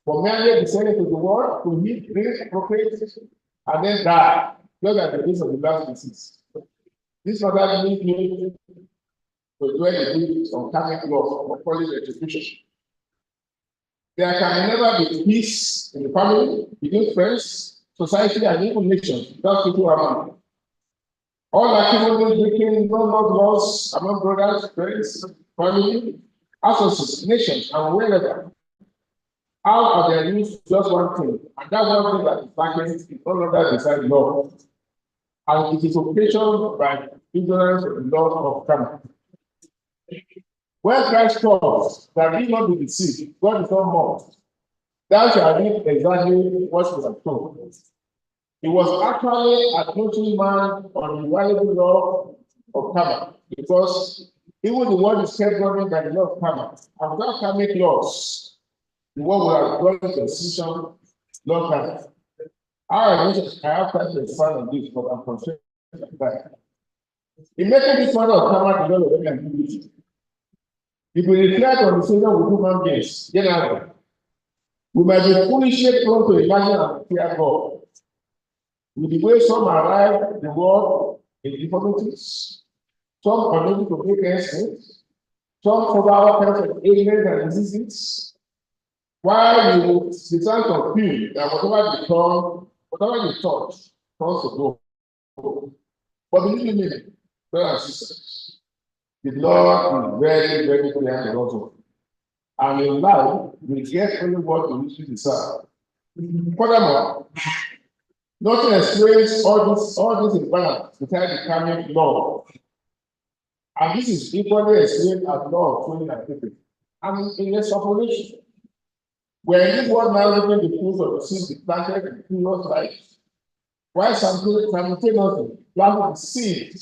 for merely descending to the world to eat, drink, procreate, and then die, just like the days of the last disease. This matter needs me to dwell in it on karmic law or police retribution. There can never be peace in the family, between friends, society, and even nations without people around. All activities breaking no love laws among brothers, friends, family, associates, nations, and wherever. How are they used just one thing, and that one thing that is lacking is no longer beside law, and it is occasioned by ignorance of the law of karma. When Christ calls that we not be deceived, God is not mocked. That shall be exactly what we are told. He was actually approaching man on the valuable law of karma, because even the word is kept running by the law of karma. And without karmic laws, the world would have gone to a decision long time. I have tried to expand on this, but I'm concerned that in making this matter of karma the law of karma, if we reflect on the situation with human beings, generally, we might be foolishly prone to imagine and fear God. With the way some arrive the world in difficulties, some unable to make ends meet, some cover all kinds of ailments and diseases, while you stand confused that whatever they touch turns to gold. But believe me, brothers and sisters, the Lord is very, very clear and also. And in life, we get only what we usually deserve. Furthermore, nothing explains all this imbalance without becoming law. And this is equally explained as law of training and people. And in a supposition, where in this world now living the fruits of the seed planted in previous life, while simultaneously planting the seed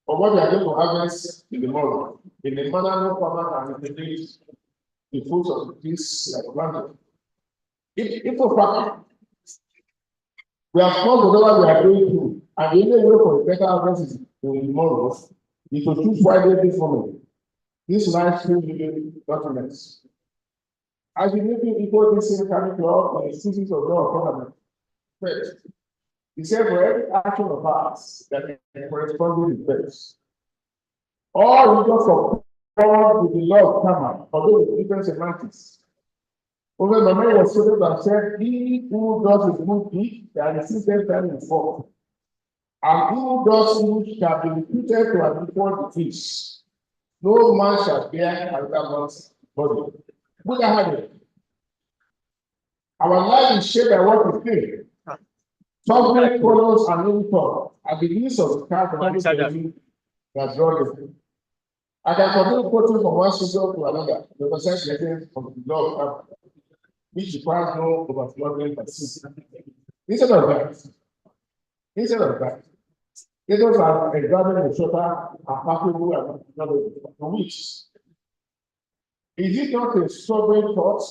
of what we are going to harvest in the morning, in the manner no farmer can imitate the fruits of this planted. If for fact, we have come whatever we are going through, and the only way for the better harvest is in the morning, is to choose wisely this moment. This life will be documents. As you make it equal this same karmic law and the species of law of government. First, he said for every action of ours that corresponding with first. All religions conform with the law of karma, although with different semantics. Over the man was quoted and said, he who does his good deed, that is system time in fall. And who does evil shall be reputed to have equal defeats. No man shall bear another man's body. Buddha had it. Our life is shaped by what we think. Something follows an own thought, and the use of the car that draw it. I can continue quoting from one scripture to another, the represent the essence of the law of karma, which requires no overflowing persistence. Instead of that, let us have examined the shorter and palpable and knowledge for which is it not a sobering thought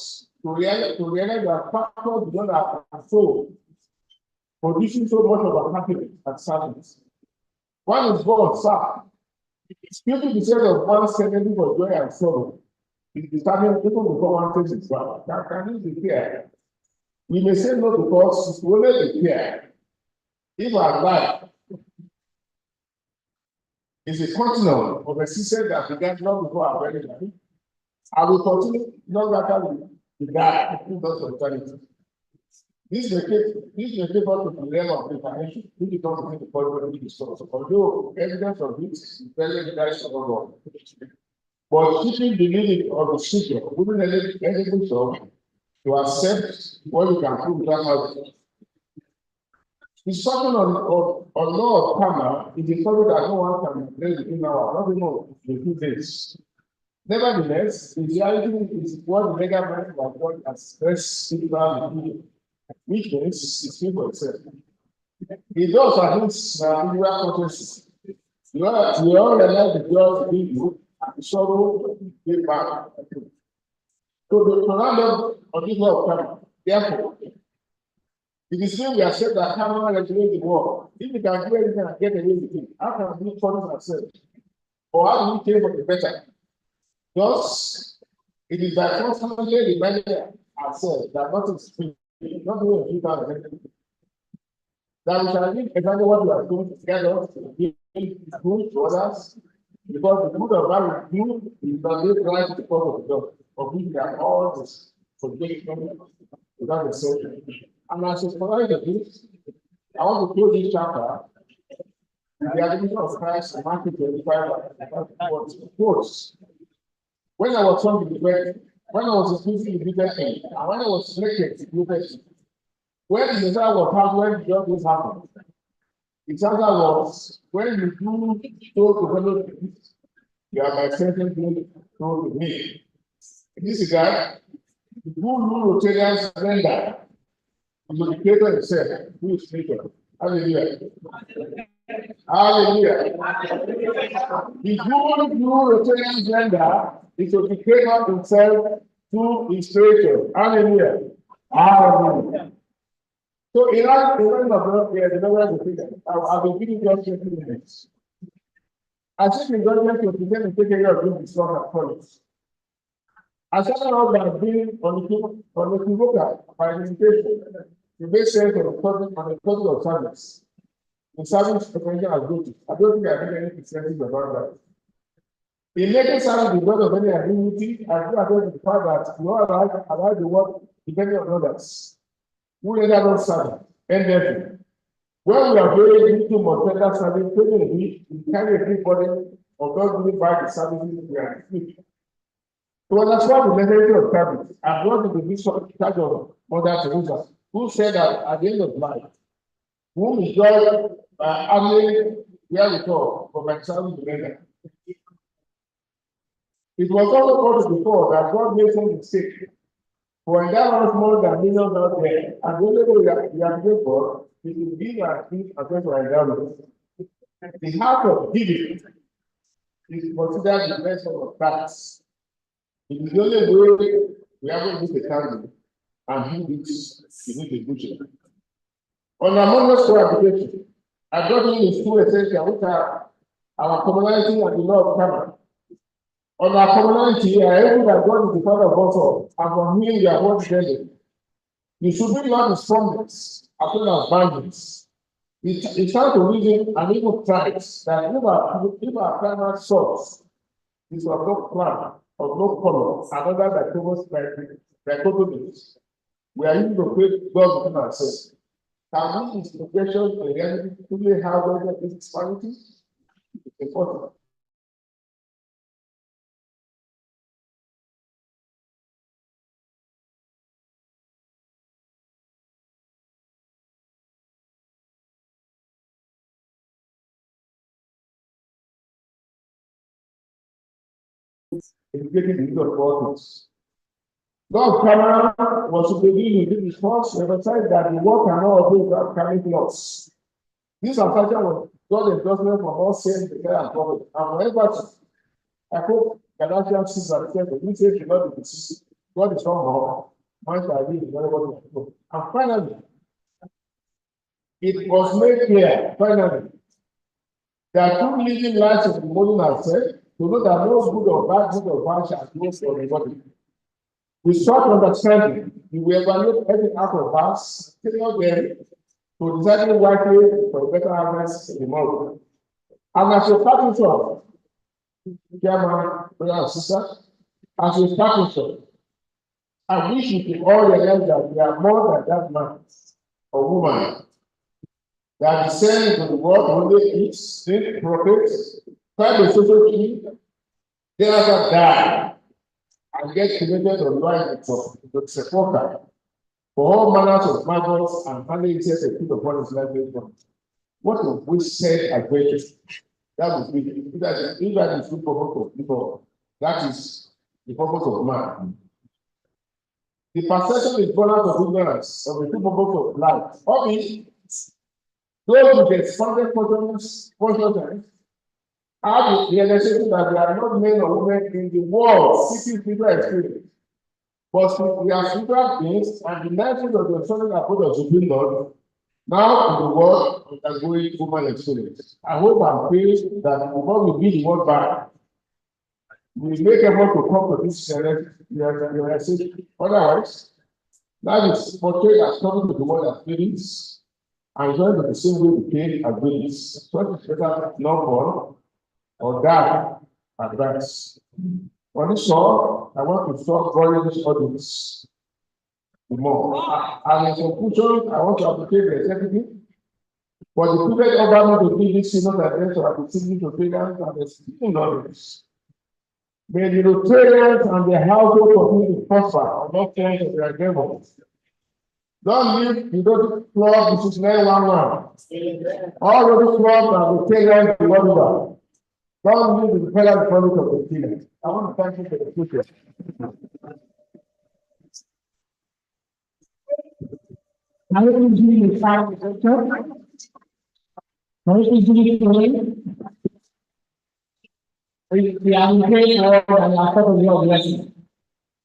to realize that factors beyond our control producing so much of our happiness and sadness? One is God, sad. People decide of one second for joy and sorrow. It determines even before one takes it back. That can be clear. We may say no because we only be clear. If our life is a continuum of a system that began long before our very life, I will continue long after we die, who does eternity. This may take us to the level of information, which is not the point we discuss. Although evidence of this is very nice of God. But keeping the meaning of the scripture wouldn't enable some to accept what you can prove without having. Discussion on law of karma is a topic that no one can address within our not even in 2 days. Nevertheless, the reality is what the legal mind of God has expressed spiritual, which means it speaks for itself. It does at least individual consciousness. We all realize the joy of being good and the sorrow being bad. So the pronoun of this law of karma, therefore, it is when we accept that karma regulates the world. If we can do anything and get away with it, how can we punish ourselves? Or how do we care for the better? Thus, it is by constantly reminding ourselves that nothing is free, nothing is free without anything. That we shall live exactly what we are doing together to give good to others, because the good of God we do is that they rise to the cause of God, of which we are all this forgiven without exception. And as a scholar of this, I want to close this chapter The admission of Christ in Matthew 25 quotes. When I was young, when I was increasing the biggest thing, and when I was naked, the biggest thing. When the Messiah was found, when the this happened, the answer was when you do so to fellow things, you are by sentence doing so to me. In this regard, the good Rotarian surrender to the creator himself, who is creator. Hallelujah. Hallelujah. The good Rotarian surrender is to the creator himself through his creator. Hallelujah. Hallelujah. So in our of the figure, I'll be giving you just 20 minutes. I think in government to present and take care of this strong policy. I started out by being on the Kivoka by invitation. The base sense of the public on the public of service. The service potential has good. I don't think I have any percentage about that. In making service because of any ability, I do address the fact that you are allowed to work depending on others. Who later don't serve, and therefore, when we are very into multiple service, we carry everybody of God giving by the services we are receiving. To understand the necessity of service, I brought into this charge of Mother Teresa, who said that at the end of life, whom is God only where we go for my service together. It was also told before that God made some mistake. For that was more than millions out there, and the only way we are good for is to give our feet against our endowment. The heart of giving is considered the best of tax. It is the only way we have to do the candle and do this, you need the butcher. On a modest application, I brought in his two essential, which are our commonality and the law of karma. On our commonality, I able that God is the Father of us all, and from him we are born together. You should bring out the strongest, as well as boundaries. It's time to reason and even tribes that if our primary source is of no plan, of no color, another dichotomies, we are used to create God within ourselves. Can we, in projection, in reality, truly have this disparity? It's important. Educating the use of politics. God Cameron was to begin with this first emphasize that the work and all of those are carrying loss. This assertion was God's endorsement from all saints, the and prophet. And whenever I hope Galatians 6 and 7, we say should not be deceived. God is not more. Man shall live in whatever we do. And finally, it was made clear, finally, that through living lives of the modern ourselves, to know that no good or bad shall flow from the body. With such understanding, we will evaluate every act of us, tailor them to deciding wisely for a better harvest tomorrow. And as a practitioner, Chairman, brother and sister, as a practitioner, I wish you to all realize that we are more than that man or woman that descend into the world only eat, sleep, profits, find a social key, thereafter die, and get cremated or life to sepulchre for all manners of maggots and handling himself a put upon his life later. What if we said at great? That would be if that is the true purpose of people, that is the purpose of man. The perception is born out of ignorance of the true purpose of life. Or those with expanded consciousness have the realization that we are not men or women in the world seeking spiritual experience, but we are spiritual beings, and the nature of the Son approach of Supreme Lord now in the world undergoing human experience. I hope and pray that before we give the word back, we make effort to come to this realization. Otherwise, that is portrayed as coming to the world as feelings, and going to the same way we came as feelings. So it's better not born or die advance. On this all, I want to stop boring this audience more. And in conclusion, I want to appreciate the executive For the previous government to give this synod address or the city to parents and the city knowledge. May the Rotarians and the household continue to prosper or not change of their devils. Don't leave the Rotary Club, which is 911. All Rotary clubs and Rotarians in Florida. Don't leave the Federal Republic of the Kingdom. I want to thank you for the future. Now we can do the final picture. Now we can do the we are praying for and after the your blessing.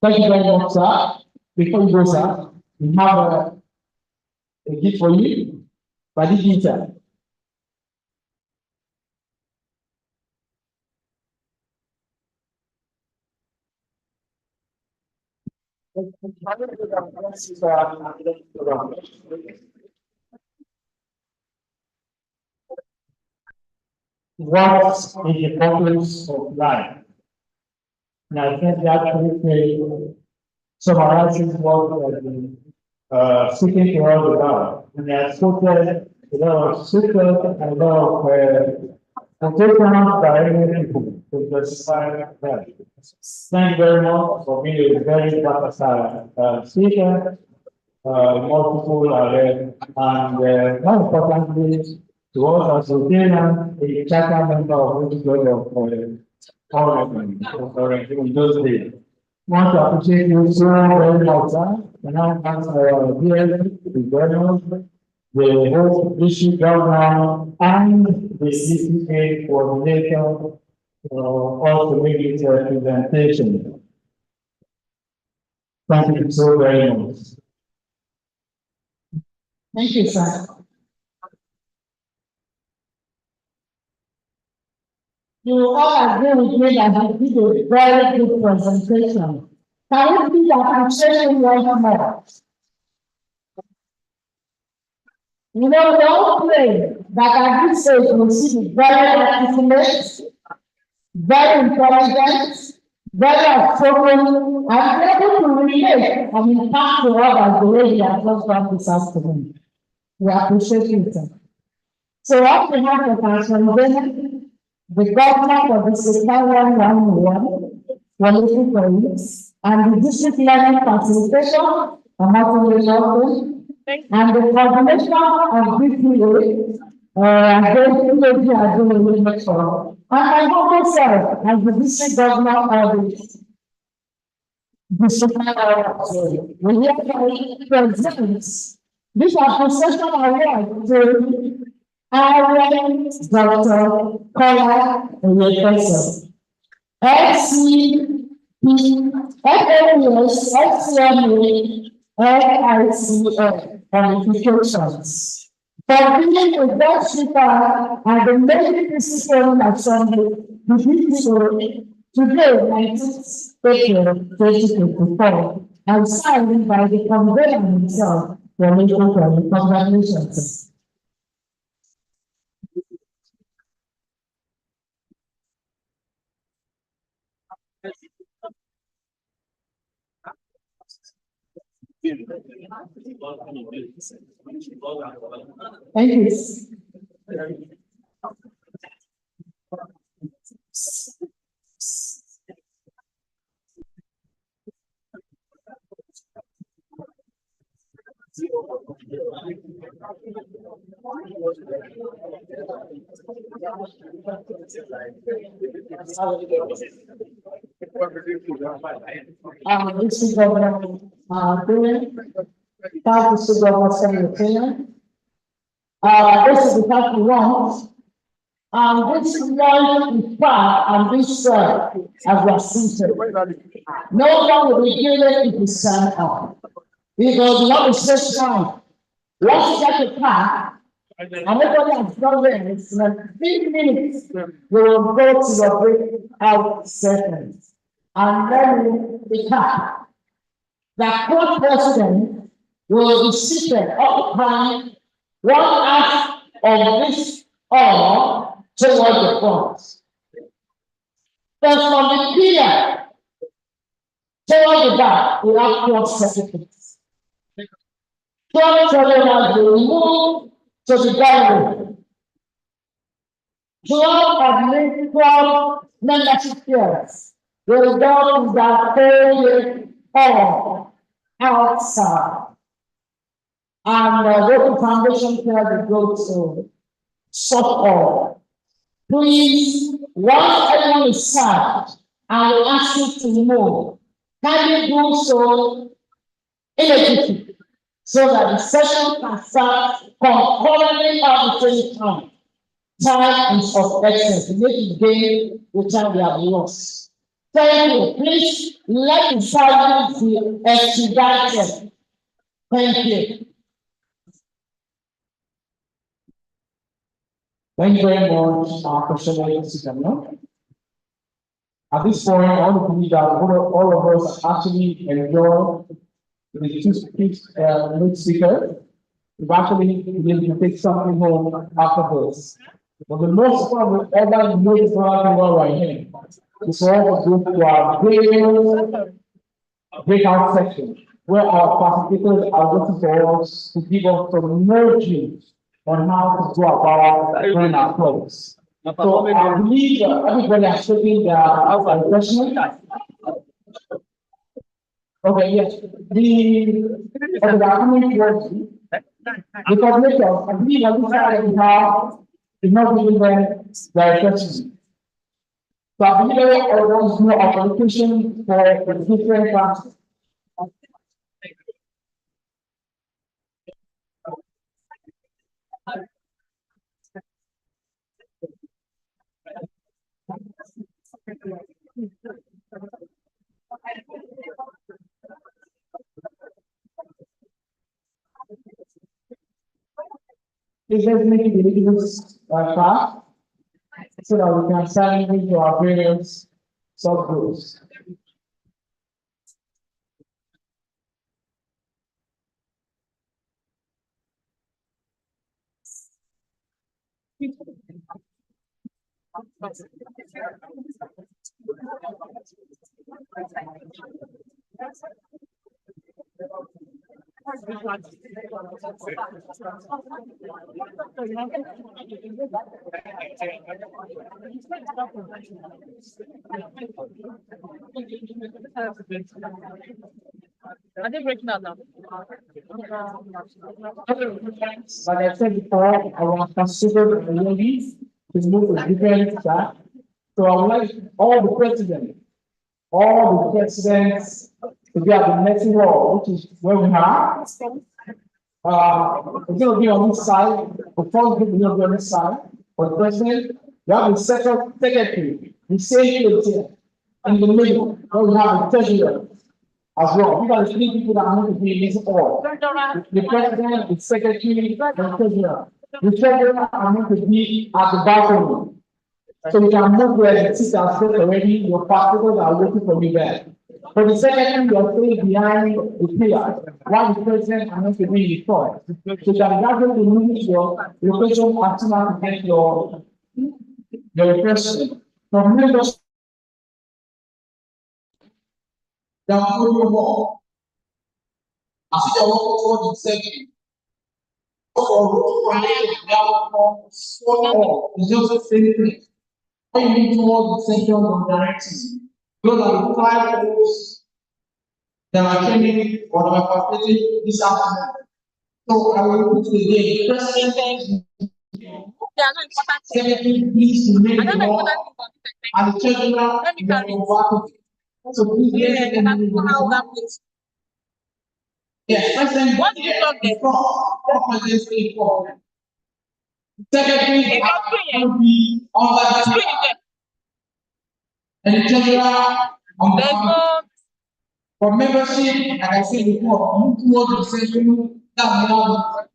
Thank you very much, sir. Before you go, sir, we have a gift for you by the teacher. What is the purpose of life? And I think that briefly summarizes what we have been speaking to all about. And they have spoken a lot of secret and a lot of quotations by many people to justify that. Thank you very much for being a very versatile speaker. Multiple are there, and more importantly, to us as Rotarian, a charter member of the Body of Parliament in those days. Want to appreciate you so very much, sir. And I thank the governors, the whole district governor, and the DTA coordinator for us to make this presentation. Thank you so very much. Thank you, sir. You all agree with me that you did a very good presentation. Can we see that appreciation once more? You know, we all pray that at this stage we see the very articulate, very intelligent, very outspoken, and able to relate and impact to others the way we have just done this afternoon. We appreciate you, sir. So on behalf of our convener, the governor of the state 911, wonderful colleagues, and the district level facilitation, and the coordination of DTA, are doing really much for. And I hope myself, as the district governor of the district level, we hereby present this appreciation award to Dr. Kola Oyefeso, FCP, FAS, FCMA, FICA qualifications. For being a guest speaker and the main principal assembly, the DTA, today, 19th April 2024, and signed by the convener himself, congratulations. Thank you. This is Governor This is the type we want. This one is part and this as we are seated. No one will be given if you stand up. Because the Lord is just fine. Once you get the path, and everybody has done there, it's like 3 minutes, we will go to your breakout sessions. And then the path. The court president will be seated occupying one half of this hall toward the front. Then from the pillar toward the back, we have court secretaries. Court secretaries will remove to the government. Job of mutual membership shares. The result is that pay all outside. And local foundation care go to sort all. Please, once everyone is sad, I will ask you to move. Can you do so immediately so that the session can start concurrently at the same time? Time is of essence. We need to gain the time we have lost. Thank you. Please let the silence be expedited. Thank you. Thank you very much, Commissioner. At this point, I want to believe that all of us actually enjoy the two speakers. We've actually been able to take something home after this. But the most part of ever notice right here is all go to our breakout section where our participants are looking for us to give us some nudging on how to go about running our clubs. So I believe everybody has taken their outside question. Okay, yes. The document was the coordinator, I believe on this side we have is not giving them their question. So I believe there was no application for the different classes. Please let's make it individuals class so that we can sign into our various subgroups. Are they breaking out now? But I said before, I want to consider the ladies to move to different track. So I would like all the presidents to be at the next level, which is where we are. It's going to be on this side, the first group will be on this side. For the president, you have the secretary, the same place here, in the middle, where we have the treasurer as well. These are the three people that are going to be in this order. The president, the secretary, and the treasurer. The treasurer are going to be at the balcony. So you can move where the seats are set already, your participants are waiting for you there. For the secretary, you are staying behind the pillar, while the president are going to be in the front. So you can gradually move your location as soon as you get your refreshment. From members, down for your wall. I see your wall toward the second. It's just the same thing. All you need towards the center of direction. Those are the 5 rules that are training or that are participating this afternoon. So I will put again, president, secretary, please to make the law, and the treasurer, so please let them yes, president, what did you talk before? Secretary will be on the and the treasurer on the front. For membership, like I said before, you towards the session, that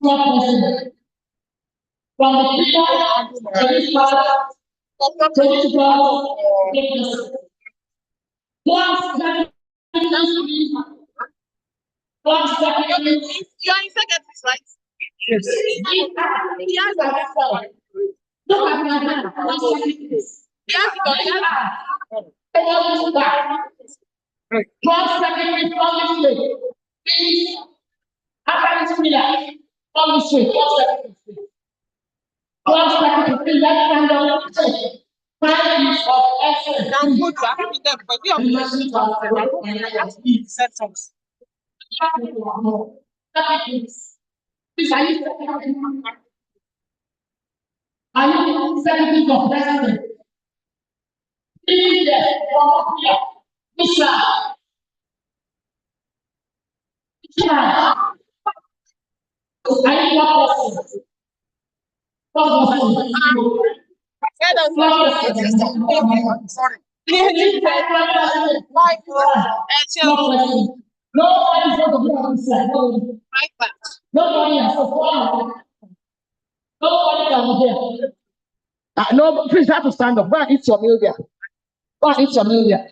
president. From the people to this part, political witnesses. One second. You are in secretaries, right? Yes. Yes, I Look at my hand. One second. Yes, One second. Please. After this prayer, come this way. 1 second. 1 second. Please, let's stand up. Time is of essence. I'm good back with them, but you have to set some. Please, are you second? Are you second of president? Please, yes, come up here. This side. This side. Are you one person? One person. Get us. Sorry. Nobody's going to be on this side. Right back. Nobody has to follow. Nobody can be here. No, please have to stand up. Go and eat your meal there. Go and eat your meal there.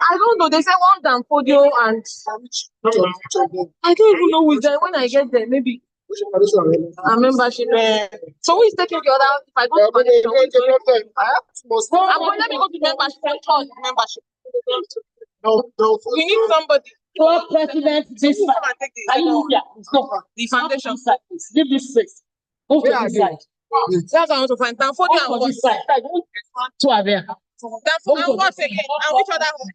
I don't know. They say one down folio and I don't even know who's there. When I get there, maybe a membership. So who is taking the other? If I go to connection, who is going? I'm going. Let me go to membership. Membership. We need somebody. Club president, this Who side. come and take Are you here? No. the foundation? This side, please. Give this space. Move to this side. That's what I want to find. Down folio Move and to what? this side. Two are there. Down folio and what again? And which other one?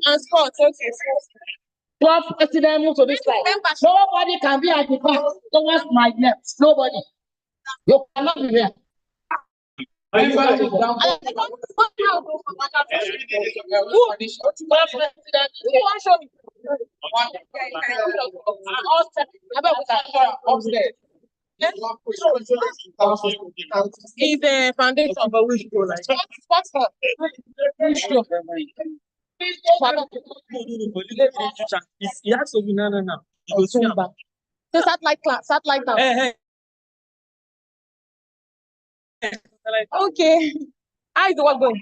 And sports. Okay. Club president, move to this side. Membership. Nobody can be at the back towards my left. Nobody. You cannot be there. Membership. Who want show me? Is the foundation for which school? What's that? Which school? He has to be no. He goes back. So satellite class, satellite down. Hey. Okay. How is the work going?